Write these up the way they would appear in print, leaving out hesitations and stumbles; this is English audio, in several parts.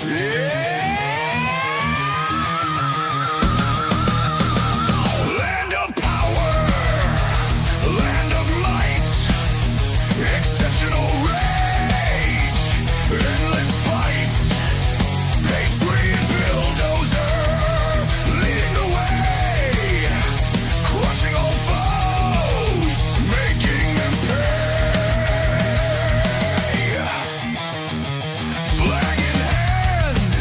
Land of power, land of might, exceptional rage, endless fight, patriot bulldozer, leading the way, crushing all foes, making them pay. Flag in hand,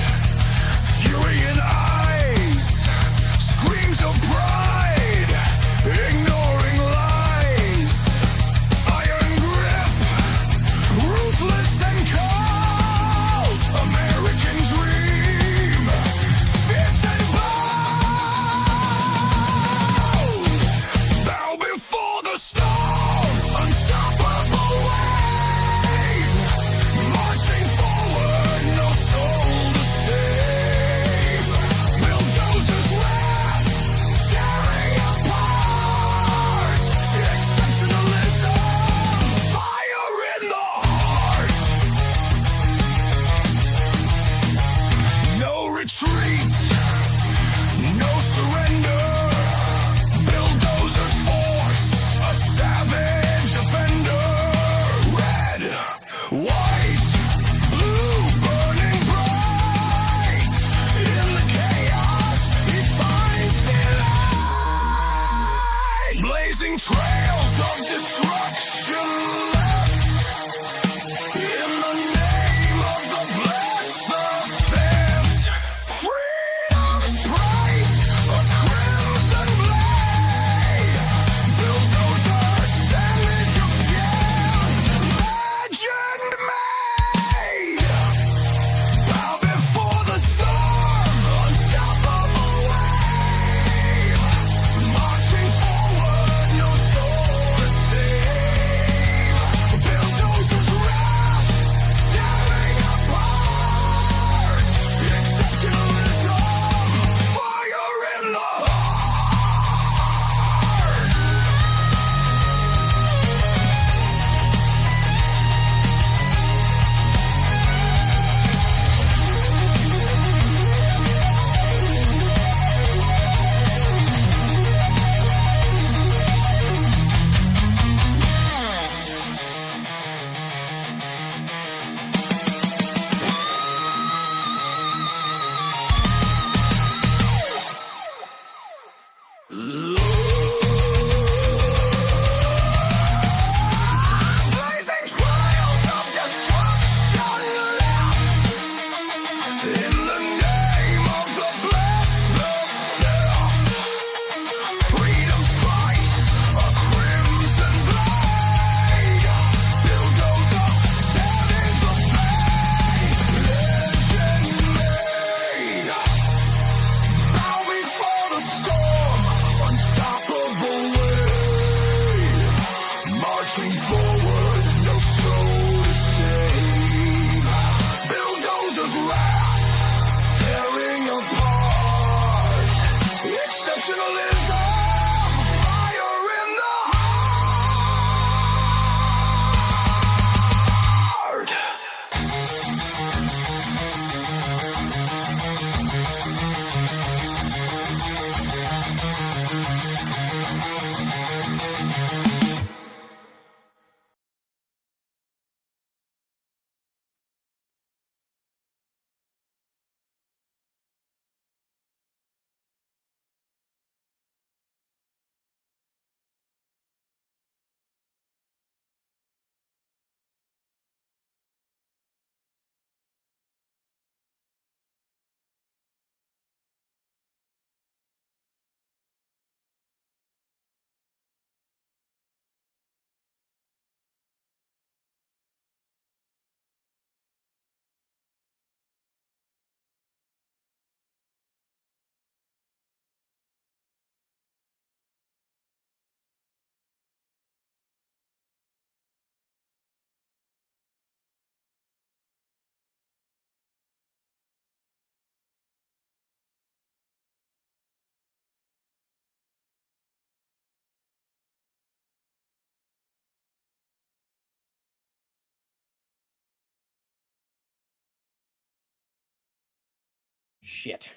Shit.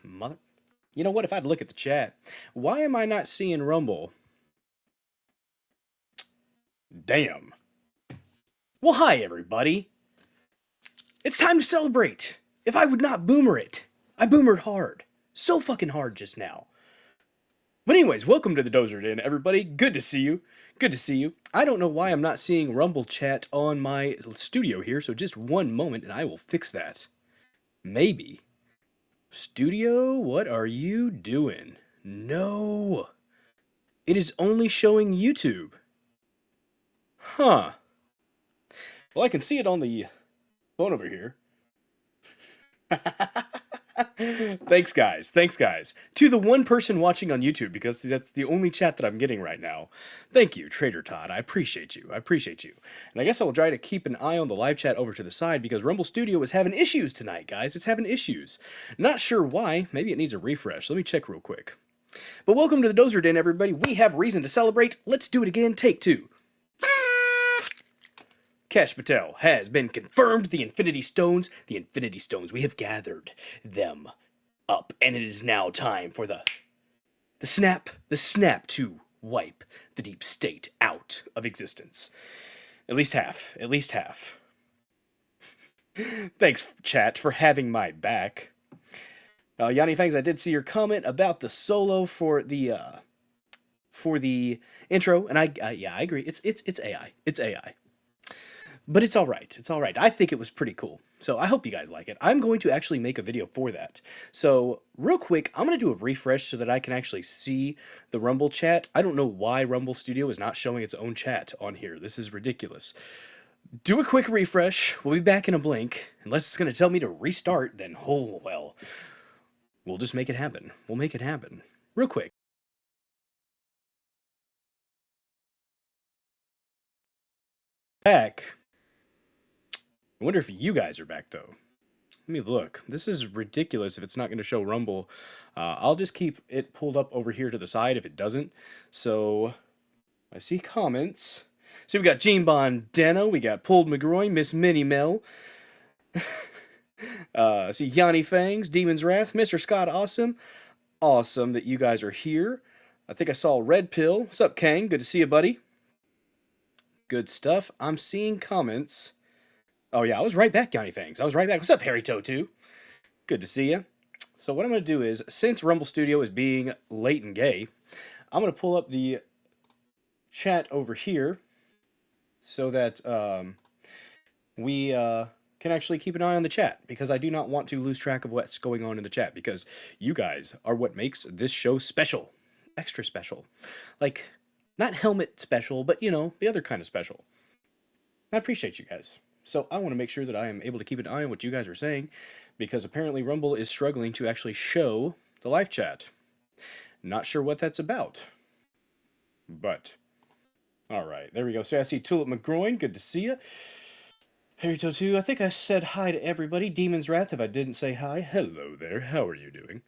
Mother. You know what? If I'd look at the chat, why am I not seeing Rumble? Damn. Well, hi, everybody. It's time to celebrate. If I would not boomer it, I boomered hard. So fucking hard just now. But anyways, welcome to the Dozer Den, everybody. Good to see you. Good to see you. I don't know why I'm not seeing Rumble chat on my studio here, so just one moment and I will fix that. Maybe. Studio, what are you doing? No. It is only showing YouTube. Huh. Well, I can see it on the phone over here. Thanks, guys. Thanks, guys. To the one person watching on YouTube, because that's the only chat that I'm getting right now. Thank you, Trader Todd. I appreciate you. I appreciate you. And I guess I will try to keep an eye on the live chat over to the side, because Rumble Studio is having issues tonight, guys. It's having issues. Not sure why. Maybe it needs a refresh. Let me check real quick. But welcome to the Dozer Den, everybody. We have reason to celebrate. Let's do it again. Take two. Kash Patel has been confirmed. The Infinity Stones, we have gathered them up. And it is now time for the snap to wipe the deep state out of existence. At least half. Thanks, chat, for having my back. Yanni Fangs, I did see your comment about the solo for the intro, and yeah, I agree. It's AI. It's AI. But it's all right. It's all right. I think it was pretty cool. So I hope you guys like it. I'm going to actually make a video for that. So real quick, I'm going to do a refresh so that I can actually see the Rumble chat. I don't know why Rumble Studio is not showing its own chat on here. This is ridiculous. Do a quick refresh. We'll be back in a blink. Unless it's going to tell me to restart, then oh well. We'll just make it happen. We'll make it happen. Real quick. Back. I wonder if you guys are back, though. Let me look. This is ridiculous if it's not going to show Rumble. I'll just keep it pulled up over here to the side if it doesn't. So, I see comments. So we got Gene Bondano, we got Pulled McGroin, Miss Minnie Mel. I see Yanni Fangs, Demon's Wrath, Mr. Scott Awesome. Awesome that you guys are here. I think I saw Red Pill. What's up, Kang? Good to see you, buddy. Good stuff. I'm seeing comments. Oh, yeah, I was right back, Yanni Fangs. I was right back. What's up, Harry Toe 2? Good to see you. So what I'm going to do is, since Rumble Studio is being late and gay, I'm going to pull up the chat over here so that we can actually keep an eye on the chat, because I do not want to lose track of what's going on in the chat, because you guys are what makes this show special. Extra special. Like, not helmet special, but, you know, the other kind of special. I appreciate you guys. So I want to make sure that I am able to keep an eye on what you guys are saying, because apparently Rumble is struggling to actually show the live chat. Not sure what that's about. But, alright, there we go. So I see Tulip McGroin, good to see you. Harry Totu, I think I said hi to everybody. Demon's Wrath, if I didn't say hi, hello there, how are you doing?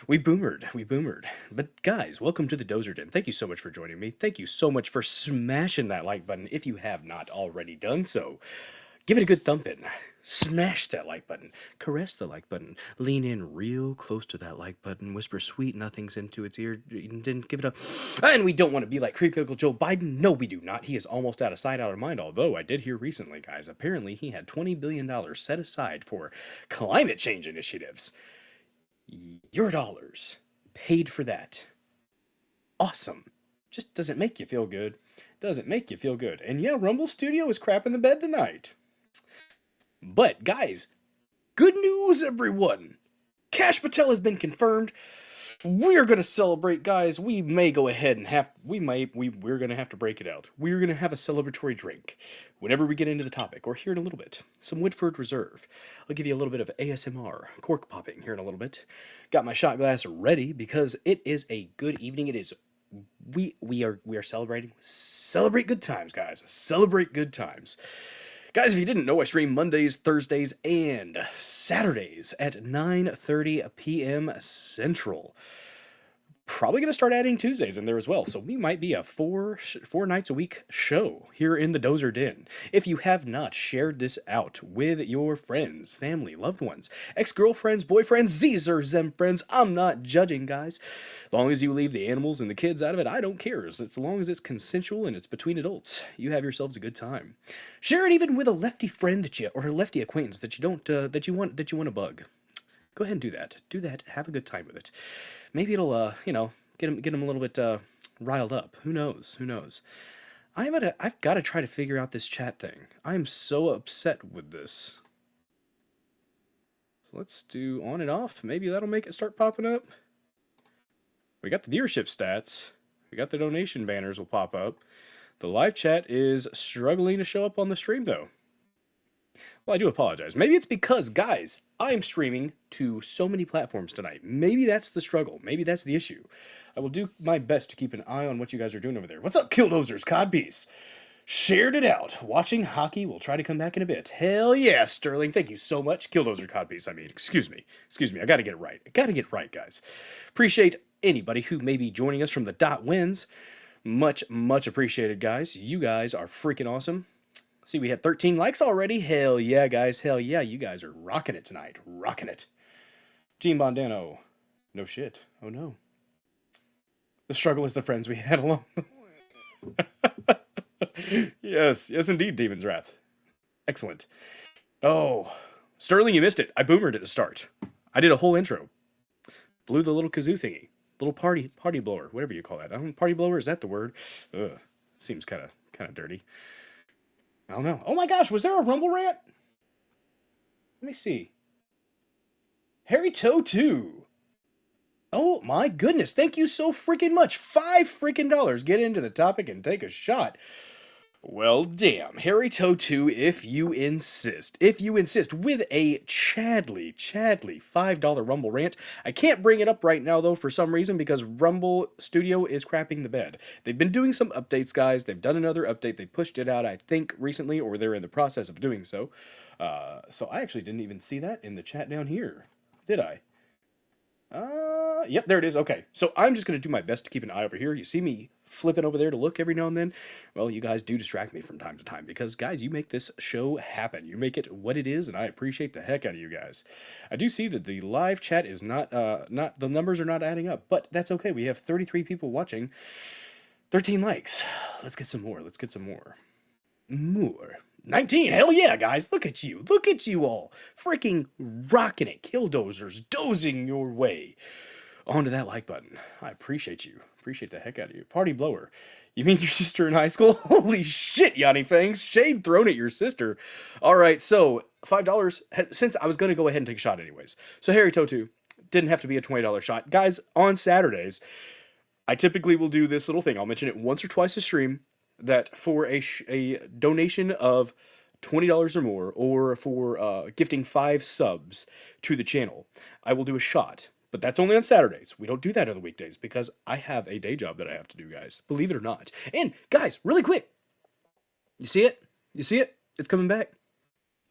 We boomered. But guys, welcome to the Dozer Den. Thank you so much for joining me. Thank you so much for smashing that like button if you have not already done so. Give it a good thumping. Smash that like button. Caress the like button. Lean in real close to that like button. Whisper sweet nothings into its ear. And then give it a... And we don't want to be like creepy Uncle Joe Biden. No, we do not. He is almost out of sight, out of mind. Although I did hear recently, guys, apparently he had $20 billion set aside for climate change initiatives. Your dollars paid for that. Awesome. Just doesn't make you feel good. Doesn't make you feel good. And yeah, Rumble Studio is crapping the bed tonight. But, guys, good news, everyone! Kash Patel has been confirmed. We're gonna celebrate, guys. We may go ahead and we're gonna have to break it out. We're gonna have a celebratory drink whenever we get into the topic, or here in a little bit. Some Woodford Reserve. I'll give you a little bit of ASMR, cork popping here in a little bit. Got my shot glass ready, because it is a good evening. It is... We are celebrating. Celebrate good times, guys. Celebrate good times. Guys, if you didn't know, I stream Mondays, Thursdays, and Saturdays at 9:30 p.m. Central. Probably going to start adding Tuesdays in there as well. So we might be a four nights a week show here in the Dozer Den. If you have not shared this out with your friends, family, loved ones, ex-girlfriends, boyfriends, these are them friends. I'm not judging, guys. As long as you leave the animals and the kids out of it, I don't care. As long as it's consensual and it's between adults, you have yourselves a good time. Share it even with a lefty friend that you, or a lefty acquaintance that you don't, that you want to bug. Go ahead and do that. Do that. Have a good time with it. Maybe it'll, you know, get them a little bit riled up. Who knows? Who knows? I've got to try to figure out this chat thing. I'm so upset with this. So let's do on and off. Maybe that'll make it start popping up. We got the viewership stats. We got the donation banners will pop up. The live chat is struggling to show up on the stream, though. Well, I do apologize. Maybe it's because, guys, I'm streaming to so many platforms tonight. Maybe that's the struggle. Maybe that's the issue. I will do my best to keep an eye on what you guys are doing over there. What's up, Killdozers? Codpiece. Shared it out. Watching hockey. We'll try to come back in a bit. Hell yeah, Sterling. Thank you so much. Killdozer Codpiece, I mean. Excuse me. Excuse me. I got to get it right. I got to get it right, guys. Appreciate anybody who may be joining us from the dot wins. Much, much appreciated, guys. You guys are freaking awesome. See, we had 13 likes already. Hell yeah, guys. Hell yeah. You guys are rocking it tonight. Rocking it. Gene Bondano. No shit. Oh, no. The struggle is the friends we had along the way. Yes. Yes, indeed, Demon's Wrath. Excellent. Oh, Sterling, you missed it. I boomered at the start. I did a whole intro. Blew the little kazoo thingy. Little party blower. Whatever you call that. I don't know, party blower, is that the word? Ugh. Seems kind of dirty. I don't know. Oh my gosh, was there a Rumble rant? Let me see. Harry Toe 2. Oh my goodness, thank you so freaking much. $5 freaking. Get into the topic and take a shot. Well, damn. Harry Toe 2, if you insist. If you insist, with a Chadley $5 Rumble rant. I can't bring it up right now, though, for some reason, because Rumble Studio is crapping the bed. They've been doing some updates, guys. They've done another update. They pushed it out, I think, recently, or they're in the process of doing so. So I actually didn't even see that in the chat down here. Did I? Yep, there it is. Okay, so I'm just going to do my best to keep an eye over here. You see me flipping over there to look every now and then? Well, you guys do distract me from time to time because, guys, you make this show happen. You make it what it is, and I appreciate the heck out of you guys. I do see that the live chat is not the numbers are not adding up, but that's okay. We have 33 people watching, 13 likes. Let's get some more. Let's get some more. More. 19, hell yeah, guys, look at you all, freaking rocking it, Killdozers, dozing your way onto that like button. I appreciate you, appreciate the heck out of you. Party blower, you mean your sister in high school? Holy shit, Yanni Fangs, shade thrown at your sister. Alright, so, $5, since I was going to go ahead and take a shot anyways. So Harry Totu, didn't have to be a $20 shot. Guys, on Saturdays, I typically will do this little thing, I'll mention it once or twice a stream, that for a donation of $20 or more, or for gifting 5 subs to the channel, I will do a shot. But that's only on Saturdays. We don't do that on the weekdays, because I have a day job that I have to do, guys. Believe it or not. And, guys, really quick. You see it? You see it? It's coming back.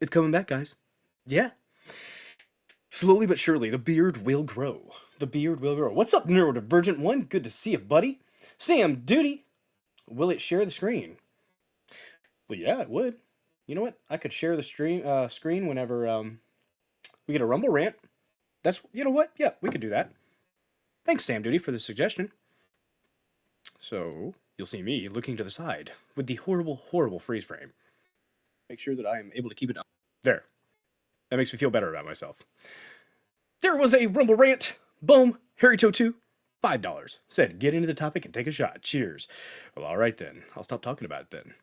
It's coming back, guys. Yeah. Slowly but surely, the beard will grow. The beard will grow. What's up, Neurodivergent One? Good to see you, buddy. Sam Duty. Will it share the screen? Well, yeah, it would. You know what? I could share the screen whenever we get a Rumble rant. That's, you know what? Yeah, we could do that. Thanks, Sam Duty, for the suggestion. So, you'll see me looking to the side with the horrible, horrible freeze frame. Make sure that I am able to keep it up. There. That makes me feel better about myself. There was a Rumble rant. Boom. Harry Toe 2. $5. Said, get into the topic and take a shot. Cheers. Well, alright then. I'll stop talking about it then.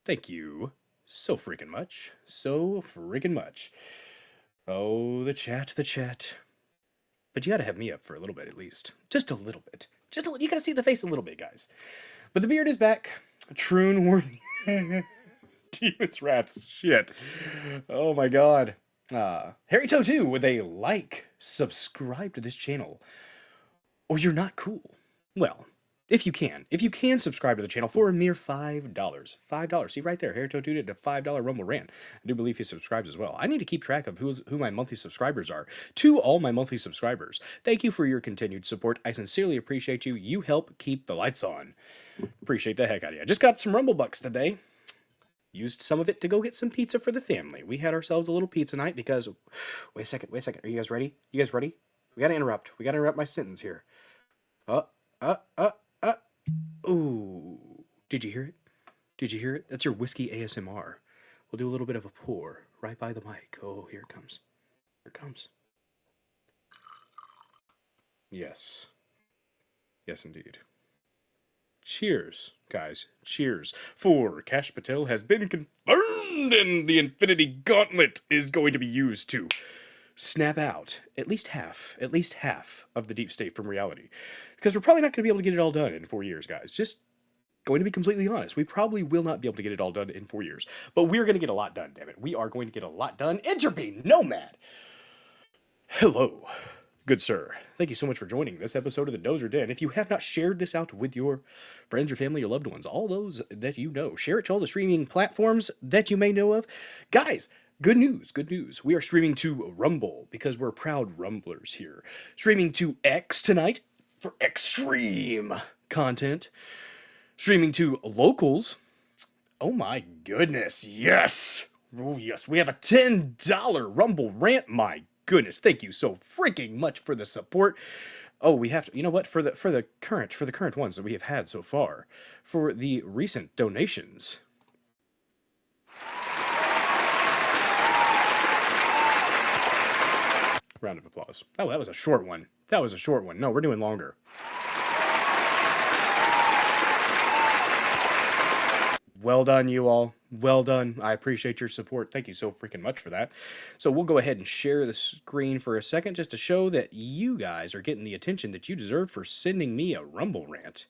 Thank you so freaking much. So freaking much. Oh, the chat, the chat. But you gotta have me up for a little bit at least. Just a little bit. Just a little. You gotta see the face a little bit, guys. But the beard is back. Troon worthy. Demon's Wrath. Shit. Oh my god. Harry Toe 2 with a like. Subscribe to this channel. Or you're not cool. Well, If you can subscribe to the channel for a mere $5. $5. See right there, Harito Dude at a $5 Rumble Rant. I do believe he subscribes as well. I need to keep track of who my monthly subscribers are. To all my monthly subscribers, thank you for your continued support. I sincerely appreciate you. You help keep the lights on. Appreciate the heck out of you. I just got some Rumble Bucks today. Used some of it to go get some pizza for the family. We had ourselves a little pizza night because... Wait a second. Are you guys ready? We gotta interrupt. We gotta interrupt my sentence here. Ooh. Did you hear it? That's your whiskey ASMR. We'll do a little bit of a pour right by the mic. Oh, here it comes. Yes. Yes, indeed. Cheers, guys. Cheers. For Kash Patel has been confirmed, and the Infinity Gauntlet is going to be used to snap out at least half of the deep state from reality. Because we're probably not going to be able to get it all done in 4 years, guys. Just going to be completely honest. We probably will not be able to get it all done in 4 years. But we're going to get a lot done, damn it. We are going to get a lot done. Entropy Nomad! Hello, good sir. Thank you so much for joining this episode of the Dozer Den. If you have not shared this out with your friends, your family, your loved ones, all those that you know, share it to all the streaming platforms that you may know of. Guys, good news. We are streaming to Rumble because we're proud Rumblers here. Streaming to X tonight for extreme content. Streaming to Locals. Oh my goodness, yes! Oh yes, we have a $10 Rumble Rant, my goodness, thank you so freaking much for the support. Oh, we have to, you know what, for the current ones that we have had so far, for the recent donations. Round of applause. Oh, that was a short one. No, we're doing longer. Well done, you all. Well done. I appreciate your support. Thank you so freaking much for that. So we'll go ahead and share the screen for a second just to show that you guys are getting the attention that you deserve for sending me a Rumble Rant.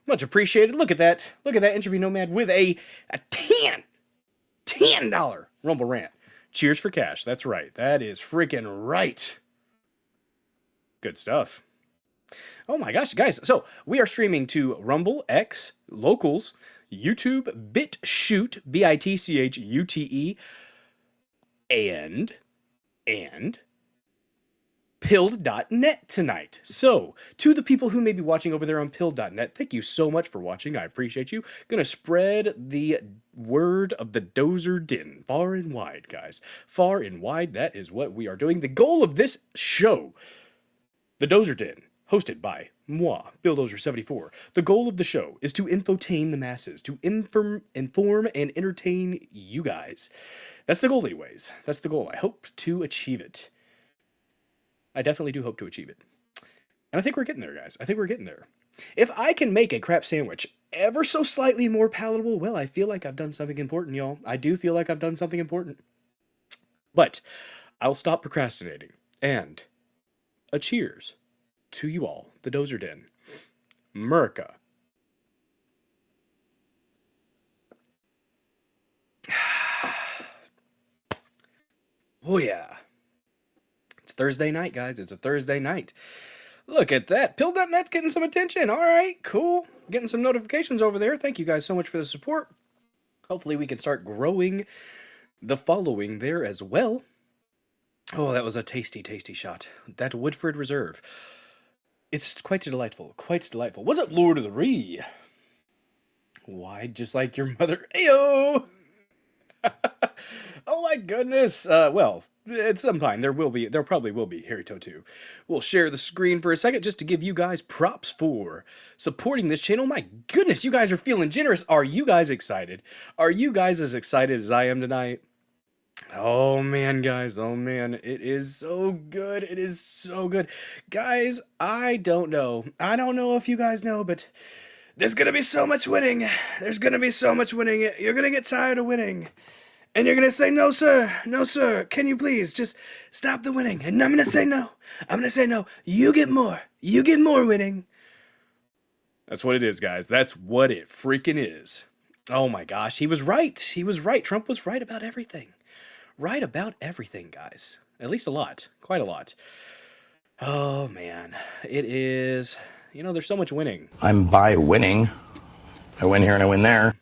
Much appreciated. Look at that. Look at that Entropy Nomad with a $10 Rumble Rant. Cheers for Kash. That's right. That is freaking right. Good stuff. Oh my gosh, guys. So we are streaming to Rumble, X, Locals, YouTube, BitChute, BITCHUTE, and Pilled.net tonight. So, to the people who may be watching over there on Pilled.net, thank you so much for watching. I appreciate you. Gonna spread the word of the Dozer Den far and wide, guys. Far and wide, that is what we are doing. The goal of this show, the Dozer Den, hosted by moi, BillDozer74. The goal of the show is to infotain the masses, to inform and entertain you guys. That's the goal anyways. That's the goal. I hope to achieve it. I definitely do hope to achieve it. And I think we're getting there, guys. I think we're getting there. If I can make a crap sandwich ever so slightly more palatable, well, I feel like I've done something important, y'all. I do feel like I've done something important. But I'll stop procrastinating. And a cheers to you all, the Dozer Den. America. Oh yeah. It's Thursday night, guys. It's a Thursday night. Look at that. Pill.net's getting some attention. All right, cool. Getting some notifications over there. Thank you guys so much for the support. Hopefully we can start growing the following there as well. Oh, that was a tasty, tasty shot. That Woodford Reserve. It's quite delightful. Quite delightful. What's up, Lord of the Ree? Why, just like your mother. Ayo! Oh my goodness. Well, at some time there probably will be Harry Totu. We'll share the screen for a second just to give you guys props for supporting this channel. My goodness, you guys are feeling generous. Are you guys excited? Are you guys as excited as I am tonight? Oh man, guys, oh man, it is so good. It is so good. Guys, I don't know if you guys know, but there's gonna be so much winning. There's gonna be so much winning. You're gonna get tired of winning. And you're gonna say, no sir, can you please just stop the winning? And I'm gonna say no. I'm gonna say no. You get more winning. That's what it is, guys. That's what it freaking is. Oh my gosh, he was right. He was right. Trump was right about everything. Right about everything, guys. At least a lot. Quite a lot. Oh man, it is You know, there's so much winning. I'm by winning. I win here and I win there.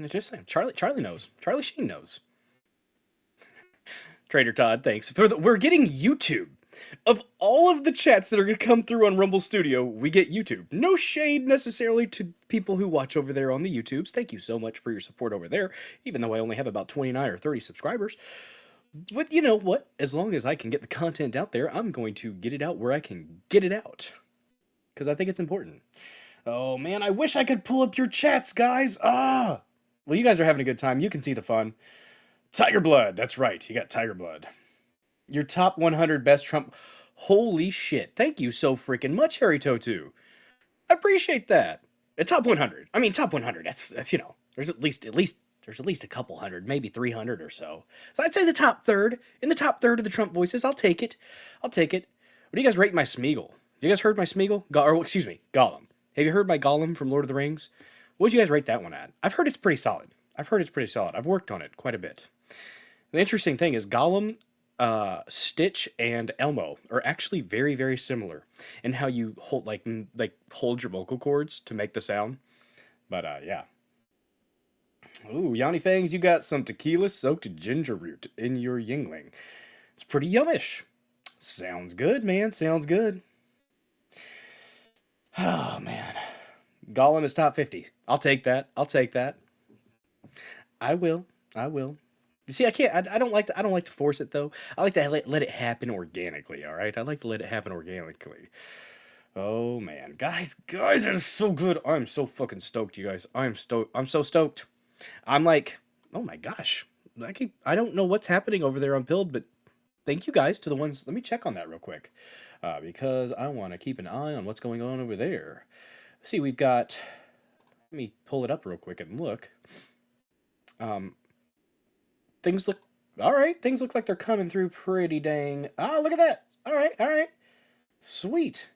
Just saying. Charlie knows. Charlie Sheen knows. Trader Todd, thanks. We're getting YouTube. Of all of the chats that are going to come through on Rumble Studio, we get YouTube. No shade necessarily to people who watch over there on the YouTubes. Thank you so much for your support over there, even though I only have about 29 or 30 subscribers. But you know what? As long as I can get the content out there, I'm going to get it out where I can get it out. Because I think it's important. Oh man, I wish I could pull up your chats, guys. Well, you guys are having a good time. You can see the fun. Tiger Blood. That's right. You got Tiger Blood. Your top 100 best Trump. Holy shit. Thank you so freaking much, Harry Totu. I appreciate that. A top 100. I mean, top 100. That's you know, there's at least a couple hundred, maybe 300 or so. So I'd say the top third. In the top third of the Trump voices, I'll take it. I'll take it. What do you guys rate my Smeagol? You guys heard my Smeagol? Excuse me, Gollum. Have you heard my Gollum from Lord of the Rings? What would you guys rate that one at? I've heard it's pretty solid. I've worked on it quite a bit. The interesting thing is Gollum, Stitch, and Elmo are actually very, very similar in how you hold hold your vocal cords to make the sound. But yeah. Ooh, Yanni Fangs, you got some tequila soaked ginger root in your Yingling. It's pretty yummish. Sounds good, man. Sounds good. Oh man. Gollum is top 50. I'll take that. I will. You see, I can't. I don't like to force it though. I like to let it happen organically. All right. I like to let it happen organically. Oh man, guys, it's so good. I'm so fucking stoked, you guys. I'm so stoked. I'm like, oh my gosh. I don't know what's happening over there on Pilled, but thank you guys to the ones. Let me check on that real quick, because I want to keep an eye on what's going on over there. See, we've got. Let me pull it up real quick and look. Things look all right. Things look like they're coming through pretty dang. Look at that. All right. Sweet.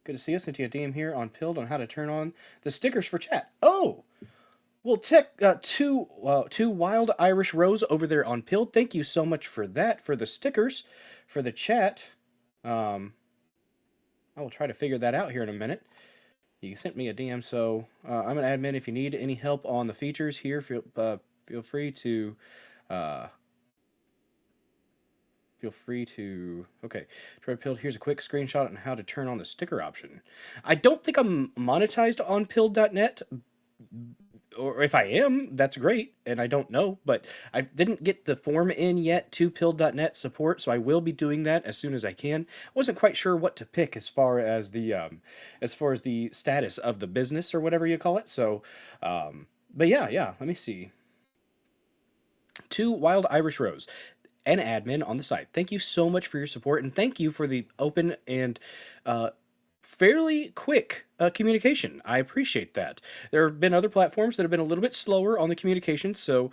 Good to see you. Sent you a DM here on Pilled on how to turn on the stickers for chat. Oh, well, two Wild Irish Rose over there on Pilled. Thank you so much for that, for the stickers, for the chat. I will try to figure that out here in a minute. You sent me a DM, so I'm an admin. If you need any help on the features here, feel free to. Okay, try Pilled. Here's a quick screenshot on how to turn on the sticker option. I don't think I'm monetized on Pilled.net, or if I am, that's great, and I don't know, but I didn't get the form in yet to Pilled.net support, so I will be doing that as soon as I can. I wasn't quite sure what to pick as far as the status of the business or whatever you call it. So, but yeah, let me see. 2 Wild Irish Rose, an admin on the site. Thank you so much for your support, and thank you for the open and fairly quick communication. I appreciate that. There have been other platforms that have been a little bit slower on the communication, so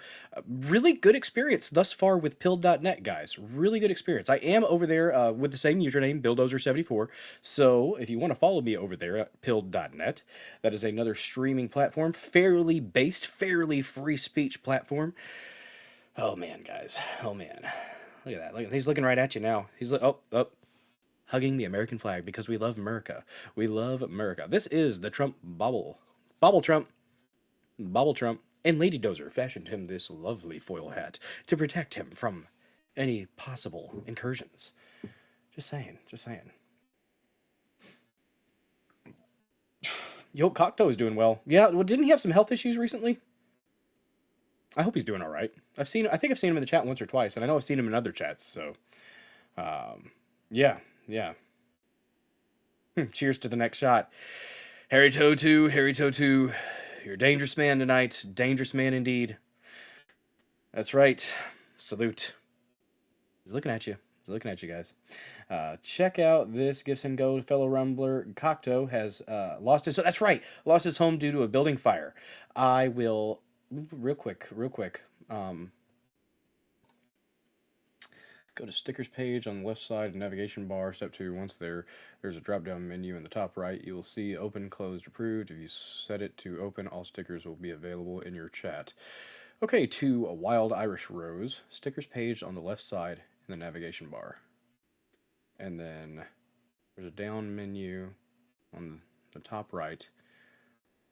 really good experience thus far with Pilled.net, guys. Really good experience. I am over there with the same username, Billdozer74, so if you want to follow me over there at Pilled.net, that is another streaming platform, fairly free speech platform. Oh man, guys. Oh man. Look at that. He's looking right at you now. He's hugging the American flag because we love America. We love America. This is the Trump Bobble Trump. And Lady Dozer fashioned him this lovely foil hat to protect him from any possible incursions. Just saying. Yo, Cocteau is doing well. Yeah, well, didn't he have some health issues recently? I hope he's doing all right. I think I've seen him in the chat once or twice, and I know I've seen him in other chats, so yeah. Cheers to the next shot. Harry Totu, you're a dangerous man tonight. Dangerous man indeed. That's right. Salute. He's looking at you. Guys. Check out this Gifts and Go. Fellow Rumbler Cocteau has lost his... So that's right. Lost his home due to a building fire. I will... Real quick. Go to stickers page on the left side, navigation bar, step 2. Once there's a drop-down menu in the top right. You will see open, closed, approved. If you set it to open, all stickers will be available in your chat. Okay, to a Wild Irish Rose. Stickers page on the left side in the navigation bar. And then there's a down menu. on the top right.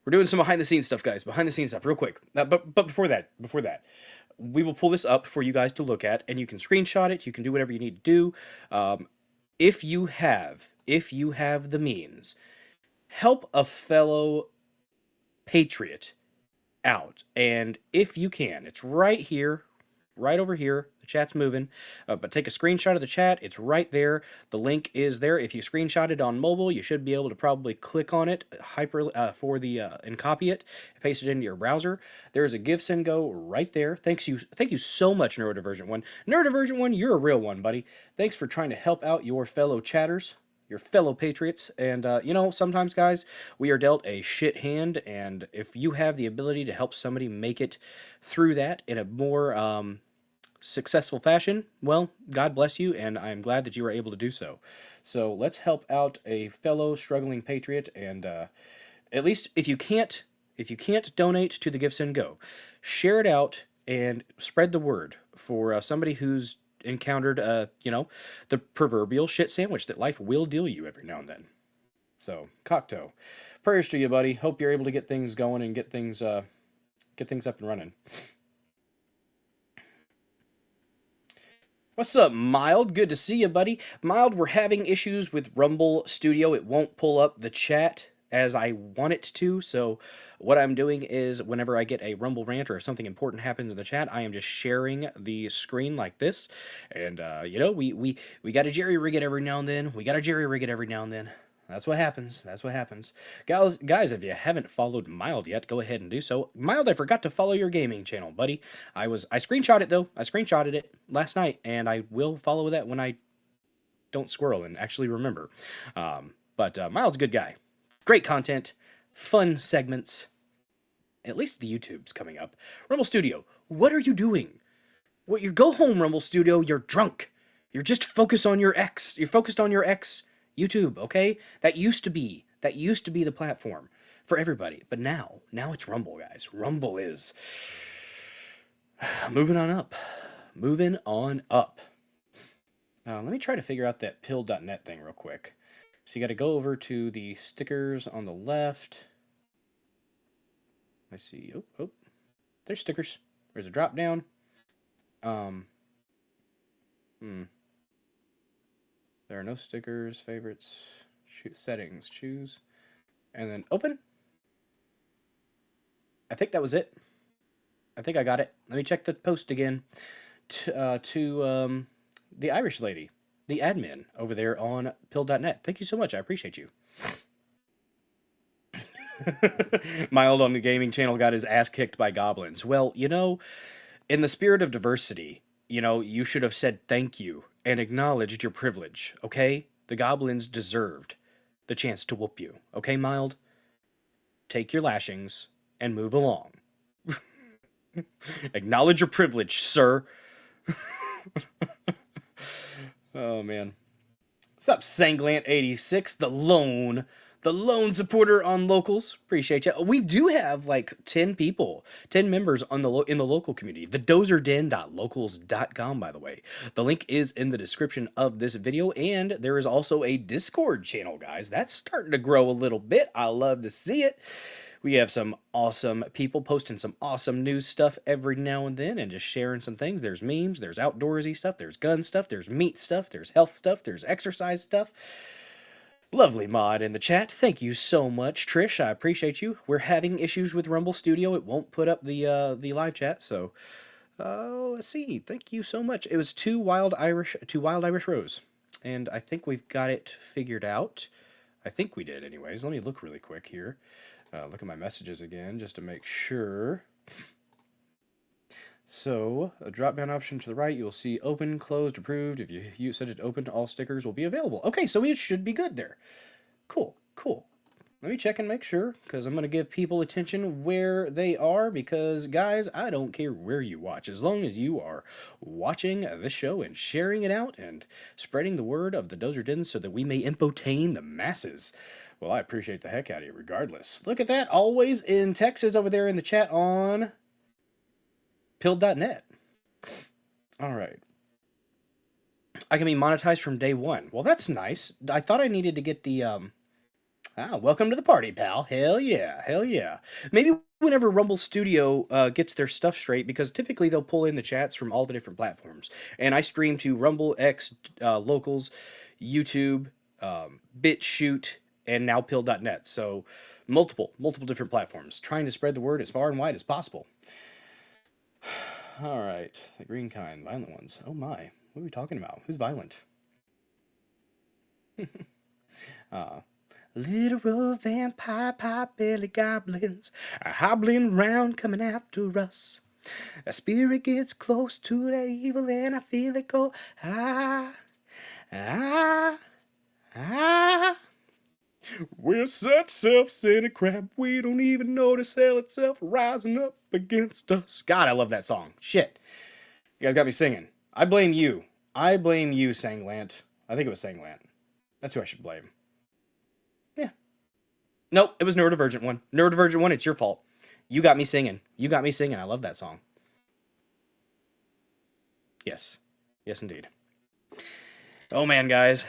We're doing some behind-the-scenes stuff, guys. Behind-the-scenes stuff, real quick. But before that, we will pull this up for you guys to look at, and you can screenshot it. You can do whatever you need to do. If you have the means, help a fellow patriot out. And if you can, it's right here, right over here. The chat's moving, but take a screenshot of the chat. It's right there. The link is there. If you screenshot it on mobile, you should be able to probably click on it and copy it, paste it into your browser. There's a Give Send Go right there. Thank you so much, Neurodivergent One. Neurodivergent One, you're a real one, buddy. Thanks for trying to help out your fellow chatters, your fellow patriots. And sometimes, guys, we are dealt a shit hand, and if you have the ability to help somebody make it through that in a more successful fashion, well, God bless you, and I'm glad that you were able to do so. So let's help out a fellow struggling patriot, and at least if you can't donate to the Give Send Go, share it out and spread the word for somebody who's encountered the proverbial shit sandwich that life will deal you every now and then. So Cocteau, prayers to you, buddy. Hope you're able to get things going and get things up and running. What's up, Mild? Good to see you, buddy. Mild, we're having issues with Rumble Studio. It won't pull up the chat as I want it to, so what I'm doing is whenever I get a Rumble rant or if something important happens in the chat, I am just sharing the screen like this, and we gotta jerry-rig it every now and then. That's what happens. Guys, if you haven't followed Mild yet, go ahead and do so. Mild, I forgot to follow your gaming channel, buddy. I screenshot it, though. I screenshotted it last night, and I will follow that when I don't squirrel and actually remember. But Mild's a good guy. Great content. Fun segments. At least the YouTube's coming up. Rumble Studio, what are you doing? Well, you go home, Rumble Studio. You're drunk. You're just focused on your ex. You're focused on your ex YouTube, okay? That used to be the platform for everybody. But now it's Rumble, guys. Rumble is moving on up. Let me try to figure out that pill.net thing real quick. So you got to go over to the stickers on the left. I see. Oh, there's stickers. There's a drop down. There are no stickers, favorites, settings, choose, and then open. I think that was it. I think I got it. Let me check the post again. To the Irish lady, the admin over there on pill.net. Thank you so much. I appreciate you. Mild on the gaming channel got his ass kicked by goblins. Well, in the spirit of diversity, you should have said thank you and acknowledged your privilege, okay? The goblins deserved the chance to whoop you, okay, Mild? Take your lashings and move along. Acknowledge your privilege, sir. Oh, man. What's up, Sanglant86, the lone supporter on Locals? Appreciate you. We do have like 10 members on in the local community. The dozerden.locals.com, by the way. The link is in the description of this video, and there is also a Discord channel, guys. That's starting to grow a little bit. I love to see it. We have some awesome people posting some awesome news stuff every now and then and just sharing some things. There's memes, there's outdoorsy stuff, there's gun stuff, there's meat stuff, there's health stuff, there's exercise stuff. Lovely mod in the chat. Thank you so much, Trish. I appreciate you. We're having issues with Rumble Studio. It won't put up the live chat, so let's see. Thank you so much. It was two Wild Irish Rose, and I think we've got it figured out. I think we did, anyways. Let me look really quick here. Look at my messages again, just to make sure. So, a drop-down option to the right, you'll see open, closed, approved. If you set it open, all stickers will be available. Okay, so we should be good there. Cool. Let me check and make sure, because I'm going to give people attention where they are, because, guys, I don't care where you watch, as long as you are watching this show and sharing it out and spreading the word of the Dozer Den so that we may infotain the masses. Well, I appreciate the heck out of you regardless. Look at that, always in Texas over there in the chat on pill.net. All right. I can be monetized from day one. Well, that's nice. I thought I needed to get the Ah, welcome to the party, pal. Hell yeah, hell yeah. Maybe whenever Rumble Studio gets their stuff straight, because typically they'll pull in the chats from all the different platforms. And I stream to Rumble, X, Locals, YouTube, BitChute, and now Pill.net. So multiple different platforms, trying to spread the word as far and wide as possible. All right, the green kind, violent ones. Oh my, what are we talking about? Who's violent? Literal vampire pot-belly goblins are hobbling around coming after us. A spirit gets close to that evil and I feel it go ah, ah, ah. We're such self-centered crap, we don't even notice hell itself rising up against us. God, I love that song. Shit. You guys got me singing. I blame you. I blame you, Sanglant. I think it was Sanglant. That's who I should blame. Yeah. Nope, it was Neurodivergent one. Neurodivergent one, it's your fault. You got me singing. You got me singing. I love that song. Yes. Yes, indeed. Oh, man, guys.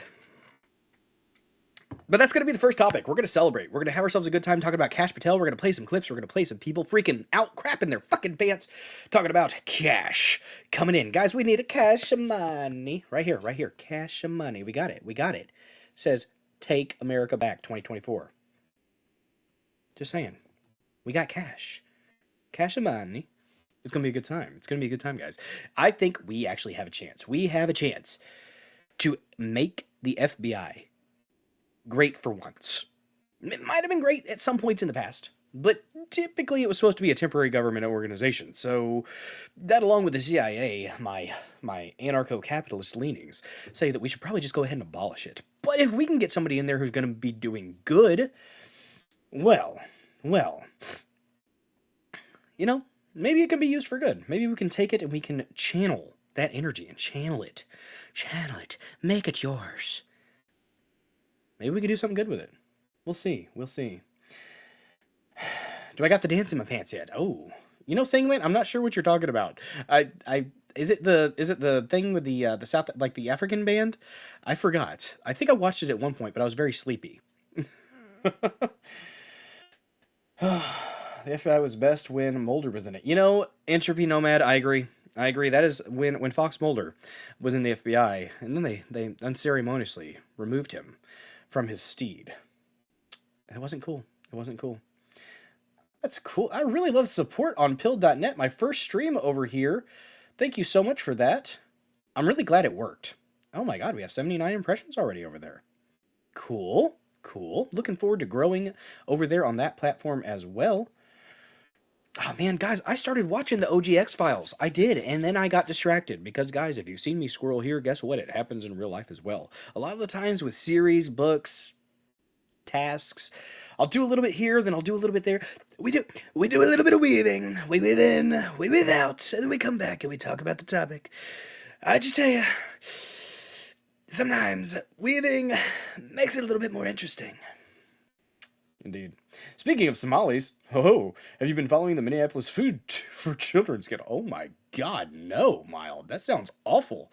But that's going to be the first topic. We're going to celebrate. We're going to have ourselves a good time talking about Kash Patel. We're going to play some clips. We're going to play some people freaking out crapping their fucking pants talking about cash coming in. Guys, we need a cash of money. Right here, right here. Cash of money. We got it. We got it. Says, Take America Back 2024. Just saying. We got cash. Cash of money. It's going to be a good time. It's going to be a good time, guys. I think we actually have a chance. We have a chance to make the FBI great for once. It might have been great at some points in the past, but typically it was supposed to be a temporary government organization. So that, along with the CIA, my anarcho-capitalist leanings, say that we should probably just go ahead and abolish it. But if we can get somebody in there who's going to be doing good, well, you know, maybe it can be used for good. Maybe we can take it and we can channel that energy and channel it, make it yours. Maybe we could do something good with it. We'll see. We'll see. Do I got the dance in my pants yet? Oh, you know, Singlet, I'm not sure what you're talking about. Is it the thing with the South, like the African band? I forgot. I think I watched it at one point, but I was very sleepy. The FBI was best when Mulder was in it. You know, Entropy Nomad, I agree. That is when Fox Mulder was in the FBI, and then they unceremoniously removed him from his steed. It wasn't cool. It wasn't cool. That's cool. I really love support on Pill.net. My first stream over here. Thank you so much for that. I'm really glad it worked. Oh my god, we have 79 impressions already over there. Cool. Cool. Looking forward to growing over there on that platform as well. Oh man, guys, I started watching the OG X-Files. I did, and then I got distracted because, guys, if you've seen me squirrel here, guess what? It happens in real life as well. A lot of the times with series, books, tasks, I'll do a little bit here, then I'll do a little bit there. We do a little bit of weaving. We weave in, we weave out, and then we come back and we talk about the topic. I just tell you, sometimes weaving makes it a little bit more interesting. Indeed. Speaking of Somalis, have you been following the Minneapolis Food for Children scandal? Oh my god, no, Mild. That sounds awful.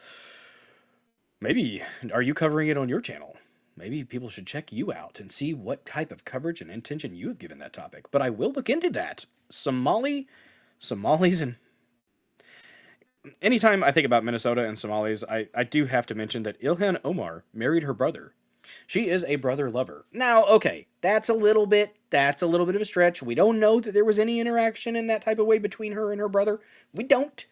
Maybe, are you covering it on your channel? Maybe people should check you out and see what type of coverage and intention you have given that topic. But I will look into that. Somalis and... Anytime I think about Minnesota and Somalis, I do have to mention that Ilhan Omar married her brother. She is a brother lover. Now, okay, that's a little bit of a stretch. We don't know that there was any interaction in that type of way between her and her brother. We don't.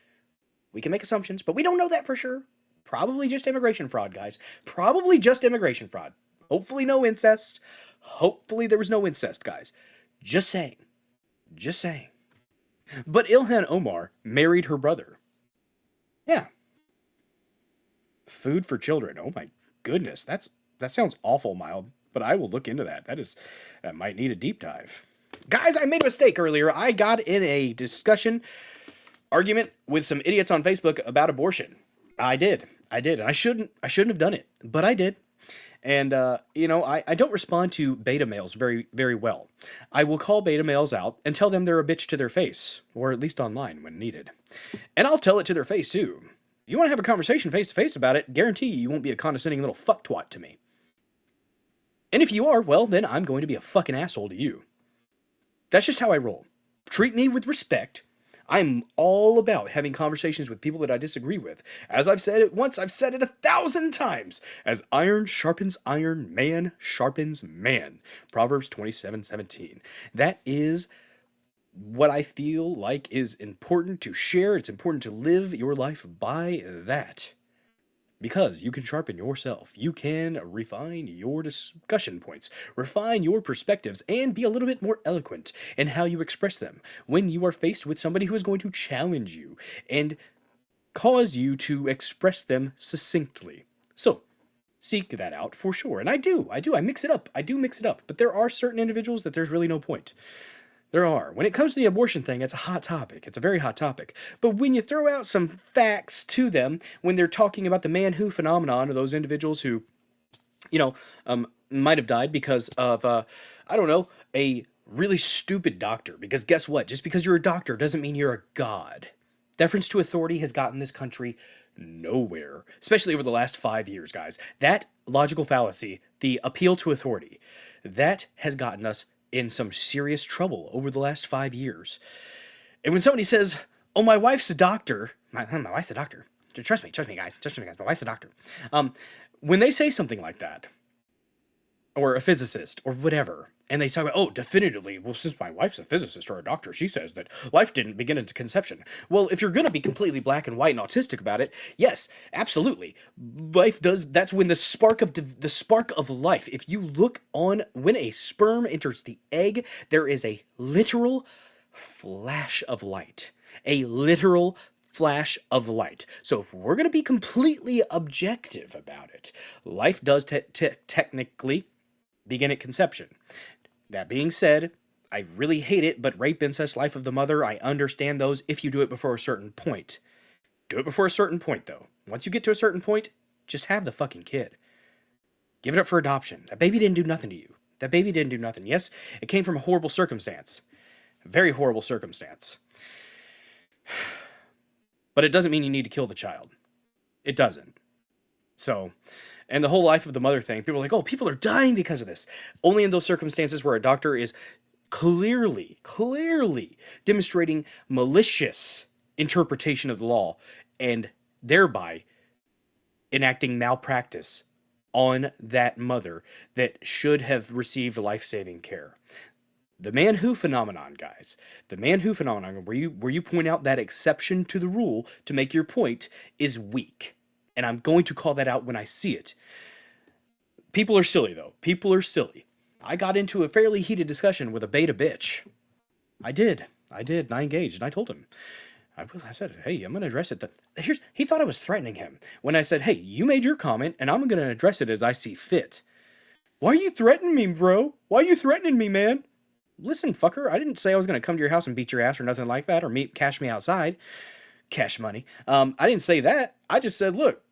We can make assumptions, but we don't know that for sure. Probably just immigration fraud, guys. Probably just immigration fraud. Hopefully no incest. Hopefully there was no incest, guys. Just saying. Just saying. But Ilhan Omar married her brother. Yeah. Food for children. Oh my goodness. That sounds awful, Mild, but I will look into that. That might need a deep dive. Guys, I made a mistake earlier. I got in a argument with some idiots on Facebook about abortion. I did. And I shouldn't have done it, but I did. And, I don't respond to beta males very, very well. I will call beta males out and tell them they're a bitch to their face, or at least online when needed. And I'll tell it to their face, too. You want to have a conversation face-to-face about it, guarantee you won't be a condescending little fucktwat to me. And if you are, well, then I'm going to be a fucking asshole to you. That's just how I roll. Treat me with respect. I'm all about having conversations with people that I disagree with. As I've said it once, I've said it 1,000 times. As iron sharpens iron, man sharpens man. Proverbs 27:17. That is what I feel like is important to share. It's important to live your life by that. Because you can sharpen yourself. You can refine your discussion points, refine your perspectives, and be a little bit more eloquent in how you express them when you are faced with somebody who is going to challenge you and cause you to express them succinctly. So, seek that out for sure. And I do. I mix it up. I do mix it up. But there are certain individuals that there's really no point. There are. When it comes to the abortion thing, it's a hot topic. It's a very hot topic. But when you throw out some facts to them, when they're talking about the man who phenomenon, or those individuals who, might have died because of, a really stupid doctor. Because guess what? Just because you're a doctor doesn't mean you're a god. Deference to authority has gotten this country nowhere, especially over the last 5 years, guys. That logical fallacy, the appeal to authority, that has gotten us in some serious trouble over the last 5 years. And when somebody says, "Oh, my wife's a doctor," my wife's a doctor. Trust me, guys. My wife's a doctor. When they say something like that, or a physicist, or whatever, and they talk about, "Oh, definitively, well, since my wife's a physicist or a doctor, she says that life didn't begin into conception." Well, if you're going to be completely black and white and autistic about it, yes, absolutely. Life does, that's when the spark of life, if you look on, when a sperm enters the egg, there is a literal flash of light. A literal flash of light. So if we're going to be completely objective about it, life does technically begin at conception. That being said, I really hate it, but rape, incest, life of the mother, I understand those if you do it before a certain point. Do it before a certain point, though. Once you get to a certain point, just have the fucking kid. Give it up for adoption. That baby didn't do nothing to you. That baby didn't do nothing. Yes, it came from a horrible circumstance. A very horrible circumstance. But it doesn't mean you need to kill the child. It doesn't. So, and the whole life of the mother thing, people are like, "Oh, people are dying because of this." Only in those circumstances where a doctor is clearly demonstrating malicious interpretation of the law and thereby enacting malpractice on that mother that should have received life-saving care. The man who phenomenon, guys. The man who phenomenon, where you point out that exception to the rule to make your point, is weak. And I'm going to call that out when I see it. People are silly, though. People are silly. I got into a fairly heated discussion with a beta bitch. I did. And I engaged. And I told him. I said, "Hey, I'm going to address it." He thought I was threatening him. When I said, "Hey, you made your comment, and I'm going to address it as I see fit." "Why are you threatening me, bro? Why are you threatening me, man?" "Listen, fucker, I didn't say I was going to come to your house and beat your ass or nothing like that, or cash me outside. Cash money. I didn't say that. I just said, look,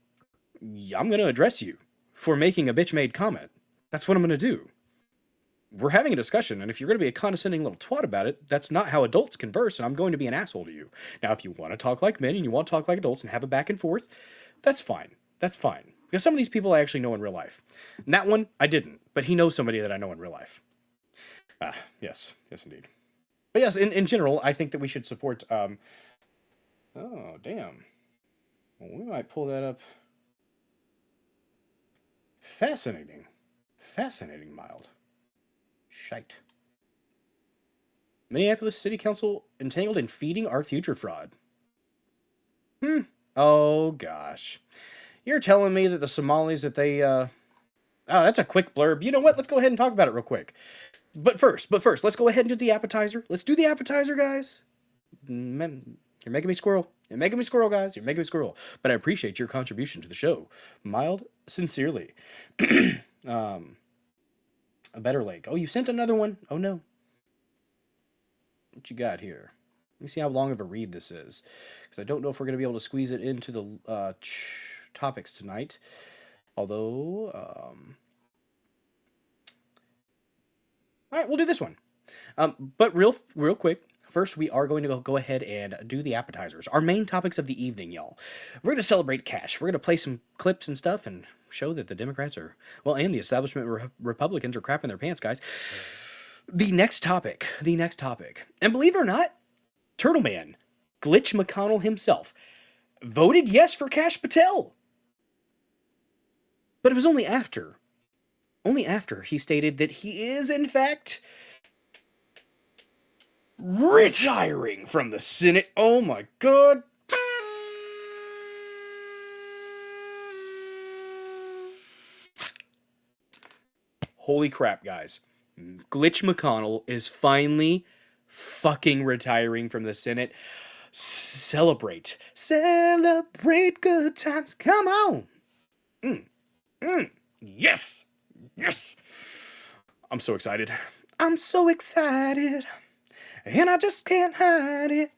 I'm going to address you for making a bitch-made comment. That's what I'm going to do. We're having a discussion, and if you're going to be a condescending little twat about it, that's not how adults converse, and I'm going to be an asshole to you. Now, if you want to talk like men and you want to talk like adults and have a back and forth, that's fine. That's fine. Because some of these people I actually know in real life. And that one, I didn't, but he knows somebody that I know in real life. Yes, indeed. But yes, in general, I think that we should support, oh, damn. Well, we might pull that up. Fascinating, mild. Shite. Minneapolis City Council entangled in feeding our future fraud. Oh, gosh. You're telling me that the Somalis that they, oh, that's a quick blurb. You know what? Let's go ahead and talk about it real quick. But first, let's go ahead and do the appetizer. Let's do the appetizer, guys. You're making me squirrel. You're making me squirrel, guys. You're making me squirrel. But I appreciate your contribution to the show. Mild, sincerely. A better lake. Oh, you sent another one? Oh, no. What you got here? Let me see how long of a read this is. Because I don't know if we're going to be able to squeeze it into the topics tonight. Although, all right, we'll do this one. But real quick, First, we are going to go ahead and do the appetizers. Our main topics of the evening, y'all. We're going to celebrate cash. We're going to play some clips and stuff and show that the Democrats are, well, and the establishment Republicans are crapping their pants, guys. The next topic. And believe it or not, Turtle Man, Glitch McConnell himself, voted yes for Kash Patel. But it was only after he stated that he is, in fact, retiring from the Senate. Oh my God. Holy crap, guys. Glitch McConnell is finally fucking retiring from the Senate. Celebrate good times. Come on. Yes. I'm so excited. And I just can't hide it.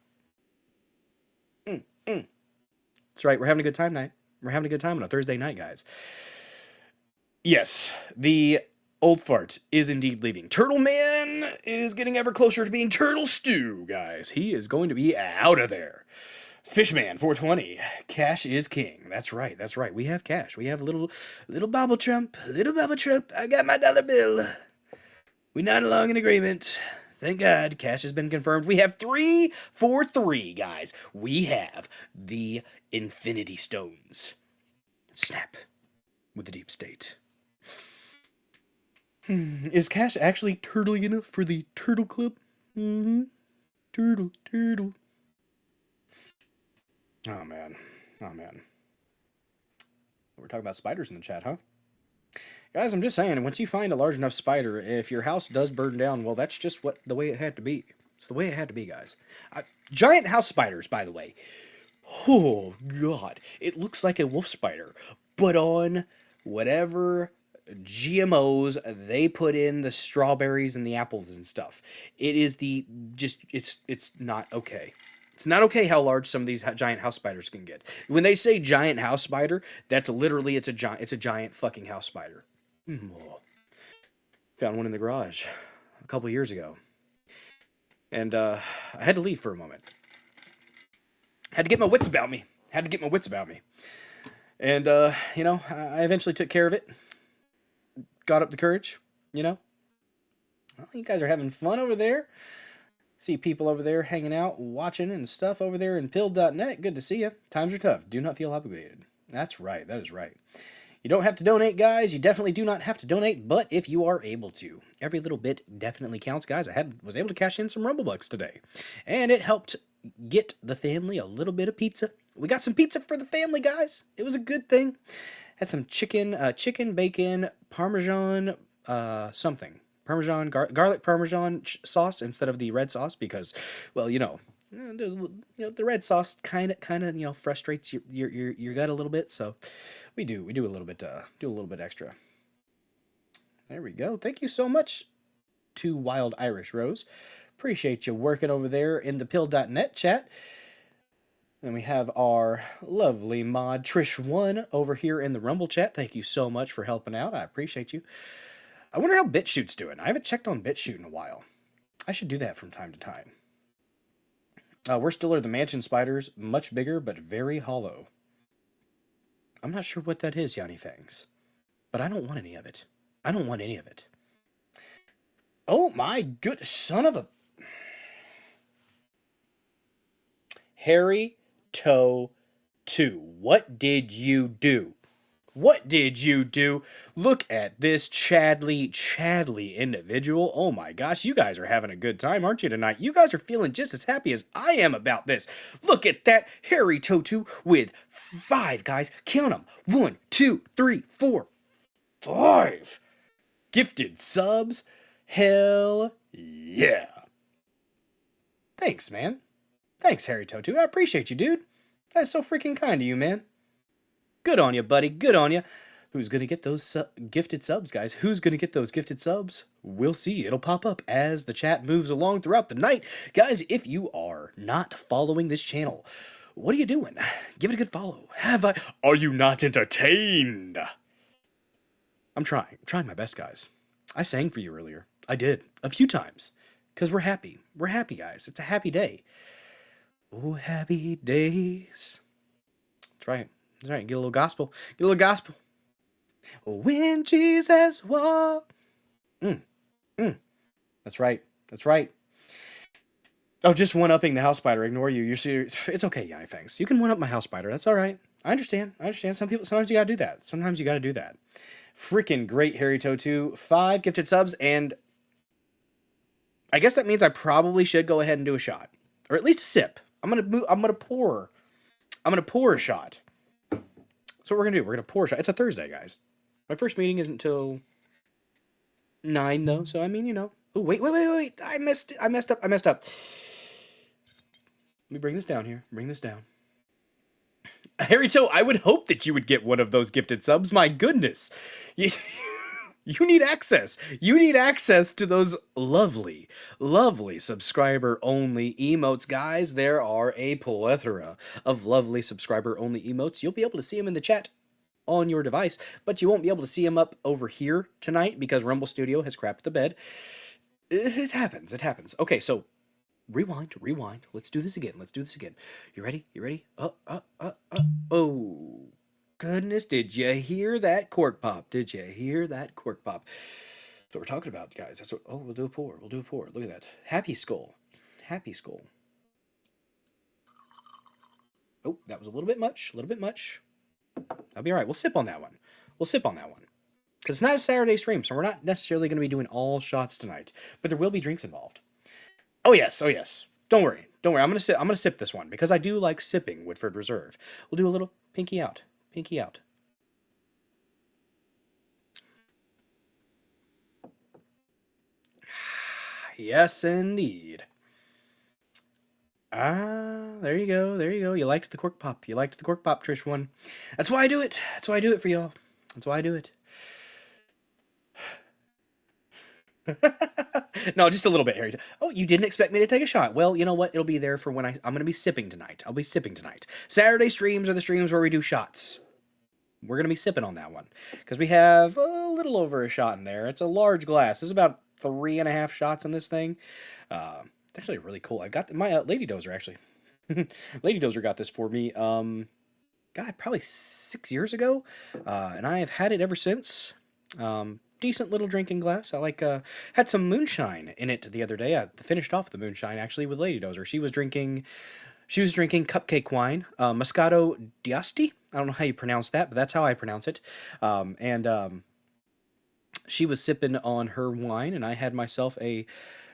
That's right. We're having a good time night. We're having a good time on a Thursday night, guys. Yes, the old fart is indeed leaving. Turtle Man is getting ever closer to being Turtle Stew, guys. He is going to be out of there. Fishman 420. Cash is king. That's right. We have cash. We have a little Bobble Trump. I got my dollar bill. We not along in agreement. Thank God, cash has been confirmed. We have 3 for 3, guys. We have the Infinity Stones. Snap with the deep state. Is cash actually turtly enough for the Turtle Club? Turtle. Oh, man. We're talking about spiders in the chat, huh? Guys, I'm just saying, once you find a large enough spider, if your house does burn down, well, that's just the way it had to be. It's the way it had to be, guys. Giant house spiders, by the way. Oh, God. It looks like a wolf spider, but on whatever GMOs they put in the strawberries and the apples and stuff. It is it's not okay. It's not okay how large some of these giant house spiders can get. When they say giant house spider, that's literally, it's a giant fucking house spider. Found one in the garage a couple years ago. And I had to leave for a moment. Had to get my wits about me. And, I eventually took care of it. Got up the courage, Well, you guys are having fun over there. See people over there hanging out, watching and stuff over there in pill.net. Good to see you. Times are tough. Do not feel obligated. That's right. That is right. You don't have to donate, guys. You definitely do not have to donate, but if you are able to, every little bit definitely counts, guys. Was able to cash in some Rumble Bucks today, and it helped get the family a little bit of pizza. We got some pizza for the family, guys. It was a good thing. Had some chicken, bacon, Parmesan, garlic Parmesan sauce instead of the red sauce because, well, the red sauce kind of frustrates your gut a little bit. So we do a little bit extra. There we go. Thank you so much to Wild Irish Rose. Appreciate you working over there in the pill.net chat. And we have our lovely mod Trish1 over here in the Rumble chat. Thank you so much for helping out. I appreciate you. I wonder how BitChute's doing. I haven't checked on BitChute in a while. I should do that from time to time. We're still are the mansion spiders, much bigger but very hollow. I'm not sure what that is, Yanni Fangs, but I don't want any of it. Oh my good son of a... Harry Toe 2. What did you do? Look at this Chadley individual. Oh my gosh, you guys are having a good time, aren't you, tonight? You guys are feeling just as happy as I am about this. Look at that Harry Totu with 5, guys. Count them. 1, 2, 3, 4, 5. Gifted subs. Hell yeah. Thanks, man. Thanks, Harry Totu. I appreciate you, dude. That's so freaking kind of you, man. Good on you, buddy. Good on you. Who's going to get those gifted subs, guys? Who's going to get those gifted subs? We'll see. It'll pop up as the chat moves along throughout the night. Guys, if you are not following this channel, what are you doing? Give it a good follow. Are you not entertained? I'm trying my best, guys. I sang for you earlier. I did. A few times. Because we're happy. We're happy, guys. It's a happy day. Oh, happy days. That's right. That's right. Get a little gospel. Get a little gospel. When Jesus walked. That's right. That's right. Oh, just one-upping the house spider. Ignore you. You're serious. It's okay, Yanni Fangs. You can one-up my house spider. That's all right. I understand. Sometimes you gotta do that. Sometimes you gotta do that. Freaking great, Harry Toe 2. 5 gifted subs, and I guess that means I probably should go ahead and do a shot. Or at least a sip. I'm gonna pour a shot. That's what we're gonna do. We're gonna pour a shot. It's a Thursday, guys. My first meeting isn't until 9, though, so I mean, you know. Oh, wait. I messed up. Let me bring this down here. Bring this down. Harry Toe, I would hope that you would get one of those gifted subs. My goodness. You need access. You need access to those lovely, lovely subscriber-only emotes, guys. There are a plethora of lovely subscriber-only emotes. You'll be able to see them in the chat on your device, but you won't be able to see them up over here tonight because Rumble Studio has crapped the bed. It happens. Okay, so rewind. Let's do this again. You ready? Oh, goodness, did you hear that cork pop? That's what we're talking about, guys. We'll do a pour. Look at that. Happy skull. Oh, that was a little bit much. That'll be all right. We'll sip on that one. Because it's not a Saturday stream, so we're not necessarily going to be doing all shots tonight. But there will be drinks involved. Oh yes. Don't worry. I'm gonna sip this one because I do like sipping Woodford Reserve. We'll do a little pinky out. Yes, indeed. There you go. You liked the cork pop. Trish one. That's why I do it. For y'all. That's why I do it. No, just a little bit, Harry. Oh, you didn't expect me to take a shot. Well, you know what? It'll be there for when I'm going to be sipping tonight. I'll be sipping tonight. Saturday streams are the streams where we do shots. We're going to be sipping on that one. Because we have a little over a shot in there. It's a large glass. There's about 3.5 shots in this thing. It's actually really cool. I got my Lady Dozer, actually. Lady Dozer got this for me, God, probably 6 years ago. And I have had it ever since. Decent little drinking glass. I had some moonshine in it the other day. I finished off the moonshine actually with Lady Dozer. She was drinking cupcake wine, Moscato d'Asti. I don't know how you pronounce that, but that's how I pronounce it. She was sipping on her wine, and I had myself a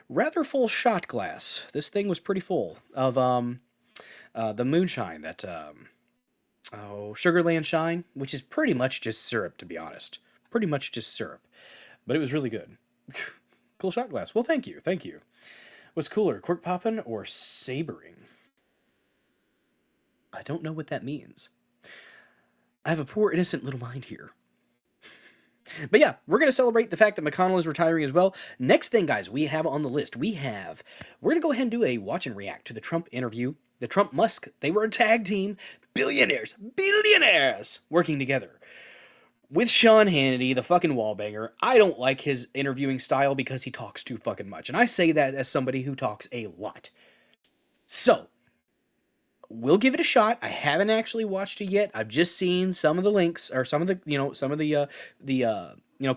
rather full shot glass. This thing was pretty full of the moonshine that Sugarland Shine, which is pretty much just syrup, to be honest. Pretty much just syrup. But it was really good. Cool shot glass. Well, thank you. What's cooler, cork popping or sabering? I don't know what that means. I have a poor, innocent little mind here. But yeah, we're going to celebrate the fact that McConnell is retiring as well. Next thing, guys, we have on the list, we're going to go ahead and do a watch and react to the Trump interview. The Trump-Musk, they were a tag team. Billionaires working together. With Sean Hannity, the fucking Wallbanger. I don't like his interviewing style because he talks too fucking much. And I say that as somebody who talks a lot. So, we'll give it a shot. I haven't actually watched it yet. I've just seen some of the links, or some of the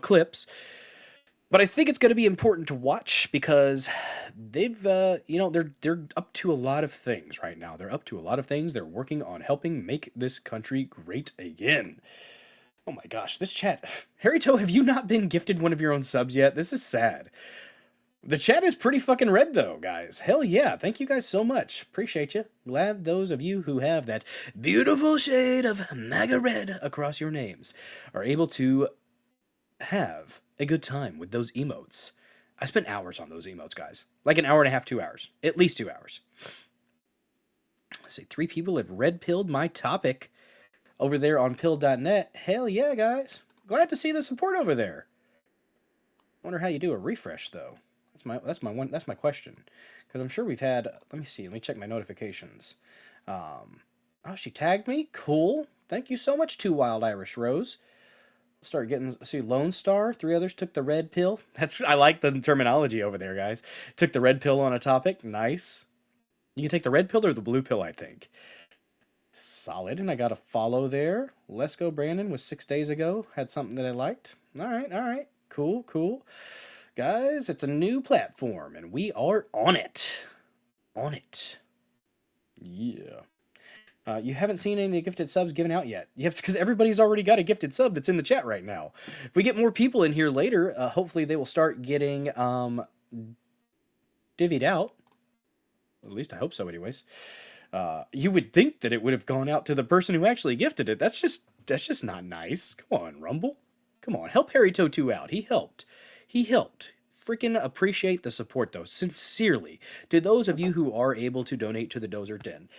clips. But I think it's going to be important to watch because they've, they're up to a lot of things right now. They're working on helping make this country great again. Oh my gosh, this chat. Harry Toe, have you not been gifted one of your own subs yet? This is sad. The chat is pretty fucking red though, guys. Hell yeah. Thank you guys so much. Appreciate you. Glad those of you who have that beautiful shade of MAGA red across your names are able to have a good time with those emotes. I spent hours on those emotes, guys. Like an hour and a half, 2 hours. At least 2 hours. Let's see, 3 people have red-pilled my topic over there on pill.net. Hell yeah, guys. Glad to see the support over there. Wonder how you do a refresh, though. That's my question. Because I'm sure we've had... Let me check my notifications. Oh, she tagged me? Cool. Thank you so much, 2 Wild Irish Rose. Start getting, see, Lone Star, 3 others took the red pill. I like the terminology over there, guys. Took the red pill on a topic. Nice. You can take the red pill or the blue pill, I think. Solid. And I got a follow there. Let's Go Brandon was 6 days ago. Had something that I liked. All right. Cool. Guys, it's a new platform, and we are on it. Yeah. You haven't seen any of the gifted subs given out yet. Yep, because everybody's already got a gifted sub that's in the chat right now. If we get more people in here later, hopefully they will start getting divvied out. At least I hope so anyways. You would think that it would have gone out to the person who actually gifted it. That's just not nice. Come on, Rumble. Come on, help Harry Toe2 out. He helped. Freaking appreciate the support, though, sincerely. To those of you who are able to donate to the Dozer Den,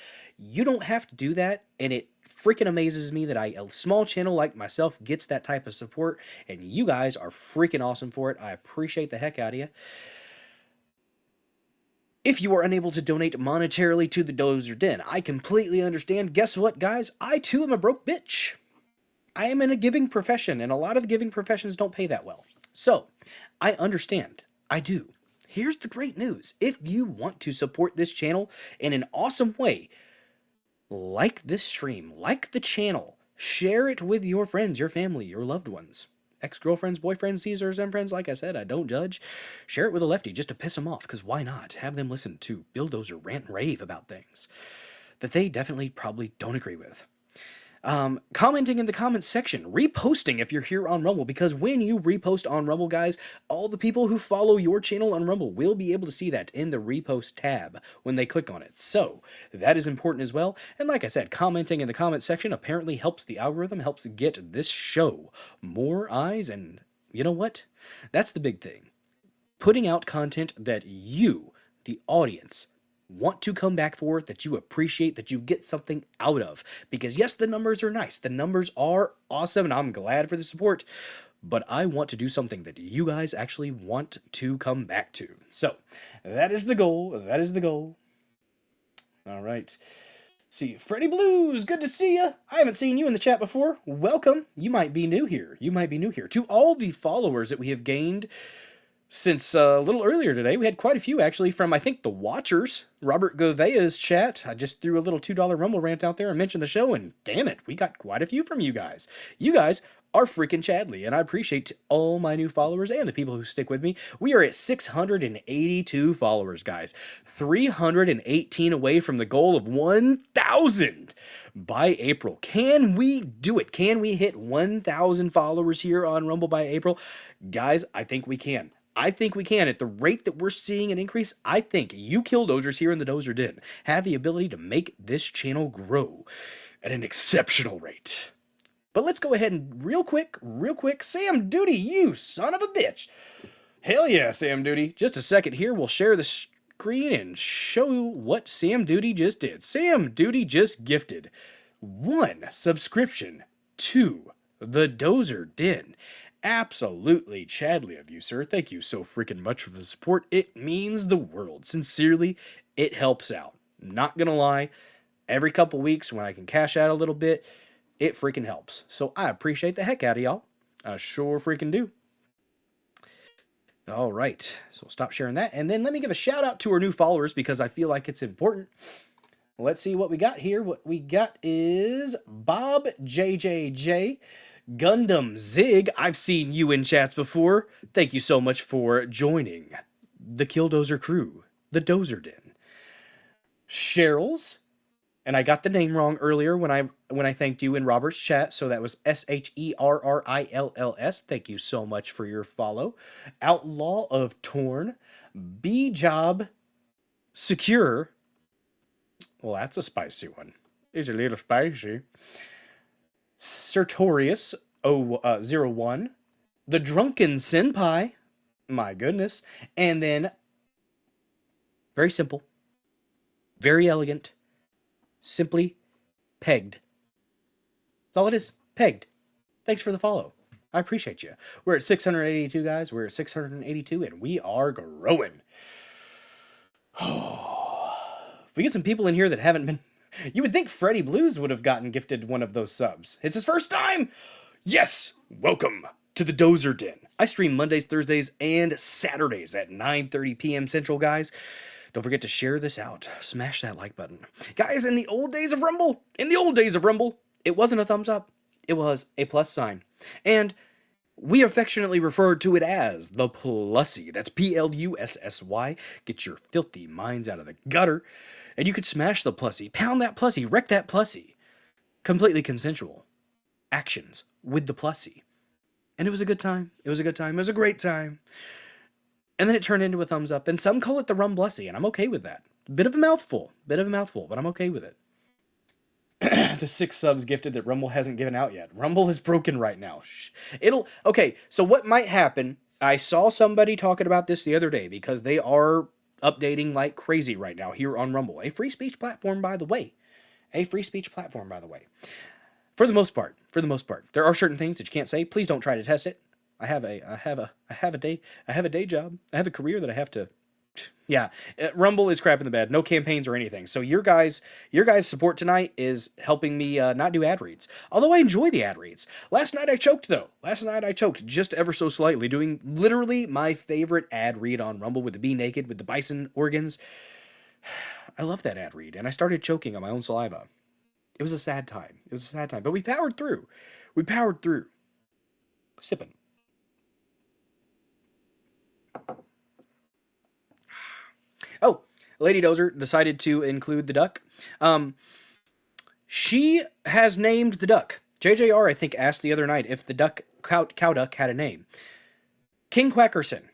you don't have to do that, and it freaking amazes me that a small channel like myself gets that type of support, and you guys are freaking awesome for it. I appreciate the heck out of you. If you are unable to donate monetarily to the Dozer Den, I completely understand. Guess what, guys? I, too, am a broke bitch. I am in a giving profession, and a lot of the giving professions don't pay that well. So, I understand. I do. Here's the great news. If you want to support this channel in an awesome way, like this stream, like the channel, share it with your friends, your family, your loved ones. Ex-girlfriends, boyfriends, Caesars, and friends. Like I said, I don't judge. Share it with a lefty just to piss them off, because why not? Have them listen to Bill Dozer rant and rave about things that they definitely probably don't agree with. Commenting in the comments section, reposting if you're here on Rumble, because when you repost on Rumble, guys, all the people who follow your channel on Rumble will be able to see that in the repost tab when they click on it. So that is important as well. And like I said, commenting in the comments section apparently helps the algorithm, helps get this show more eyes. And you know what? That's the big thing. Putting out content that you, the audience, want to come back for, that you appreciate, that you get something out of. Because yes, the numbers are nice. The numbers are awesome, and I'm glad for the support. But I want to do something that you guys actually want to come back to. So, that is the goal. All right. See, Freddy Blues, good to see you. I haven't seen you in the chat before. Welcome. You might be new here. To all the followers that we have gained since a little earlier today, we had quite a few actually from, I think, the Watchers, Robert Govea's chat. I just threw a little $2 Rumble rant out there and mentioned the show, and damn it, we got quite a few from you guys. You guys are freaking Chadley, and I appreciate all my new followers and the people who stick with me. We are at 682 followers, guys. 318 away from the goal of 1,000 by April. Can we do it? Can we hit 1,000 followers here on Rumble by April? Guys, I think we can. At the rate that we're seeing an increase, I think you killdozers here in the Dozer Den have the ability to make this channel grow at an exceptional rate. But let's go ahead and real quick, Sam Duty, you son of a bitch. Hell yeah, Sam Duty. Just a second here, we'll share the screen and show you what Sam Duty just did. Sam Duty just gifted 1 subscription to the Dozer Den. Absolutely Chadley of you, sir. Thank you so freaking much for the support. It means the world. Sincerely, it helps out. Not gonna lie, every couple weeks when I can cash out a little bit, it freaking helps. So I appreciate the heck out of y'all. I sure freaking do. All right, so we'll stop sharing that. And then let me give a shout out to our new followers because I feel like it's important. Let's see what we got here. What we got is Bob JJJ. Gundam Zig, I've seen you in chats before. Thank you so much for joining the Killdozer crew, the Dozer Den. Cheryl's, and I got the name wrong earlier when I thanked you in Robert's chat, so that was SHERRILLS. Thank you so much for your follow. Outlaw of Torn, B-Job Secure. Well, that's a spicy one. It's a little spicy. Sertorius 01, The Drunken Senpai, my goodness, and then, very simple, very elegant, simply pegged. That's all it is, pegged. Thanks for the follow. I appreciate you. We're at 682, guys. We're at 682, and we are growing. If we get some people in here that haven't been... You would think Freddy Blues would have gotten gifted one of those subs. It's his first time! Yes! Welcome to the Dozer Den. I stream Mondays, Thursdays, and Saturdays at 9:30 p.m. Central, guys. Don't forget to share this out. Smash that like button. Guys, in the old days of Rumble, it wasn't a thumbs up. It was a plus sign. And we affectionately referred to it as the Plussy. That's Plussy. Get your filthy minds out of the gutter. And you could smash the Plussy, pound that Plussy, wreck that Plussy. Completely consensual actions with the Plussy. And it was a good time. It was a great time. And then it turned into a thumbs up. And some call it the Rumblussy, and I'm okay with that. Bit of a mouthful, but I'm okay with it. The 6 subs gifted that Rumble hasn't given out yet. Rumble is broken right now. Okay, so what might happen, I saw somebody talking about this the other day because they are updating like crazy right now here on Rumble. A free speech platform, by the way. For the most part. There are certain things that you can't say. Please don't try to test it. I have a day job. I have a career that I have to. Yeah, Rumble is crap in the bed. No campaigns or anything. So your guys' support tonight is helping me not do ad reads. Although I enjoy the ad reads. Last night I choked though. Just ever so slightly, doing literally my favorite ad read on Rumble with the Be Naked with the bison organs. I love that ad read, and I started choking on my own saliva. It was a sad time. But we powered through. Sipping. Oh, Lady Dozer decided to include the duck. She has named the duck. JJR, I think, asked the other night if the duck, cow duck, had a name. King Quackerson.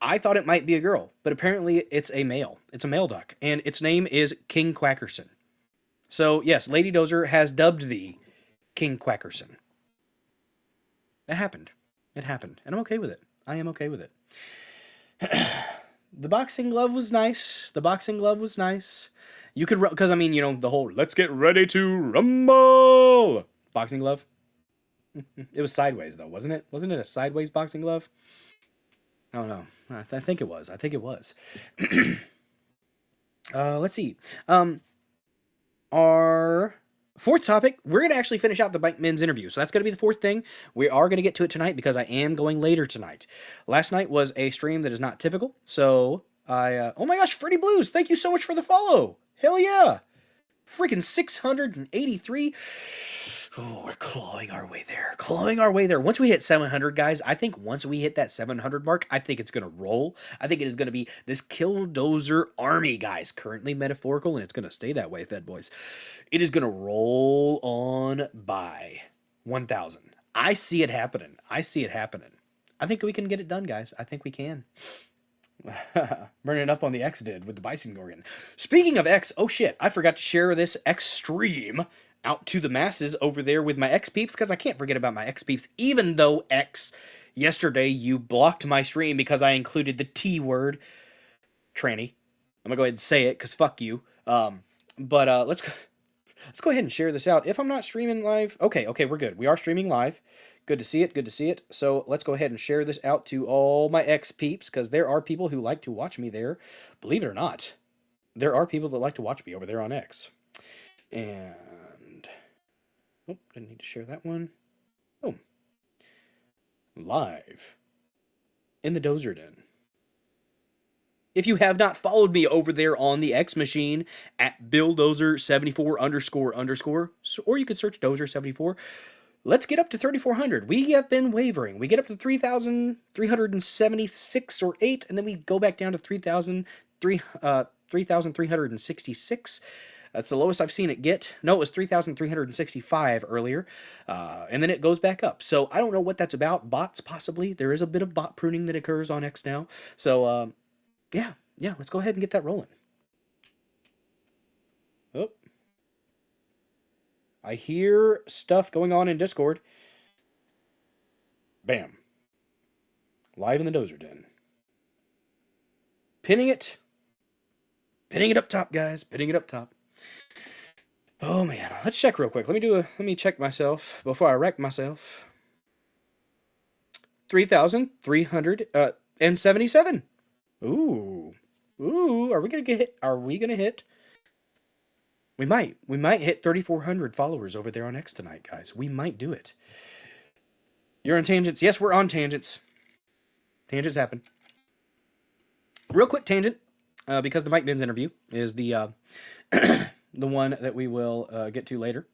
I thought it might be a girl, but apparently it's a male. It's a male duck, and its name is King Quackerson. So, yes, Lady Dozer has dubbed the King Quackerson. It happened, and I'm okay with it. I am okay with it. The boxing glove was nice. You could, because, the whole, let's get ready to rumble boxing glove. It was sideways, though, wasn't it? Wasn't it a sideways boxing glove? I don't know. I think it was. Let's see. Our fourth topic, we're going to actually finish out the Mike Benz interview. So that's going to be the fourth thing. We are going to get to it tonight because I am going later tonight. Last night was a stream that is not typical. So oh my gosh, Freddy Blues, thank you so much for the follow. Hell yeah. Freaking 683. Oh, we're clawing our way there. Once we hit 700, guys, I think once we hit that 700 mark, I think it's going to roll. I think it is going to be this Killdozer army, guys. Currently metaphorical, and it's going to stay that way, Fed Boys. It is going to roll on by 1,000. I see it happening. I think we can get it done, guys. I think we can. Burning up on the X vid with the Bison Gorgon. Speaking of X, oh shit, I forgot to share this X stream out to the masses over there with my X peeps, because I can't forget about my X peeps, even though X, yesterday you blocked my stream because I included the T word. Tranny. I'm gonna go ahead and say it, because fuck you. But let's go ahead and share this out. If I'm not streaming live, okay, we're good. We are streaming live. Good to see it. So let's go ahead and share this out to all my X peeps, because there are people who like to watch me there. Believe it or not, there are people that like to watch me over there on X. And oh, didn't need to share that one. Oh, live in the Dozer Den. If you have not followed me over there on the X machine at BillDozer74__, or you could search Dozer74. Let's get up to 3,400. We have been wavering. We get up to 3,376 or 8, and then we go back down to 3,366. That's the lowest I've seen it get. No, it was 3,365 earlier, and then it goes back up. So I don't know what that's about. Bots, possibly. There is a bit of bot pruning that occurs on X now. So, yeah, let's go ahead and get that rolling. Oh. I hear stuff going on in Discord. Bam. Live in the Dozer Den. Pinning it up top, guys. Pinning it up top. Oh man, let's check real quick. Let me check myself before I wreck myself. 3,377. Ooh, are we gonna hit? We might hit 3,400 followers over there on X tonight, guys. We might do it. You're on tangents. Yes, we're on tangents. Tangents happen. Real quick tangent, because the Mike Benz interview is the the one that we will get to later.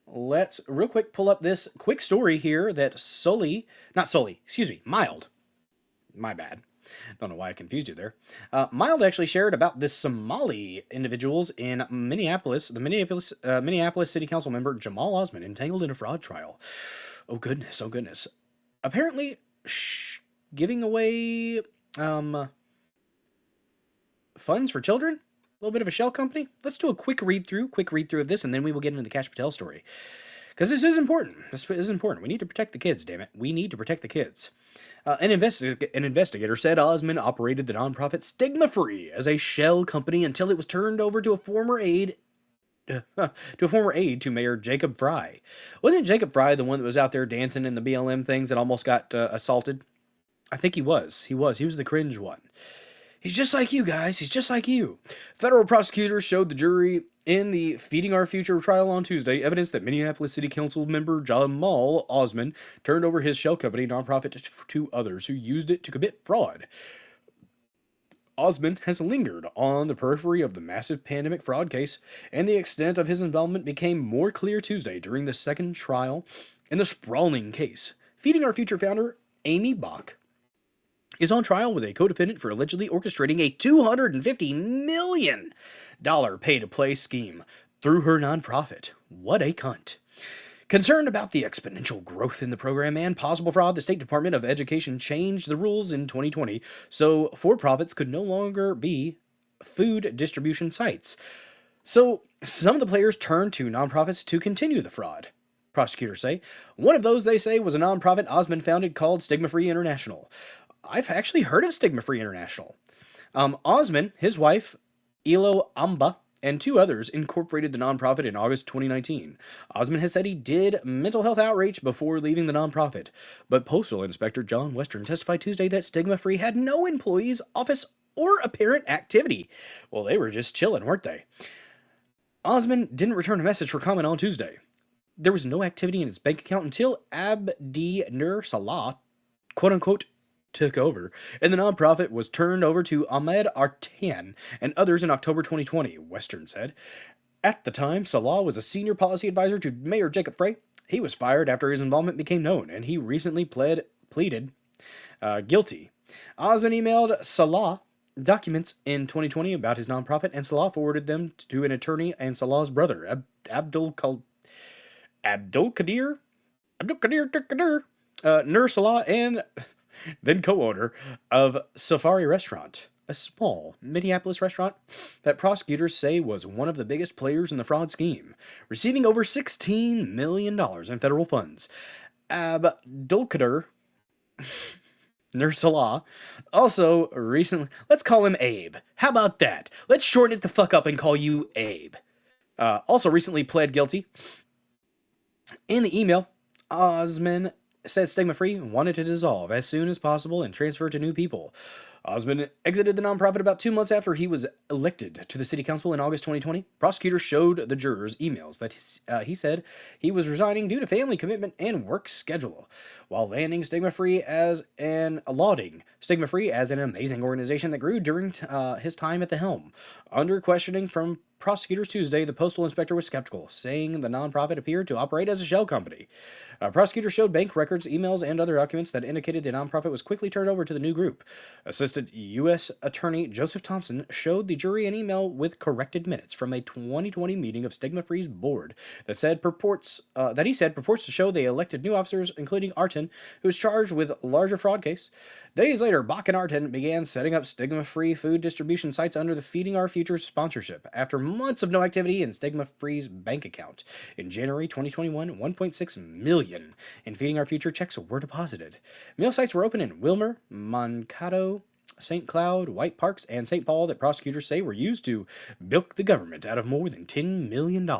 Let's real quick pull up this quick story here that Mild. My bad. Don't know why I confused you there. Mild actually shared about the Somali individuals in Minneapolis. The Minneapolis City Council member Jamal Osman entangled in a fraud trial. Oh goodness, oh goodness. Apparently, giving away funds for children. A little bit of a shell company. Let's do a quick read through of this, and then we will get into the Kash Patel story. Because this is important. This is important. We need to protect the kids, damn it. We need to protect the kids. An investigator said Osman operated the nonprofit Stigma Free as a shell company until it was turned over to a former aide to Mayor Jacob Fry. Wasn't Jacob Fry the one that was out there dancing in the BLM things that almost got assaulted? I think he was. He was the cringe one. He's just like you guys. He's just like you. Federal prosecutors showed the jury in the Feeding Our Future trial on Tuesday evidence that Minneapolis City Council member Jamal Osman turned over his shell company nonprofit to others who used it to commit fraud. Osman has lingered on the periphery of the massive pandemic fraud case, and the extent of his involvement became more clear Tuesday during the second trial in the sprawling case. Feeding Our Future founder Amy Bach is on trial with a co-defendant for allegedly orchestrating a $250 million pay-to-play scheme through her nonprofit. What a cunt. Concerned about the exponential growth in the program and possible fraud, the State Department of Education changed the rules in 2020 so for-profits could no longer be food distribution sites. So some of the players turned to nonprofits to continue the fraud. Prosecutors say. One of those, they say, was a nonprofit Osman founded called Stigma Free International. I've actually heard of Stigma Free International. Osman, his wife, Ilo Amba, and two others incorporated the nonprofit in August 2019. Osman has said he did mental health outreach before leaving the nonprofit, but Postal Inspector John Western testified Tuesday that Stigma Free had no employees, office, or apparent activity. Well, they were just chilling, weren't they? Osman didn't return a message for comment on Tuesday. There was no activity in his bank account until Abdi Nur Salah, quote-unquote, took over, and the nonprofit was turned over to Ahmed Artan and others in October 2020, Western said. At the time, Salah was a senior policy advisor to Mayor Jacob Frey. He was fired after his involvement became known, and he recently pleaded guilty. Osman emailed Salah documents in 2020 about his nonprofit, and Salah forwarded them to an attorney and Salah's brother, Abdul Qadir Nur Salah, and then co-owner of Safari Restaurant, a small Minneapolis restaurant that prosecutors say was one of the biggest players in the fraud scheme, receiving over $16 million in federal funds. Abdulkader Nur Salah also recently, let's call him Abe. How about that? Let's shorten it the fuck up and call you Abe. Also recently pled guilty. In the email, Osman said Stigma Free wanted to dissolve as soon as possible and transfer to new people. Osman exited the nonprofit about 2 months after he was elected to the city council in August 2020. Prosecutors showed the jurors emails that he said he was resigning due to family commitment and work schedule, while lauding Stigma Free as an amazing organization that grew during his time at the helm. Under questioning from prosecutors Tuesday, the postal inspector was skeptical, saying the nonprofit appeared to operate as a shell company. Prosecutors showed bank records, emails, and other documents that indicated the nonprofit was quickly turned over to the new group. Assistant U.S. Attorney Joseph Thompson showed the jury an email with corrected minutes from a 2020 meeting of Stigma Free's board that purports to show they elected new officers, including Artin, who was charged with larger fraud case. Days later, Bach and Artin began setting up Stigma-Free food distribution sites under the Feeding Our Future sponsorship after months of no activity in Stigma-Free's bank account. In January 2021, $1.6 million in Feeding Our Future checks were deposited. Meal sites were open in Wilmer, Mankato, St. Cloud, White Parks, and St. Paul that prosecutors say were used to bilk the government out of more than $10 million.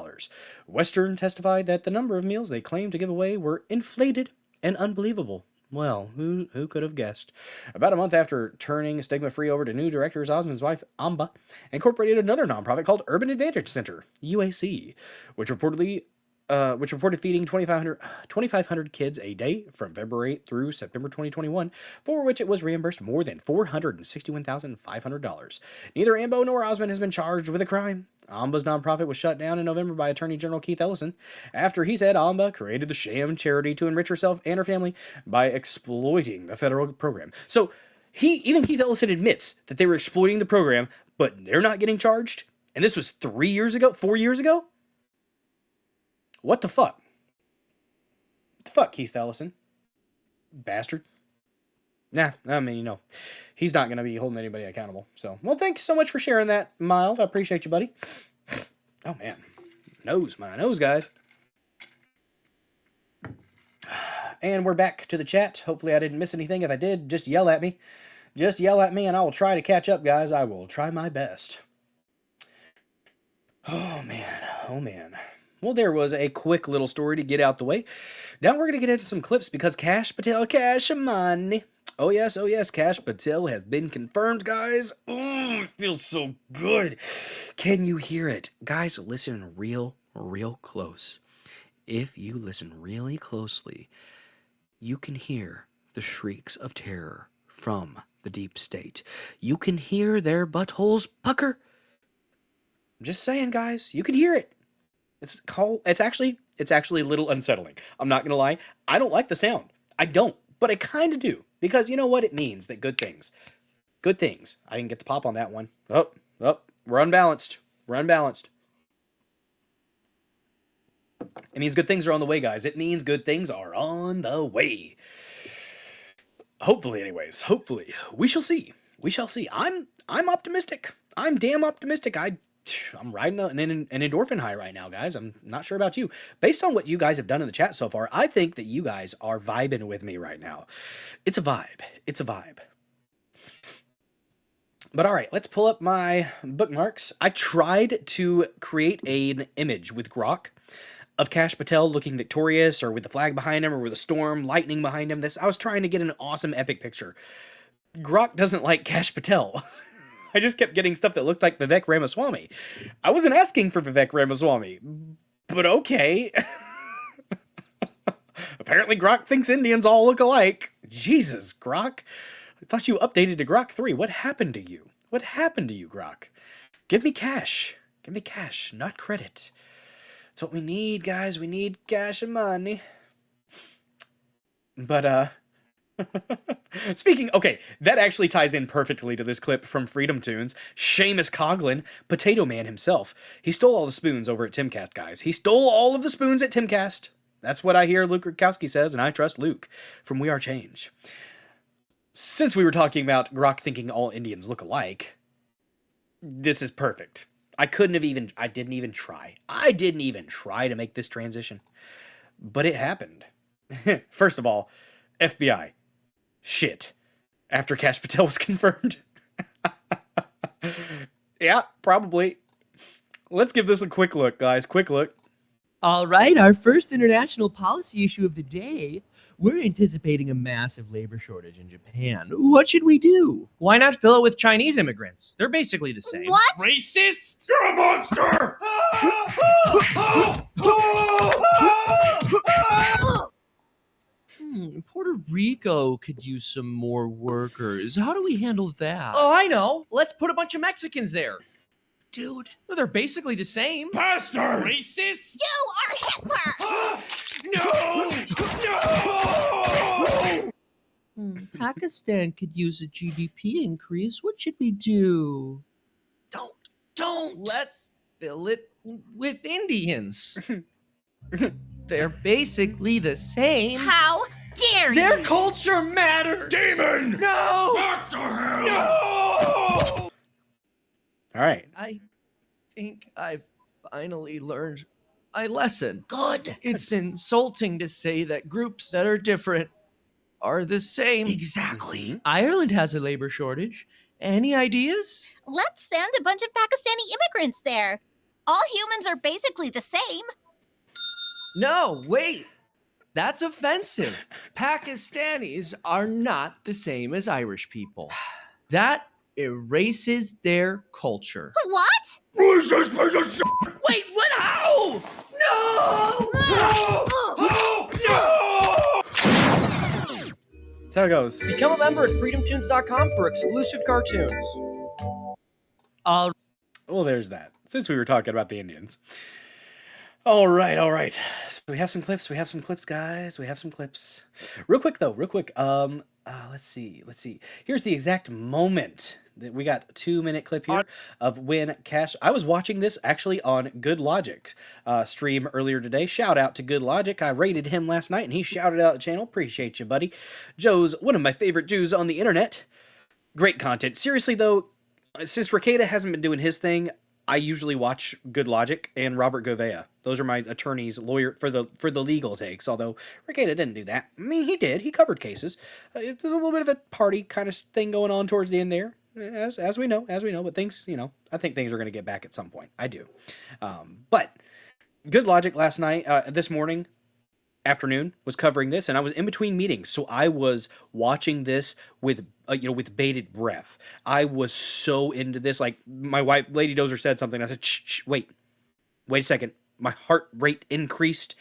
Western testified that the number of meals they claimed to give away were inflated and unbelievable. Well, who could have guessed? About a month after turning Stigma Free over to new directors, Osman's wife, Amba, incorporated another nonprofit called Urban Advantage Center, UAC, which reportedly which reported feeding 2,500 kids a day from February 8th through September 2021, for which it was reimbursed more than $461,500. Neither Ambo nor Osmond has been charged with a crime. Amba's nonprofit was shut down in November by Attorney General Keith Ellison after he said Amba created the sham charity to enrich herself and her family by exploiting the federal program. So even Keith Ellison admits that they were exploiting the program, but they're not getting charged. And this was 4 years ago? What the fuck? What the fuck, Keith Ellison? Bastard. Nah, I mean, he's not going to be holding anybody accountable. So, well, thanks so much for sharing that, Mild. I appreciate you, buddy. Oh, man. My nose, guys. And we're back to the chat. Hopefully I didn't miss anything. If I did, just yell at me. Just yell at me, and I will try to catch up, guys. I will try my best. Oh, man. Well, there was a quick little story to get out the way. Now we're going to get into some clips because Kash Patel, Cash Money. Oh yes, Kash Patel has been confirmed, guys. Oh, it feels so good. Can you hear it? Guys, listen real close. If you listen really closely, you can hear the shrieks of terror from the deep state. You can hear their buttholes pucker. I'm just saying, guys, you can hear it. It's actually a little unsettling. I'm not gonna lie. I don't like the sound. I don't, but I kind of do because you know what? It means that good things. I didn't get the pop on that one. Oh, we're unbalanced. It means good things are on the way, guys. It means good things are on the way. Hopefully, anyways. Hopefully, we shall see. I'm optimistic. I'm damn optimistic. I'm riding an endorphin high right now, guys. I'm not sure about you. Based on what you guys have done in the chat so far, I think that you guys are vibing with me right now. It's a vibe. But all right, let's pull up my bookmarks. I tried to create an image with Grok of Kash Patel looking victorious or with the flag behind him or with a storm, lightning behind him. I was trying to get an awesome epic picture. Grok doesn't like Kash Patel. I just kept getting stuff that looked like Vivek Ramaswamy. I wasn't asking for Vivek Ramaswamy, but okay. Apparently Grok thinks Indians all look alike. Jesus, Grok. I thought you updated to Grok 3. What happened to you? Grok? Give me cash, not credit. That's what we need, guys. We need cash and money. But, okay, that actually ties in perfectly to this clip from Freedom Tunes. Seamus Coughlin, Potato Man himself. He stole all the spoons over at Timcast, guys. He stole all of the spoons at Timcast. That's what I hear Luke Rutkowski says, and I trust Luke from We Are Change. Since we were talking about Grok thinking all Indians look alike, this is perfect. I didn't even try to make this transition. But it happened. First of all, FBI. Shit. After Kash Patel was confirmed. Yeah, probably. Let's give this a quick look, guys. Quick look. All right, our first international policy issue of the day. We're anticipating a massive labor shortage in Japan. What should we do? Why not fill it with Chinese immigrants? They're basically the same. What? Racist! You're a monster! Puerto Rico could use some more workers. How do we handle that? Oh, I know. Let's put a bunch of Mexicans there. Dude. Well, they're basically the same. Bastard! Racist! You are Hitler! No! Pakistan could use a GDP increase. What should we do? Don't. Let's fill it with Indians. They're basically the same. How dare you? Their culture matters. Demon! No! Back to hell! No! All right. I think I've finally learned my lesson. Good. It's insulting to say that groups that are different are the same. Exactly. Ireland has a labor shortage. Any ideas? Let's send a bunch of Pakistani immigrants there. All humans are basically the same. No, wait. That's offensive. Pakistanis are not the same as Irish people. That erases their culture. What? Racist piece of shit! Wait, what? How? That's how it goes. Become a member at freedomtunes.com for exclusive cartoons. All Well, there's that. Since we were talking about the Indians. All right. So we have some clips. Guys. We have some clips. Real quick. Let's see. Here's the exact moment that we got. 2-minute clip here of when Cash. I was watching this actually on Good Logic's stream earlier today. Shout out to Good Logic. I rated him last night and he shouted out the channel. Appreciate you, buddy. Joe's one of my favorite Jews on the internet. Great content. Seriously though, since Rekieta hasn't been doing his thing, I usually watch Good Logic and Robert Gouveia. Those are my attorneys, lawyer for the legal takes. Although Rekieta didn't do that. I mean, he did. He covered cases. There's a little bit of a party kind of thing going on towards the end there, as we know. But things, I think things are going to get back at some point. I do. But Good Logic last night, this morning, afternoon, was covering this, and I was in between meetings, so I was watching this with with bated breath. I was so into this. Like my wife, Lady Dozer, said something. I said, shh, wait a second. My heart rate increased.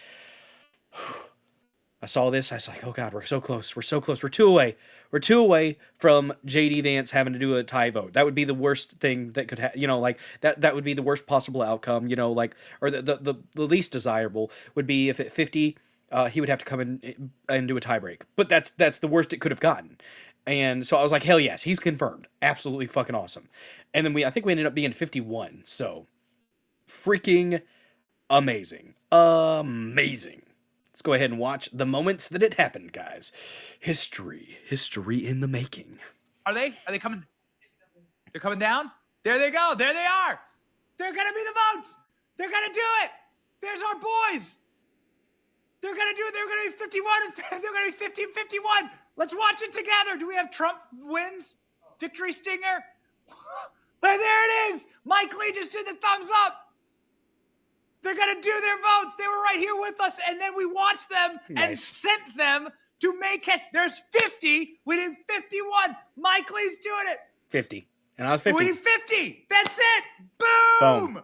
I saw this. I was like, oh God, we're so close. We're so close. We're 2 away. We're 2 away from JD Vance having to do a tie vote. That would be the worst thing that could happen. That would be the worst possible outcome. Or the least desirable would be if at 50, he would have to come in and do a tie break. But that's the worst it could have gotten. And so I was like, hell yes, he's confirmed. Absolutely fucking awesome. And then I think we ended up being 51. So freaking amazing. Let's go ahead and watch the moments that it happened, guys. History in the making. Are they coming? They're coming down? There they go. There they are. They're going to be the votes. They're going to do it. There's our boys. They're going to do it. They're going to be 51 and they're going to be 50 and 51. Let's watch it together. Do we have Trump wins? Victory stinger? There it is. Mike Lee just did the thumbs up. They're going to do their votes. They were right here with us, and then we watched them and sent them to make it. There's 50. We did 51. Mike Lee's doing it. 50. And I was 50. We did 50. That's it. Boom.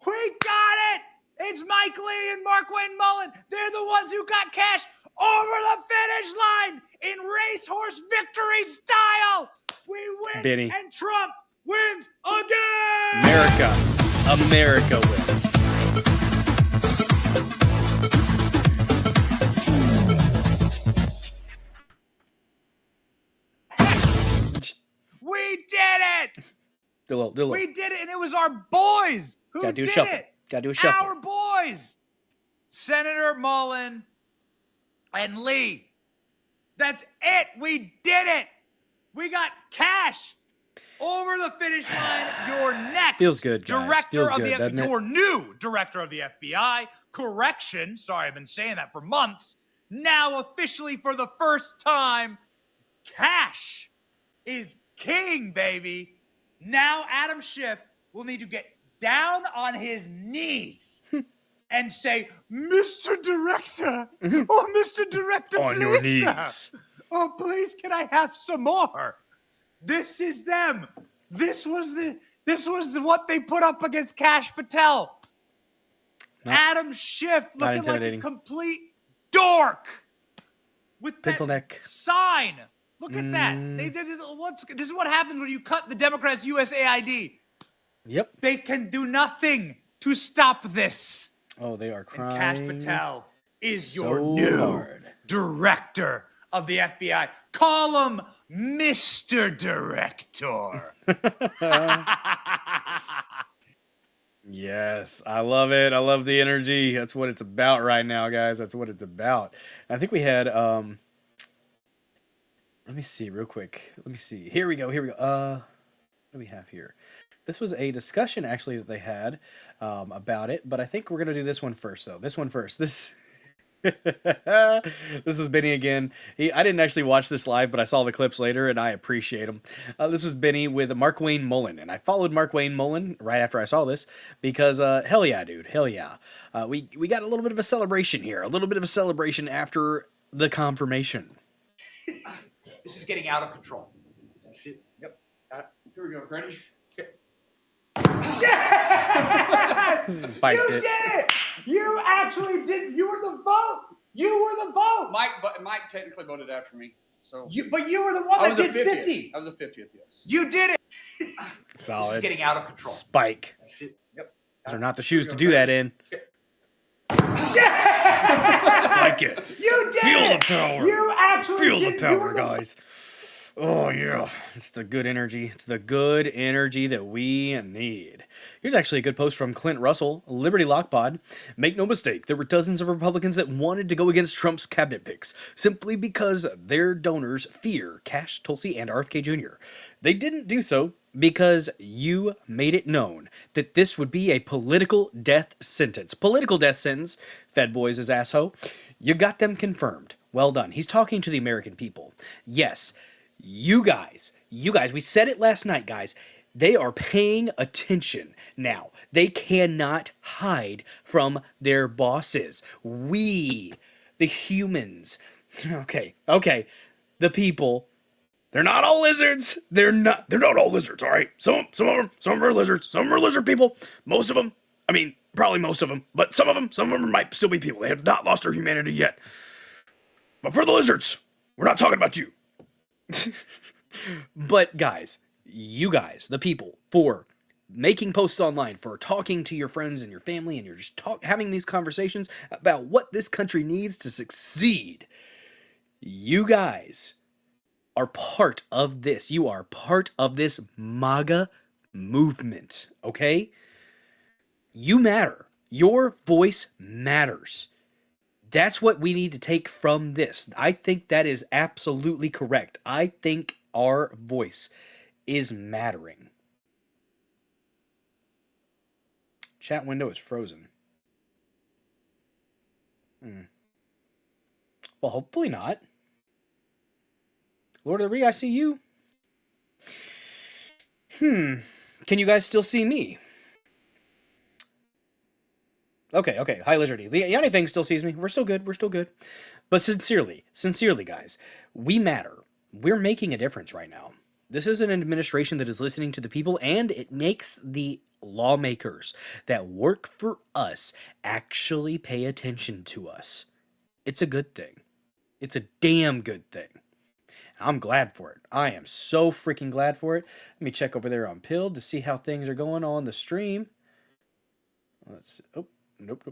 We got it. It's Mike Lee and Mark Wayne Mullen. They're the ones who got Cash over the finish line in racehorse victory style. We win, Benny. And Trump wins again. America wins. We did it. Do a little. We did it, and it was our boys who Gotta do a did shuffle. it. Gotta do a shuffle. Our boys. Senator Mullen and Lee. That's it. We did it. We got Cash over the finish line. Your next Feels good, guys. Feels good, doesn't it? your new director of the FBI. Correction. Sorry, I've been saying that for months. Now officially for the first time, Cash is king, baby. Now Adam Schiff will need to get down on his knees and say, Mr. Director, oh, Mr. Director, on please, your knees. sir. Oh, please, can I have some more? This is them. This was what they put up against Kash Patel. Adam Schiff looking like a complete dork with pencil that neck sign. Look at that. This is what happens when you cut the Democrats' USAID. Yep. They can do nothing to stop this. Oh, they are crying. And Kash Patel is so your new hard. director of the FBI. Call him Mr. Director. Yes, I love it. I love the energy. That's what it's about right now, guys. That's what it's about. I think we had let me see real quick. Let me see. Here we go. What do we have here? This was a discussion actually that they had about it, but I think we're gonna do this one first. So this one first. This this was Benny again. I didn't actually watch this live, but I saw the clips later, and I appreciate them. This was Benny with Mark Wayne Mullen, and I followed Mark Wayne Mullen right after I saw this because hell yeah, dude, hell yeah. We got a little bit of a celebration here, a little bit of a celebration after the confirmation. This is getting out of control. Yep. Here we go. Ready? Okay. Yes! Spiked You it. did it! You actually did. You were the vote. You were the vote. Mike technically voted after me. So But you were the one that did 50. I was the 50th, yes. You did it. Solid. This is getting out of control. Spike. Yep. Those are not the shoes to do that in. Yes! Like it. You did Feel it. the power. You actually Feel the did. power, guys. Oh, yeah. It's the good energy. It's the good energy that we need. Here's actually a good post from Clint Russell, Liberty Lockpod. Make no mistake, there were dozens of Republicans that wanted to go against Trump's cabinet picks simply because their donors fear Cash, Tulsi, and RFK Jr. They didn't do so because you made it known that this would be a political death sentence. Political death sentence, Fed Boys' is asshole. You got them confirmed. Well done. He's talking to the American people. Yes, you guys, we said it last night, guys. They are paying attention now. They cannot hide from their bosses. We, the humans, okay, the people, they're not all lizards. They're not all lizards, all right? Some of them are lizards. Some of them are lizard people. Most of them, I mean, probably most of them, but some of them might still be people. They have not lost their humanity yet. But for the lizards, we're not talking about you. But guys, you guys, the people, for making posts online, for talking to your friends and your family, and you're just having these conversations about what this country needs to succeed. You guys are part of this. You are part of this MAGA movement, okay? You matter. Your voice matters. That's what we need to take from this. I think that is absolutely correct. I think our voice is mattering. Chat window is frozen. Well, hopefully not. Lord of the Ring, I see you. Can you guys still see me? Okay. Hi, Lizardy. Yanni Fang still sees me. We're still good. But sincerely, guys, we matter. We're making a difference right now. This is an administration that is listening to the people, and it makes the lawmakers that work for us actually pay attention to us. It's a good thing. It's a damn good thing. I'm glad for it. I am so freaking glad for it. Let me check over there on Pilled to see how things are going on the stream. Let's see. Oh. Nope.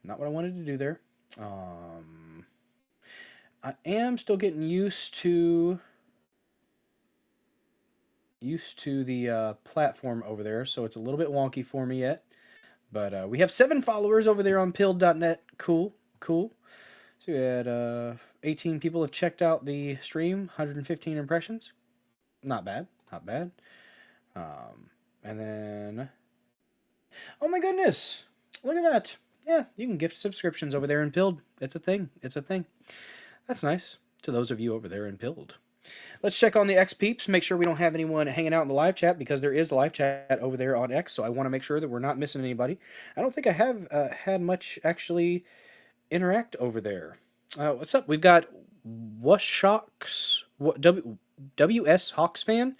Not what I wanted to do there. I am still getting used to the platform over there, so it's a little bit wonky for me yet. But we have 7 followers over there on pilled.net. Cool. So we had 18 people have checked out the stream, 115 impressions. Not bad. And then, oh my goodness. Look at that. Yeah, you can gift subscriptions over there in Pilled. It's a thing. That's nice. To those of you over there in Pilled. Let's check on the X peeps. Make sure we don't have anyone hanging out in the live chat, because there is a live chat over there on X, so I want to make sure that we're not missing anybody. I don't think I have had much actually interact over there. What's up? We've got WS Hawks fan.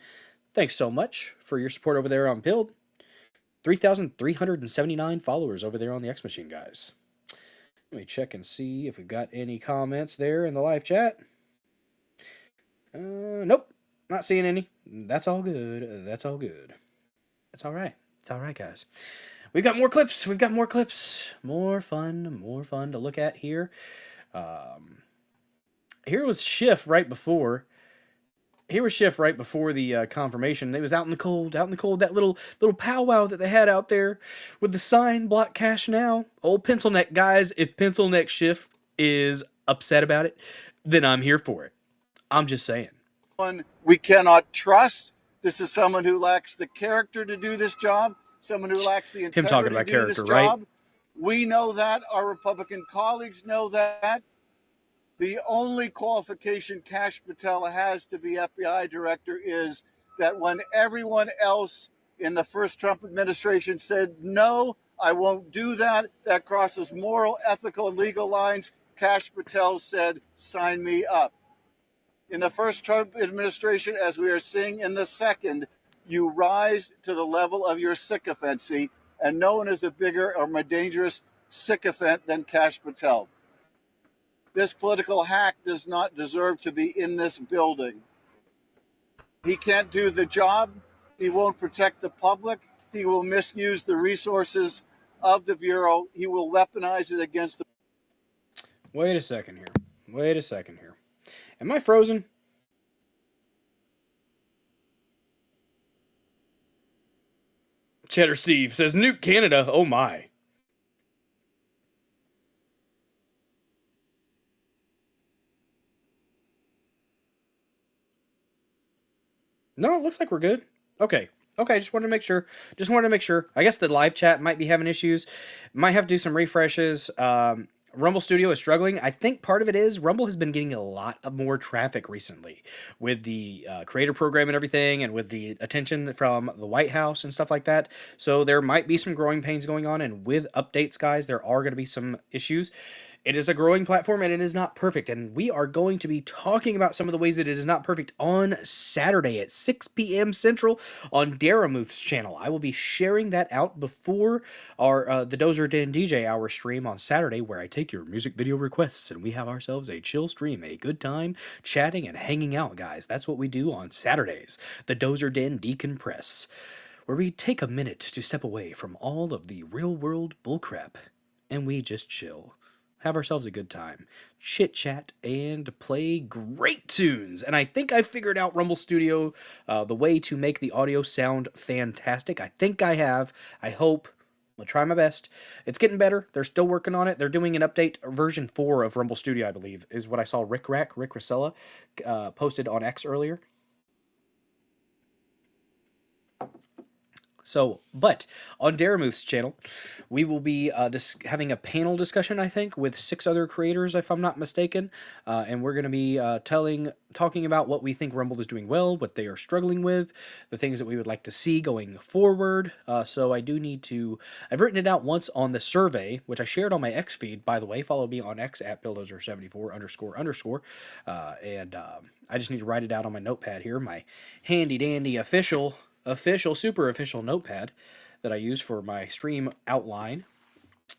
Thanks so much for your support over there on Pilled. 3,379 followers over there on the X Machine, guys. Let me check and see if we've got any comments there in the live chat. Nope, not seeing any. That's all good. It's all right, guys. We've got more clips. More fun to look at here. Here was Schiff right before the confirmation. They was out in the cold. That little powwow that they had out there with the sign, "Block Cash Now." Old Pencil Neck, guys. If Pencil Neck Schiff is upset about it, then I'm here for it. I'm just saying. We cannot trust. This is someone who lacks the character to do this job. Someone who lacks the integrity Him talking about to do character, this right? job. We know that. Our Republican colleagues know that. The only qualification Kash Patel has to be FBI director is that when everyone else in the first Trump administration said, no, I won't do that, that crosses moral, ethical, and legal lines, Kash Patel said, sign me up. In the first Trump administration, as we are seeing in the second, You rise to the level of your sycophancy, and no one is a bigger or more dangerous sycophant than Kash Patel. This political hack does not deserve to be in this building. He can't do the job. He won't protect the public. He will misuse the resources of the Bureau. He will weaponize it against the... Wait a second here. Wait a second here. Am I frozen? Cheddar Steve says, nuke Canada. Oh my. No, it looks like we're good. Okay. Okay, just wanted to make sure. Just wanted to make sure. I guess the live chat might be having issues. Might have to do some refreshes. Rumble Studio is struggling. I think part of it is Rumble has been getting a lot of more traffic recently with the creator program and everything, and with the attention from the White House and stuff like that. So there might be some growing pains going on, and with updates, guys, there are going to be some issues. It is a growing platform, and it is not perfect, and we are going to be talking about some of the ways that it is not perfect on Saturday at 6 p.m. Central on Daramuth's channel. I will be sharing that out before our the Dozer Den DJ Hour stream on Saturday, where I take your music video requests, and we have ourselves a chill stream, a good time chatting and hanging out, guys. That's what we do on Saturdays, the Dozer Den Decompress, where we take a minute to step away from all of the real-world bullcrap, and we just chill. Have ourselves a good time, chit chat, and play great tunes. And I think I figured out Rumble Studio, the way to make the audio sound fantastic. I think I have. I hope. I'll try my best. It's getting better. They're still working on it. They're doing an update. Version 4 of Rumble Studio, I believe, is what I saw Rick Rossella, posted on X earlier. So, but on Daramuth's channel, we will be having a panel discussion, I think, with 6 other creators, if I'm not mistaken. And we're going to be talking about what we think Rumble is doing well, what they are struggling with, the things that we would like to see going forward. So I do need to... I've written it out once on the survey, which I shared on my X feed, by the way. Follow me on X at Bulldozer74__. I just need to write it out on my notepad here, my handy-dandy official, super official notepad that I use for my stream outline.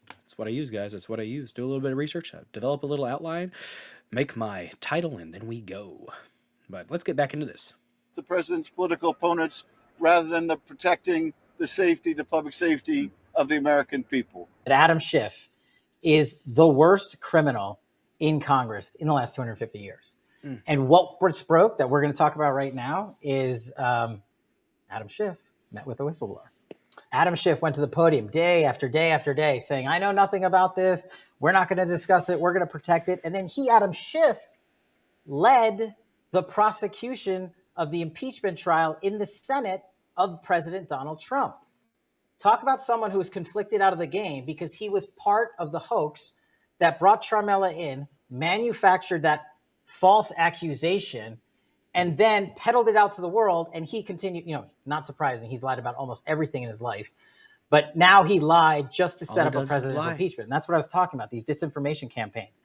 That's what I use, guys. That's what I use. Do a little bit of research, develop a little outline, make my title, and then we go. But let's get back into this. The president's political opponents, rather than the protecting the safety, the public safety of the American people. Adam Schiff is the worst criminal in Congress in the last 250 years. And what broke that we're going to talk about right now is... Adam Schiff met with a whistleblower. Adam Schiff went to the podium day after day after day saying, I know nothing about this. We're not going to discuss it. We're going to protect it. And then Adam Schiff, led the prosecution of the impeachment trial in the Senate of President Donald Trump. Talk about someone who was conflicted out of the game because he was part of the hoax that brought Charmella in, manufactured that false accusation, and then peddled it out to the world. And he continued, not surprising. He's lied about almost everything in his life. But now he lied just to set up a presidential impeachment. And that's what I was talking about, these disinformation campaigns.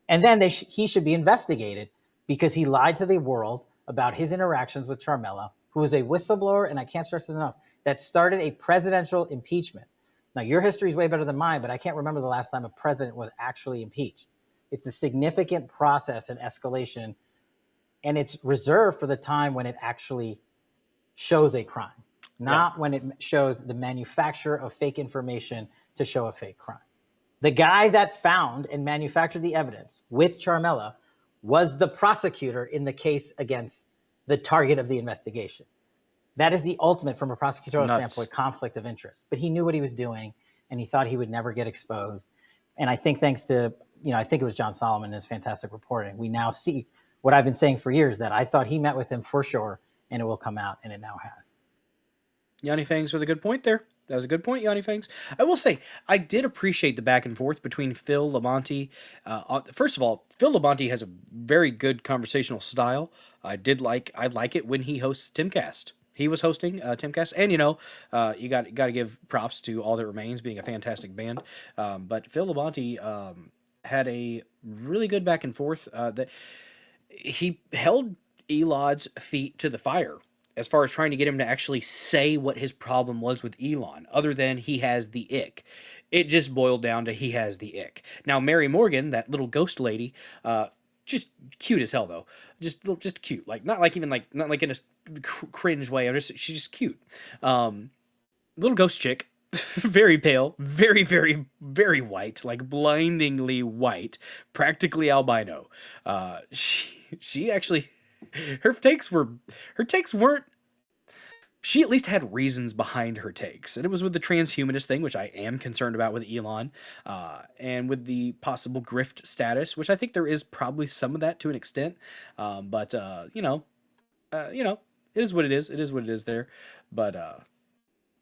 And then he should be investigated because he lied to the world about his interactions with Charmella, who is a whistleblower, and I can't stress this enough, that started a presidential impeachment. Now, your history is way better than mine, but I can't remember the last time a president was actually impeached. It's a significant process and escalation, and it's reserved for the time when it actually shows a crime, not when it shows the manufacture of fake information to show a fake crime. The guy that found and manufactured the evidence with Charmella was the prosecutor in the case against the target of the investigation. That is the ultimate, from a prosecutorial standpoint, conflict of interest. But he knew what he was doing, and he thought he would never get exposed. And I think thanks to, I think it was John Solomon and his fantastic reporting, we now see what I've been saying for years, that I thought he met with him for sure, and it will come out, and it now has. Yanni Fangs with a good point there. That was a good point, Yanni Fangs. I will say, I did appreciate the back and forth between Phil Labonte. First of all, Phil Labonte has a very good conversational style. I like it when he hosts Timcast. He was hosting Timcast, and you got to give props to All That Remains being a fantastic band. But Phil Labonte had a really good back and forth. That he held Elod's feet to the fire as far as trying to get him to actually say what his problem was with Elon, other than he has the ick. It just boiled down to he has the ick. Now, Mary Morgan, that little ghost lady, just cute as hell though, just cute, like not like in a cringe way. She's just cute. Little ghost chick, very pale, very, very, very white, like blindingly white, practically albino. She actually, her takes weren't. She at least had reasons behind her takes, and it was with the transhumanist thing, which I am concerned about with Elon, and with the possible grift status, which I think there is probably some of that to an extent, but it is what it is. It is what it is there, but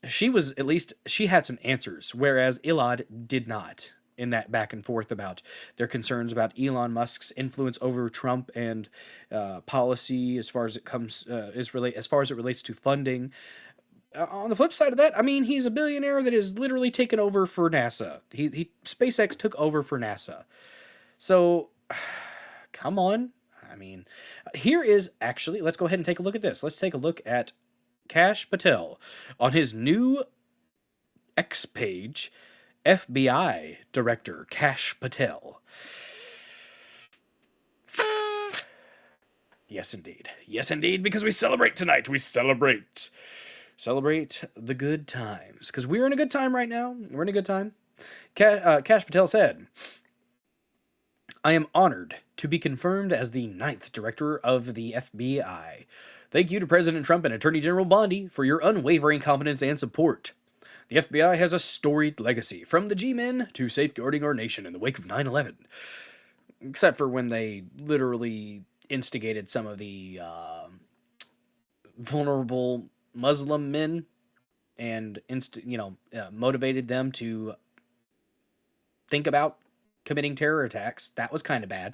she had some answers, whereas Elon did not, in that back and forth about their concerns about Elon Musk's influence over Trump and policy as far as it relates to funding. On the flip side of that, I mean, he's a billionaire that is literally taken over for NASA. SpaceX took over for NASA. So, come on. I mean, here is actually, let's go ahead and take a look at this. Let's take a look at Kash Patel on his new X page. FBI Director Kash Patel. Yes, indeed. Yes, indeed, because we celebrate tonight. We celebrate the good times. Because we're in a good time right now. We're in a good time. Kash Patel said, I am honored to be confirmed as the 9th Director of the FBI. Thank you to President Trump and Attorney General Bondi for your unwavering confidence and support. The FBI has a storied legacy, from the G-Men to safeguarding our nation in the wake of 9/11. Except for when they literally instigated some of the vulnerable Muslim men and motivated them to think about committing terror attacks. That was kind of bad.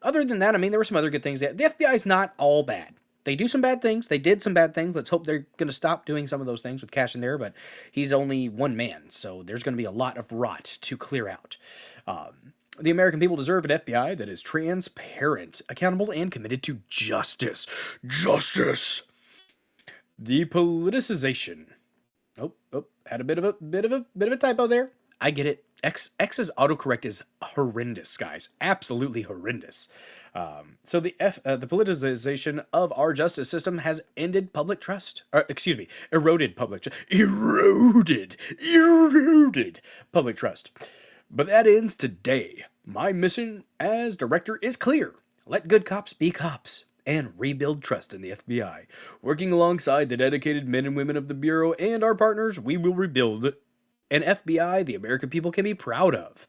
Other than that, I mean, there were some other good things. The FBI is not all bad. They do some bad things. They did some bad things. Let's hope they're going to stop doing some of those things with Kash in there, but he's only one man, so there's going to be a lot of rot to clear out. The American people deserve an FBI that is transparent, accountable, and committed to justice. Justice! The politicization. Oh, had a bit of a typo there. I get it. X's autocorrect is horrendous, guys. Absolutely horrendous. So the politicization of our justice system has ended public trust. Eroded public trust. Eroded public trust. But that ends today. My mission as director is clear. Let good cops be cops and rebuild trust in the FBI. Working alongside the dedicated men and women of the Bureau and our partners, we will rebuild an FBI the American people can be proud of.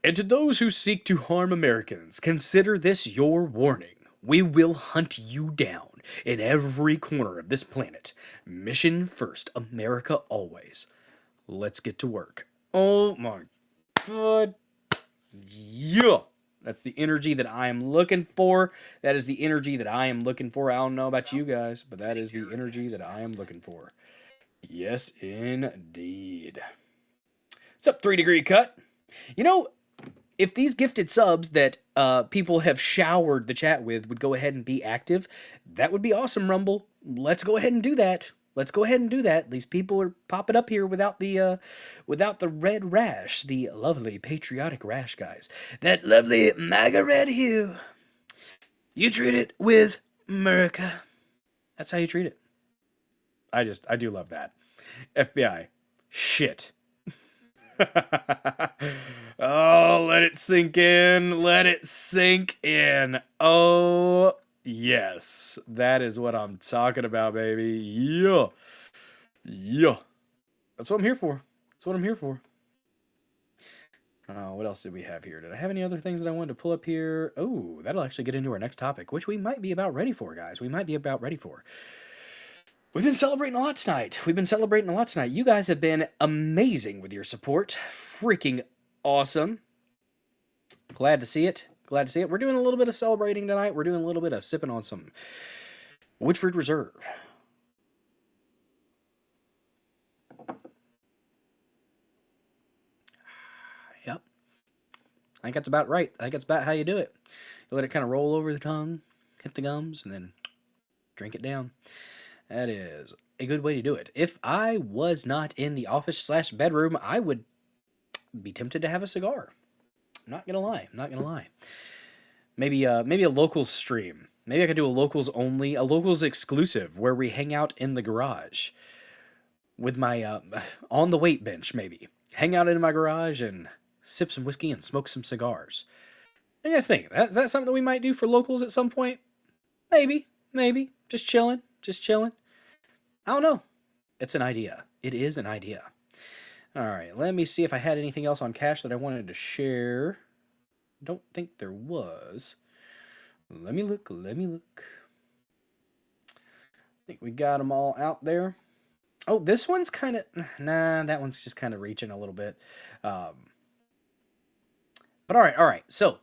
And to those who seek to harm Americans, consider this your warning. We will hunt you down in every corner of this planet. Mission first, America always. Let's get to work. Oh my God. Yeah. That's the energy that I am looking for. That is the energy that I am looking for. I don't know about you guys, but that is the energy that I am looking for. Yes, indeed. What's up, 3 Degree Cut? You know, if these gifted subs that people have showered the chat with would go ahead and be active, that would be awesome, Rumble. Let's go ahead and do that. Let's go ahead and do that. These people are popping up here without the red rash, the lovely patriotic rash, guys. That lovely MAGA red hue. You treat it with America. That's how you treat it. I do love that. FBI, shit. Oh, let it sink in. Let it sink in. Oh, yes. That is what I'm talking about, baby. Yeah. Yeah. That's what I'm here for. That's what I'm here for. What else did we have here? Did I have any other things that I wanted to pull up here? Oh, that'll actually get into our next topic, which we might be about ready for, guys. We might be about ready for. We've been celebrating a lot tonight. You guys have been amazing with your support. Freaking awesome. Glad to see it. We're doing a little bit of celebrating tonight. We're doing a little bit of sipping on some Woodford Reserve. Yep. I think that's about right. I think that's about how you do it. You let it kind of roll over the tongue, hit the gums, and then Drink it down. That is a good way to do it. If I was not in the office/bedroom, I would be tempted to have a cigar. I'm not gonna lie. Maybe a locals stream. Maybe I could do a locals only, a locals exclusive, where we hang out in the garage with my on the weight bench. Maybe hang out in my garage and sip some whiskey and smoke some cigars. What do you guys think? Is that something that we might do for locals at some point? Maybe. Just chilling. I don't know. It's an idea. It is an idea. All right, let me see if I had anything else on cash that I wanted to share. Don't think there was. Let me look. I think we got them all out there. Oh, this one's kind of... Nah, that one's just kind of reaching a little bit. But all right. So,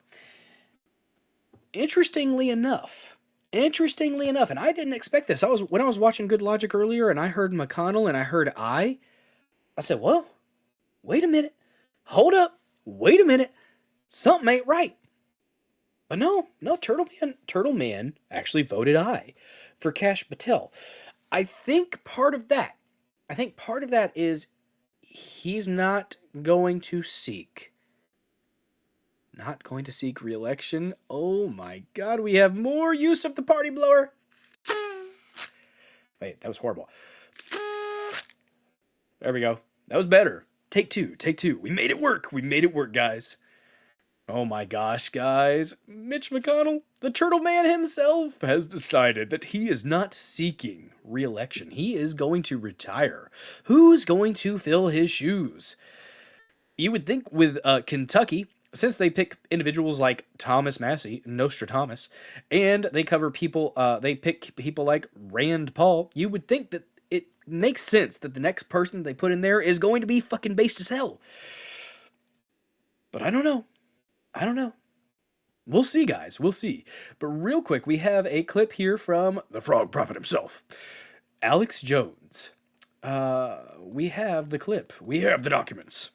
interestingly enough, and I didn't expect this. When I was watching Good Logic earlier, and I heard McConnell and I heard I said, "Whoa, wait a minute, hold up, wait a minute, something ain't right." But no, Turtle Man actually voted aye for Kash Patel. I think part of that is he's not going to seek re-election. Oh my God, we have more use of the party blower. Wait, that was horrible. There we go. That was better. Take two. We made it work, guys. Oh my gosh, guys. Mitch McConnell, the Turtle Man himself, has decided that he is not seeking re-election. He is going to retire. Who's going to fill his shoes? You would think with Kentucky, since they pick individuals like Thomas Massey, Nostradamus, and they pick people like Rand Paul, you would think that it makes sense that the next person they put in there is going to be fucking based as hell. But I don't know. We'll see, guys. We'll see. But real quick, we have a clip here from the Frog Prophet himself, Alex Jones. We have the clip. We have the documents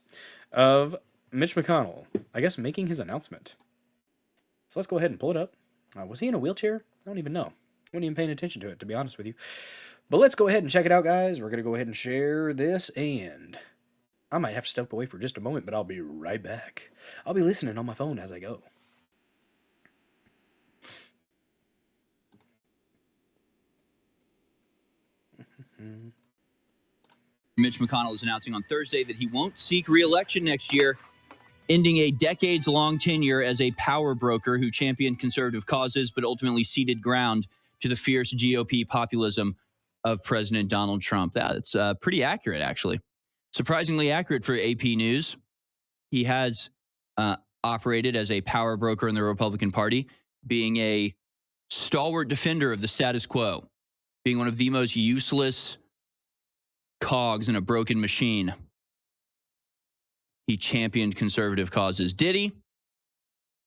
of Mitch McConnell, I guess, making his announcement. So let's go ahead and pull it up. Was he in a wheelchair? I don't even know. I wasn't even paying attention to it, to be honest with you. But let's go ahead and check it out, guys. We're going to go ahead and share this, and I might have to step away for just a moment, but I'll be right back. I'll be listening on my phone as I go. Mitch McConnell is announcing on Thursday that he won't seek re-election next year, ending a decades-long tenure as a power broker who championed conservative causes but ultimately ceded ground to the fierce GOP populism of President Donald Trump. That's pretty accurate, actually. Surprisingly accurate for AP News. He has operated as a power broker in the Republican Party, being a stalwart defender of the status quo, being one of the most useless cogs in a broken machine. He championed conservative causes. Did he?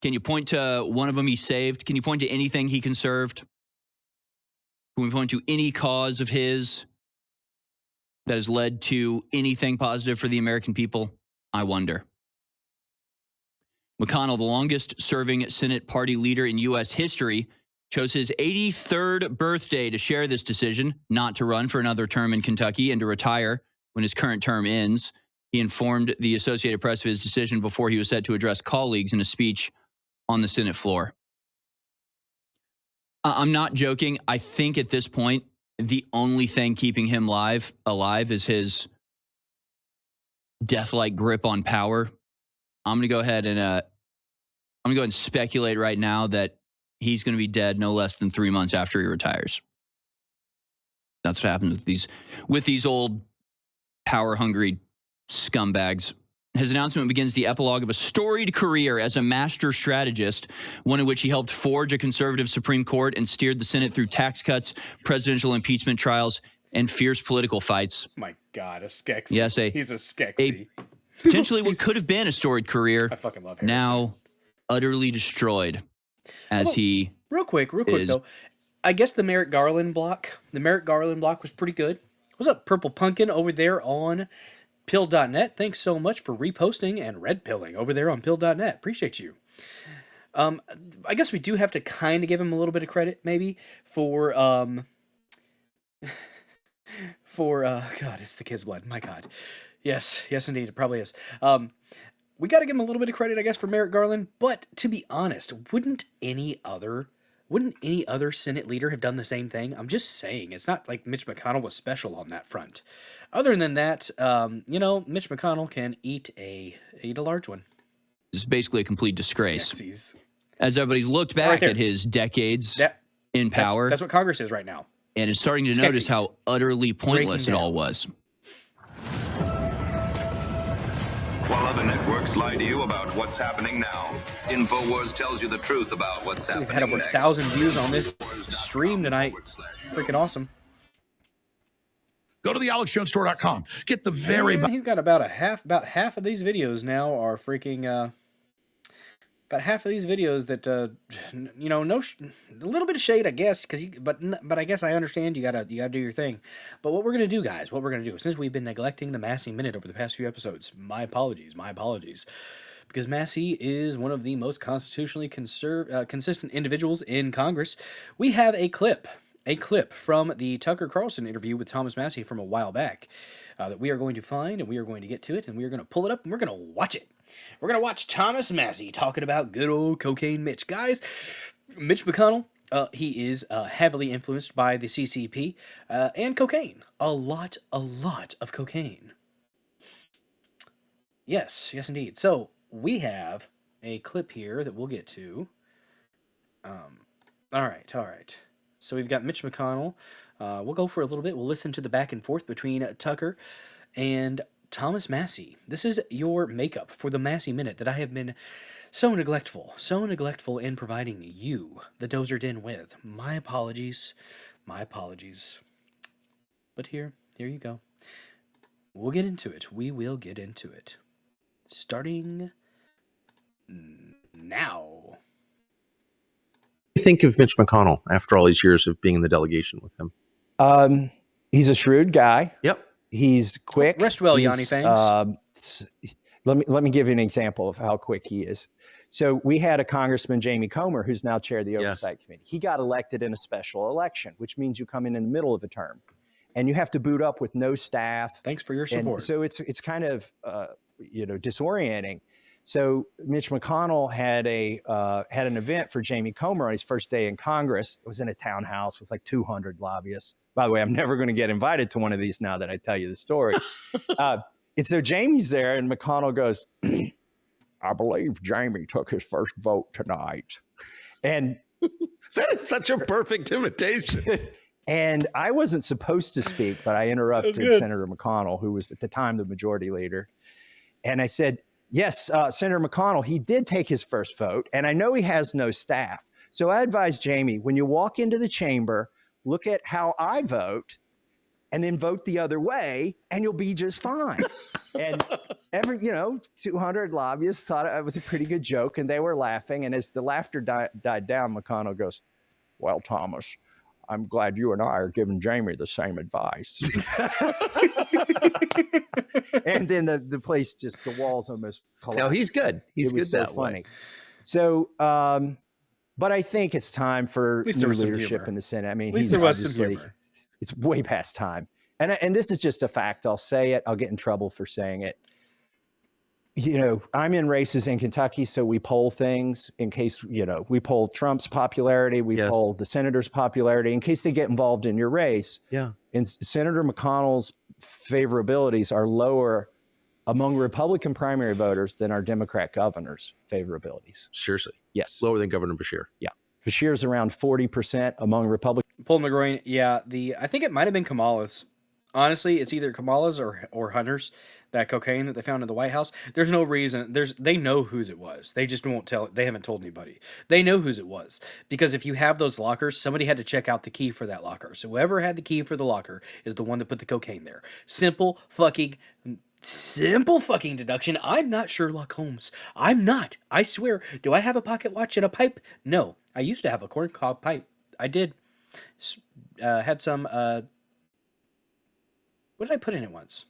Can you point to one of them he saved? Can you point to anything he conserved? Can we point to any cause of his that has led to anything positive for the American people? I wonder. McConnell, the longest-serving Senate party leader in U.S. history, chose his 83rd birthday to share this decision, not to run for another term in Kentucky and to retire when his current term ends. He informed the Associated Press of his decision before he was set to address colleagues in a speech on the Senate floor. I'm not joking. I think at this point, the only thing keeping him alive is his death-like grip on power. I'm going to go ahead and speculate right now that he's going to be dead no less than 3 months after he retires. That's what happens with these old power-hungry scumbags. His announcement begins the epilogue of a storied career as a master strategist, one in which he helped forge a conservative Supreme Court and steered the Senate through tax cuts, presidential impeachment trials, and fierce political fights. My God, a Skeksis. Yes, he's a Skeksis. Potentially what could have been a storied career. I fucking love Harrison. Now utterly destroyed as he Real quick though. I guess the Merrick Garland block was pretty good. What's up, Purple Pumpkin over there on Pill.net? Thanks so much for reposting and red pilling over there on Pill.net. Appreciate you. I guess we do have to kind of give him a little bit of credit, maybe, for for God, it's the kid's blood. My God, yes, indeed, it probably is. We got to give him a little bit of credit, I guess, for Merrick Garland. But to be honest, wouldn't any other Senate leader have done the same thing? I'm just saying, it's not like Mitch McConnell was special on that front. Other than that, Mitch McConnell can eat a large one. It's basically a complete disgrace. Skeksis. As everybody's looked back at his decades in power. That's what Congress is right now. And is starting to notice how utterly pointless it all was. While other networks lie to you about what's happening now, InfoWars tells you the truth about what's happening We've had over 1,000 views on this stream tonight. Freaking awesome. Go to thealexjonesstore.com. Get the he's got about half of these videos now are freaking about half of these videos that a little bit of shade, I guess, but I guess I understand you gotta do your thing. But what we're gonna do, guys, since we've been neglecting the Massey Minute over the past few episodes, my apologies, because Massey is one of the most constitutionally consistent individuals in Congress. We have a clip from the Tucker Carlson interview with Thomas Massey from a while back that we are going to find, and we are going to get to it, and we are going to pull it up, and we're going to watch it. We're going to watch Thomas Massey talking about good old Cocaine Mitch. Guys, Mitch McConnell, he is heavily influenced by the CCP and cocaine. A lot of cocaine. Yes, indeed. So we have a clip here that we'll get to. All right. So we've got Mitch McConnell. We'll go for a little bit. We'll listen to the back and forth between Tucker and Thomas Massey. This is your makeup for the Massey Minute that I have been so neglectful in providing you, the Dozer Den, with. My apologies. But here you go. We'll get into it. We will get into it. Starting now. What do you think of Mitch McConnell after all these years of being in the delegation with him? He's a shrewd guy. Yep. He's quick. Rest well, Yanni Fangs. Let me give you an example of how quick he is. So we had a Congressman, Jamie Comer, who's now chair of the Oversight Committee. He got elected in a special election, which means you come in the middle of a term, and you have to boot up with no staff. Thanks for your support. And so it's kind of disorienting. So Mitch McConnell had an event for Jamie Comer on his first day in Congress. It was in a townhouse with like 200 lobbyists. By the way, I'm never going to get invited to one of these now that I tell you the story. And so Jamie's there, and McConnell goes, I believe Jamie took his first vote tonight. And that is such a perfect imitation. And I wasn't supposed to speak, but I interrupted Senator McConnell, who was at the time the majority leader. And I said, yes, Senator McConnell, he did take his first vote, and I know he has no staff. So I advise Jamie, when you walk into the chamber, look at how I vote, and then vote the other way, and you'll be just fine. And 200 lobbyists thought it was a pretty good joke, and they were laughing. And as the laughter died down, McConnell goes, well, Thomas, I'm glad you and I are giving Jamie the same advice. And then the place the walls almost collapsed. No, he's good. He's good that funny. way. So, but I think it's time for new leadership in the Senate. I mean, at least there was some humor. It's way past time. And this is just a fact. I'll say it. I'll get in trouble for saying it. I'm in races in Kentucky, so we poll things in case, we poll Trump's popularity. We poll the senator's popularity in case they get involved in your race. Yeah. And Senator McConnell's favorabilities are lower among Republican primary voters than our Democrat governor's favorabilities. Seriously? Yes. Lower than Governor Beshear? Yeah. Beshear's around 40% among Republicans. Paul McGroin, yeah. I think it might have been Kamala's. Honestly, it's either Kamala's or Hunter's, that cocaine that they found in the White House. There's no reason. They know whose it was. They just won't tell. They haven't told anybody. They know whose it was. Because if you have those lockers, somebody had to check out the key for that locker. So whoever had the key for the locker is the one that put the cocaine there. Simple fucking deduction. I'm not Sherlock Holmes. I'm not. I swear. Do I have a pocket watch and a pipe? No. I used to have a corncob pipe. I did. Had some... what did I put in it once?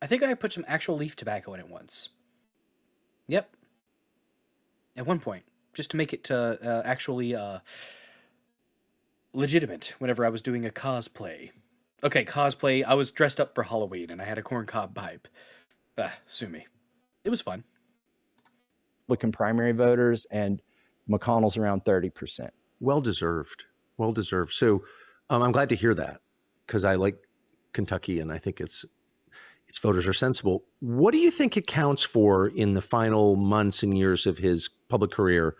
I think I put some actual leaf tobacco in it once. Yep. At one point. Just to make it actually legitimate whenever I was doing a cosplay. Okay, cosplay. I was dressed up for Halloween and I had a corncob pipe. Sue me. It was fun. Republican primary voters, and McConnell's around 30%. Well deserved. Well deserved. So I'm glad to hear that, because I like Kentucky and I think its voters are sensible. What do you think it counts for in the final months and years of his public career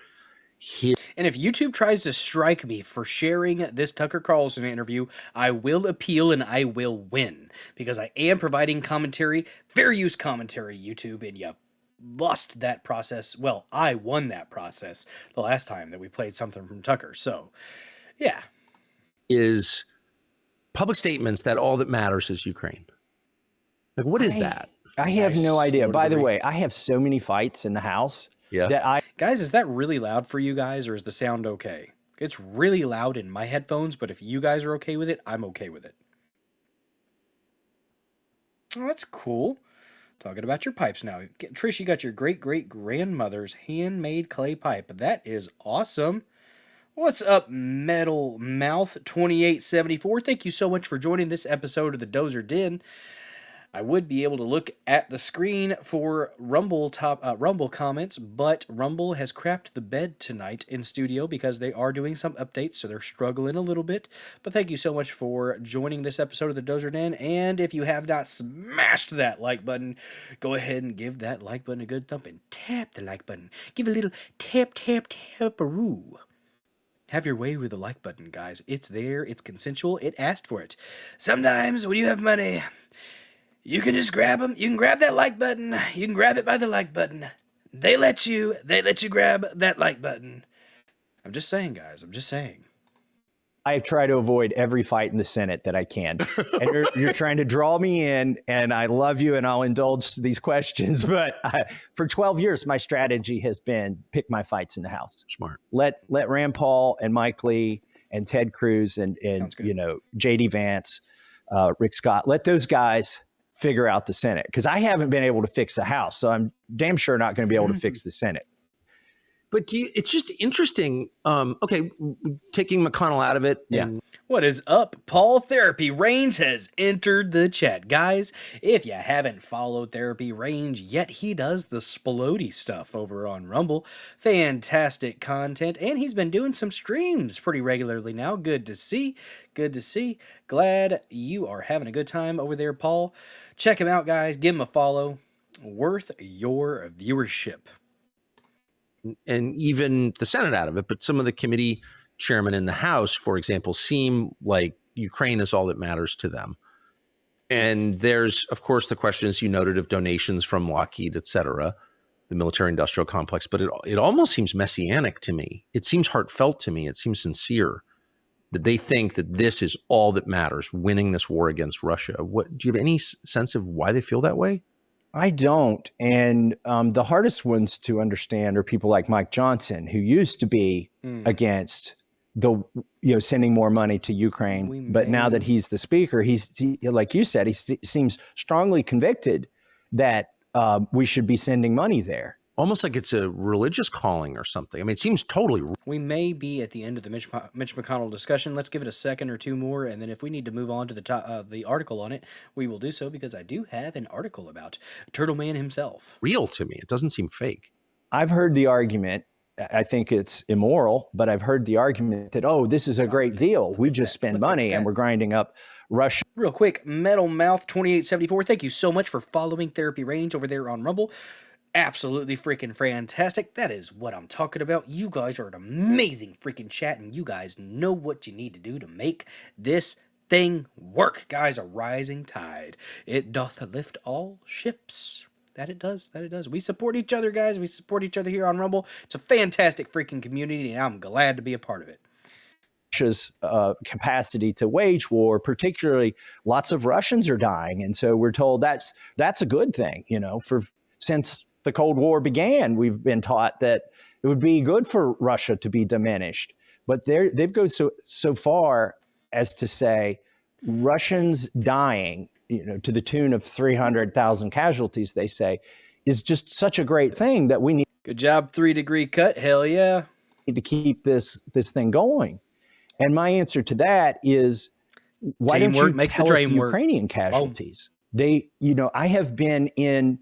here? And if YouTube tries to strike me for sharing this Tucker Carlson interview, I will appeal and I will win, because I am providing commentary, fair use commentary, YouTube, and you lost that process. Well, I won that process the last time that we played something from Tucker. So, yeah. Is public statements that all that matters is Ukraine. Like, what is that? I have no idea. By the way, I have so many fights in the House that Guys, is that really loud for you guys, or is the sound okay? It's really loud in my headphones, but if you guys are okay with it, I'm okay with it. Oh, that's cool. Talking about your pipes now. Trish, you got your great-great-grandmother's handmade clay pipe. That is awesome. What's up, Metal Mouth 2874? Thank you so much for joining this episode of the Dozer Den. I would be able to look at the screen for Rumble comments, but Rumble has crapped the bed tonight in studio because they are doing some updates, so they're struggling a little bit. But thank you so much for joining this episode of the Dozer Den, and if you have not smashed that like button, go ahead and give that like button a good thump and tap the like button. Give a little tap-a-roo. Have your way with the like button, guys. It's there, it's consensual, it asked for it. Sometimes when you have money, you can just grab them. You can grab that like button. You can grab it by the like button. They let you grab that like button. I'm just saying, guys. I'm just saying. I try to avoid every fight in the Senate that I can. And you're trying to draw me in, and I love you, and I'll indulge these questions. But for 12 years, my strategy has been pick my fights in the House. Smart. Let Rand Paul and Mike Lee and Ted Cruz and J.D. Vance, Rick Scott, let those guys figure out the Senate, because I haven't been able to fix the House, so I'm damn sure not going to be able to fix the Senate. But it's just interesting. Okay, taking McConnell out of it. And What is up? Paul Therapy Range has entered the chat. Guys, if you haven't followed Therapy Range yet, he does the Spiloti stuff over on Rumble. Fantastic content, and he's been doing some streams pretty regularly now. Good to see. Good to see. Glad you are having a good time over there, Paul. Check him out, guys. Give him a follow. Worth your viewership. And even the Senate out of it, but some of the committee chairmen in the House, for example, seem like Ukraine is all that matters to them. And there's, of course, the questions you noted of donations from Lockheed, et cetera, the military-industrial complex, but it almost seems messianic to me. It seems heartfelt to me. It seems sincere that they think that this is all that matters, winning this war against Russia. Do you have any sense of why they feel that way? I don't. And the hardest ones to understand are people like Mike Johnson, who used to be against the sending more money to Ukraine. But now that he's the speaker, he like you said, he seems strongly convicted that we should be sending money there. Almost like it's a religious calling or something. I mean, it seems totally. We may be at the end of the Mitch McConnell discussion. Let's give it a second or two more, and then if we need to move on to the article on it, we will do so, because I do have an article about Turtle Man himself. Real to me. It doesn't seem fake. I've heard the argument. I think it's immoral, but I've heard the argument that, this is a great deal. We just spend money and we're grinding up Russia. Real quick, Metal Mouth 2874. Thank you so much for following Therapy Range over there on Rumble. Absolutely freaking fantastic. That is what I'm talking about. You guys are an amazing freaking chat, and you guys know what you need to do to make this thing work. Guys, a rising tide, it doth lift all ships. That it does. That it does. We support each other, guys. We support each other here on Rumble. It's a fantastic freaking community, and I'm glad to be a part of it. Russia's capacity to wage war, particularly lots of Russians are dying. And so we're told that's a good thing, since the Cold War began, we've been taught that it would be good for Russia to be diminished. But they've gone so far as to say Russians dying, to the tune of 300,000 casualties, they say, is just such a great thing that we need. Good job, 3-degree cut. Hell yeah. Need to keep this thing going. And my answer to that is why don't Teamwork you makes the tell us dream the work. Ukrainian casualties? They, I have been in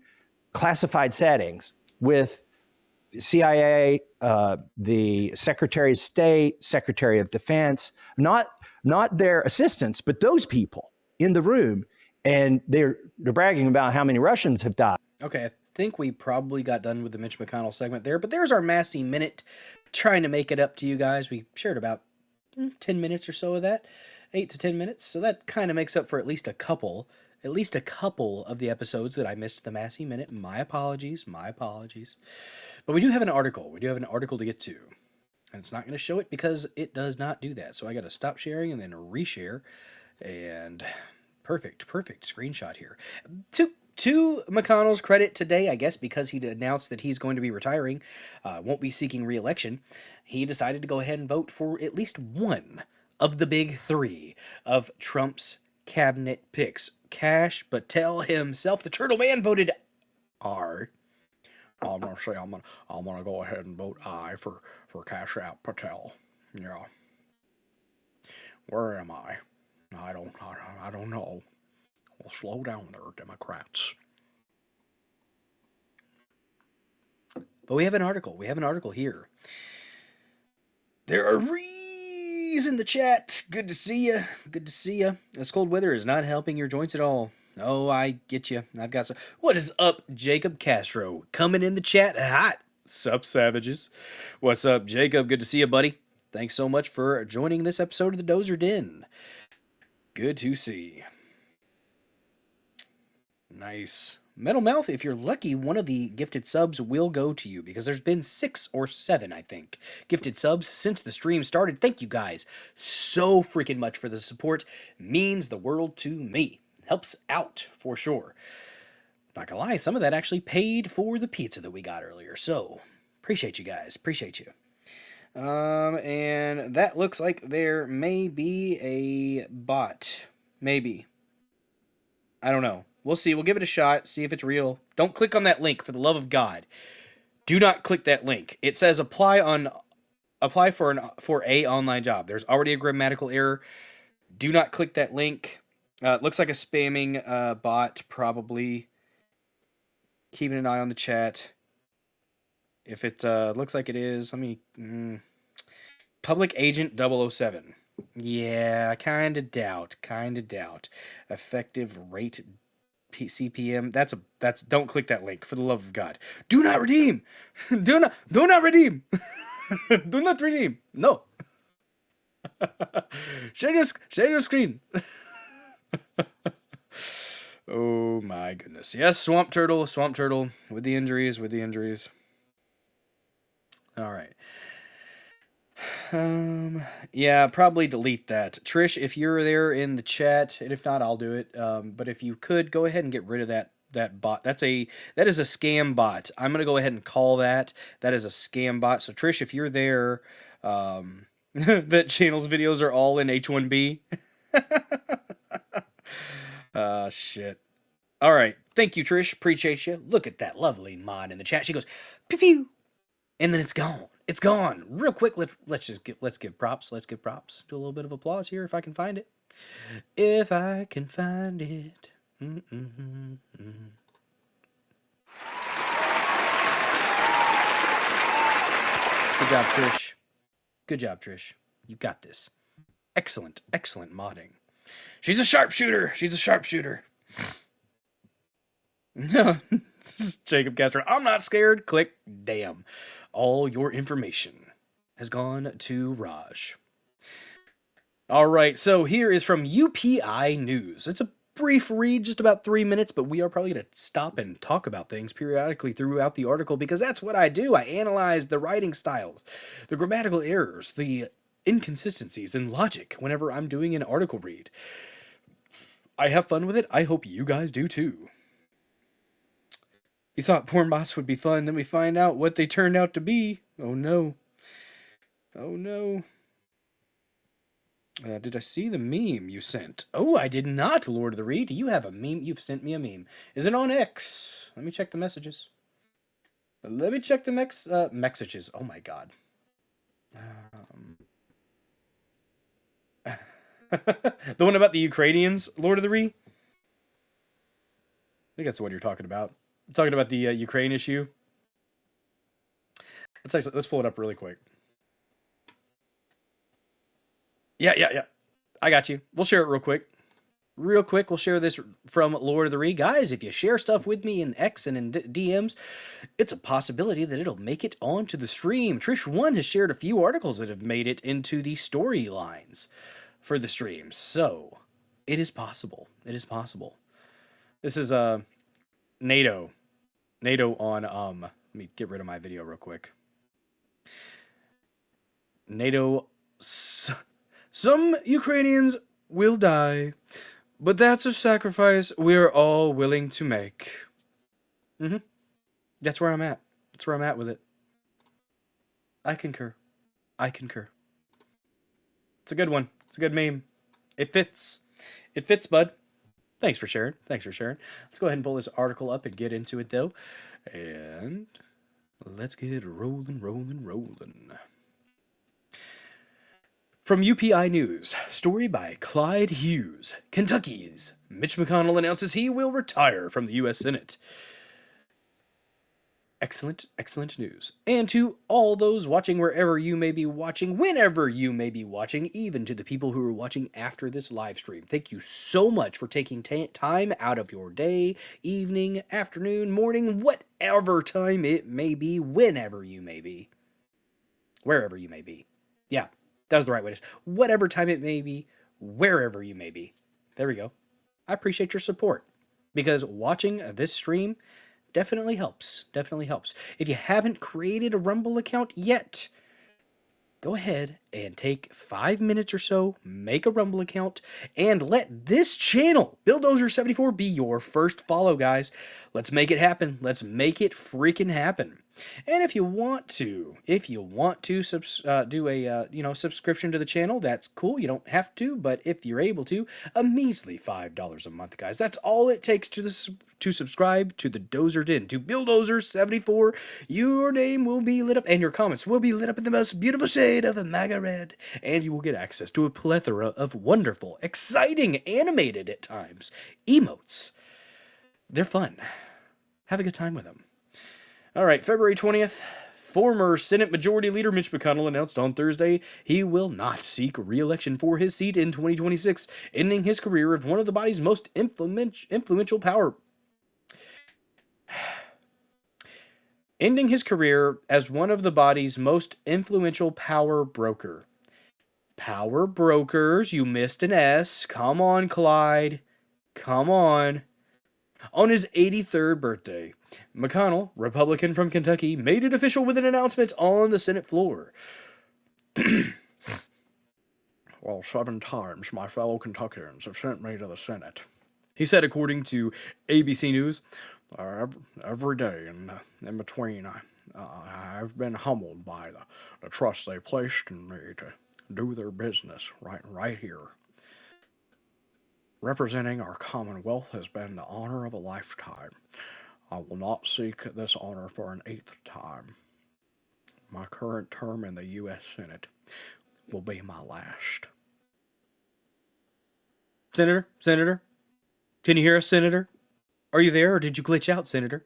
classified settings with CIA, the Secretary of State, Secretary of Defense, not their assistants, but those people in the room, and they're bragging about how many Russians have died. Okay, I think we probably got done with the Mitch McConnell segment there, but there's our Massey Minute, trying to make it up to you guys. We shared about 10 minutes or so of that, 8 to 10 minutes, so that kind of makes up for at least a couple of the episodes that I missed the Massey Minute. My apologies. But we do have an article. To get to. And it's not going to show it because it does not do that. So I got to stop sharing and then reshare. And perfect screenshot here. To McConnell's credit today, I guess, because he announced that he's going to be retiring, won't be seeking re-election, he decided to go ahead and vote for at least one of the big three of Trump's cabinet picks. Kash Patel himself, the Turtle Man, voted R. I'm gonna say I'm gonna go ahead and vote I for Kash Patel. Yeah. Where am I? I don't know. Well, slow down there, Democrats. But we have an article. Here. There are Rees in the chat. Good to see you. This cold weather is not helping your joints at all. Oh, I get you. I've got some. What is up, Jacob Castro? Coming in the chat hot. Sup, savages? What's up, Jacob? Good to see you, buddy. Thanks so much for joining this episode of the Dozer Den. Good to see. Nice. Metal Mouth, if you're lucky, one of the gifted subs will go to you, because there's been 6 or 7, I think, gifted subs since the stream started. Thank you guys so freaking much for the support. Means the world to me. Helps out for sure. Not gonna lie, some of that actually paid for the pizza that we got earlier. So, appreciate you guys. Appreciate you. And that looks like there may be a bot. Maybe. I don't know. We'll see. We'll give it a shot. See if it's real. Don't click on that link, for the love of God. Do not click that link. It says apply for a online job. There's already a grammatical error. Do not click that link. It looks like a spamming bot, probably. Keeping an eye on the chat. If it looks like it is, let me... Public Agent 007. Yeah, kind of doubt. Effective rate CPM. That's don't click that link, for the love of God. Do not redeem. Do not redeem. Do not redeem. No. Share your screen. Oh my goodness. Yes, Swamp Turtle with the injuries. All right. Yeah, probably delete that. Trish, if you're there in the chat, and if not, I'll do it. But if you could, go ahead and get rid of that bot. That is a scam bot. I'm gonna go ahead and call that. That is a scam bot. So Trish, if you're there, that channel's videos are all in H1B. Shit. All right. Thank you, Trish. Appreciate you. Look at that lovely mod in the chat. She goes, pew pew, and then it's gone. It's gone. Real quick. Let's give props. Do a little bit of applause here if I can find it. If I can find it. Good job, Trish. You got this. Excellent modding. She's a sharpshooter. Jacob Castro. I'm not scared. Click. Damn. All your information has gone to Raj. All right. So here is from UPI News. It's a brief read, just about 3 minutes, but we are probably going to stop and talk about things periodically throughout the article, because that's what I do. I analyze the writing styles, the grammatical errors, the inconsistencies in logic whenever I'm doing an article read. I have fun with it. I hope you guys do too. You thought porn bots would be fun, then we find out what they turned out to be. Oh no. Did I see the meme you sent? Oh, I did not, Lord of the Reed. You have a meme. You've sent me a meme. Is it on X? Let me check the messages. Messages. Oh my God. The one about the Ukrainians, Lord of the Ree? I think that's what you're talking about. I'm talking about the Ukraine issue. Let's pull it up really quick. Yeah. I got you. We'll share it real quick. We'll share this from Lord of the Ree. Guys, if you share stuff with me in X and in DMs, it's a possibility that it'll make it onto the stream. Trish1 has shared a few articles that have made it into the storylines for the streams. So, it is possible. It is possible. This is NATO. NATO on, let me get rid of my video real quick. NATO, some Ukrainians will die, but that's a sacrifice we're all willing to make. That's where I'm at. That's where I'm at with it. I concur. It's a good one. It's a good meme. It fits. It fits, bud. Thanks for sharing. Let's go ahead and pull this article up and get into it, though. And let's get rolling. From UPI News, story by Clyde Hughes. Kentucky's Mitch McConnell announces he will retire from the U.S. Senate. Excellent news. And to all those watching wherever you may be watching, whenever you may be watching, even to the people who are watching after this live stream, thank you so much for taking time out of your day, evening, afternoon, morning, whatever time it may be, whenever you may be, wherever you may be. Yeah, that was the right way to say it. Whatever time it may be, wherever you may be. There we go. I appreciate your support, because watching this stream definitely helps. If you haven't created a Rumble account yet, go ahead and take 5 minutes or so, make a Rumble account, and let this channel, Bulldozer74, be your first follow, guys. Let's make it happen. Let's make it freaking happen. And if you want to do a subscription to the channel, that's cool. You don't have to, but if you're able to, a measly $5 a month, guys. That's all it takes to subscribe to the Dozer Den, to Bulldozer74. Your name will be lit up, and your comments will be lit up in the most beautiful shade of a MAGA red, and you will get access to a plethora of wonderful, exciting, animated at times emotes. They're fun. Have a good time with them. All right, February 20th, former Senate Majority Leader Mitch McConnell announced on Thursday he will not seek re-election for his seat in 2026, ending his career as one of the body's most influential power... ending his career as one of the body's most influential power broker. Power brokers, you missed an S. Come on, Clyde. Come on. On his 83rd birthday, McConnell, Republican from Kentucky, made it official with an announcement on the Senate floor. Well, 7 times my fellow Kentuckians have sent me to the Senate, he said, according to ABC News. Every day in between, I've been humbled by the trust they placed in me to do their business right here. Representing our Commonwealth has been the honor of a lifetime. I will not seek this honor for an 8th time. My current term in the U.S. Senate will be my last. Senator? Can you hear us, Senator? Are you there, or did you glitch out, Senator?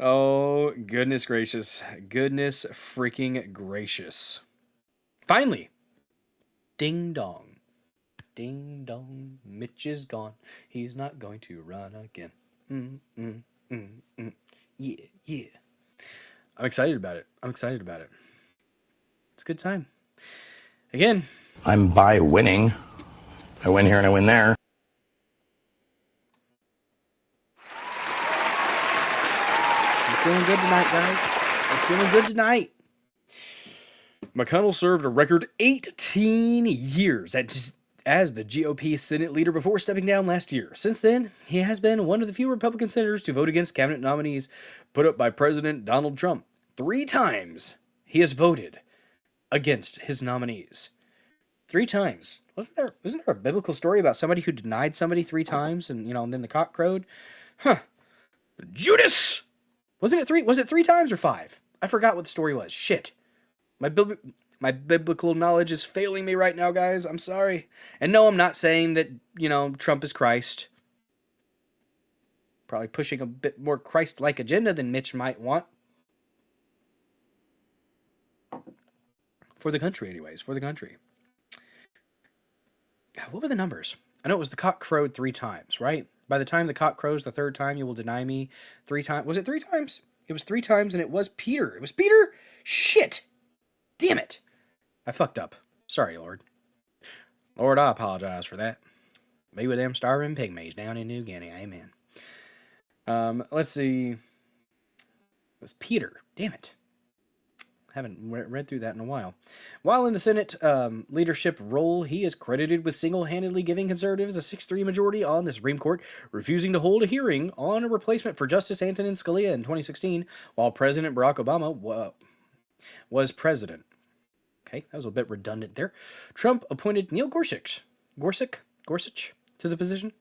Oh, goodness gracious. Goodness freaking gracious. Finally. Ding dong. Ding dong. Mitch is gone. He's not going to run again. Yeah. I'm excited about it. It's a good time. Again. I'm by winning. I win here and I win there. Feeling good tonight, guys. I'm feeling good tonight. McConnell served a record 18 years as the GOP Senate leader before stepping down last year. Since then, he has been one of the few Republican senators to vote against cabinet nominees put up by President Donald Trump. 3 times he has voted against his nominees. 3 times. Wasn't there a biblical story about somebody who denied somebody 3 times and then the cock crowed? Judas! Was it 3 times or 5? I forgot what the story was. Shit. My My biblical knowledge is failing me right now, guys. I'm sorry. And no, I'm not saying that, Trump is Christ. Probably pushing a bit more Christ-like agenda than Mitch might want. For the country, anyways. For the country. What were the numbers? I know it was the cock crowed 3 times, right? By the time the cock crows the 3rd time, you will deny me 3 times. Was it 3 times? It was 3 times, and it was Peter. It was Peter? Shit! Damn it! I fucked up. Sorry, Lord. Lord, I apologize for that. Be with them starving pygmies down in New Guinea. Amen. Let's see. It was Peter. Damn it. Haven't read through that in a while. While in the Senate leadership role, he is credited with single-handedly giving conservatives a 6-3 majority on the Supreme Court, refusing to hold a hearing on a replacement for Justice Antonin Scalia in 2016, while President Barack Obama was president. Okay, that was a bit redundant there. Trump appointed Neil Gorsuch to the position.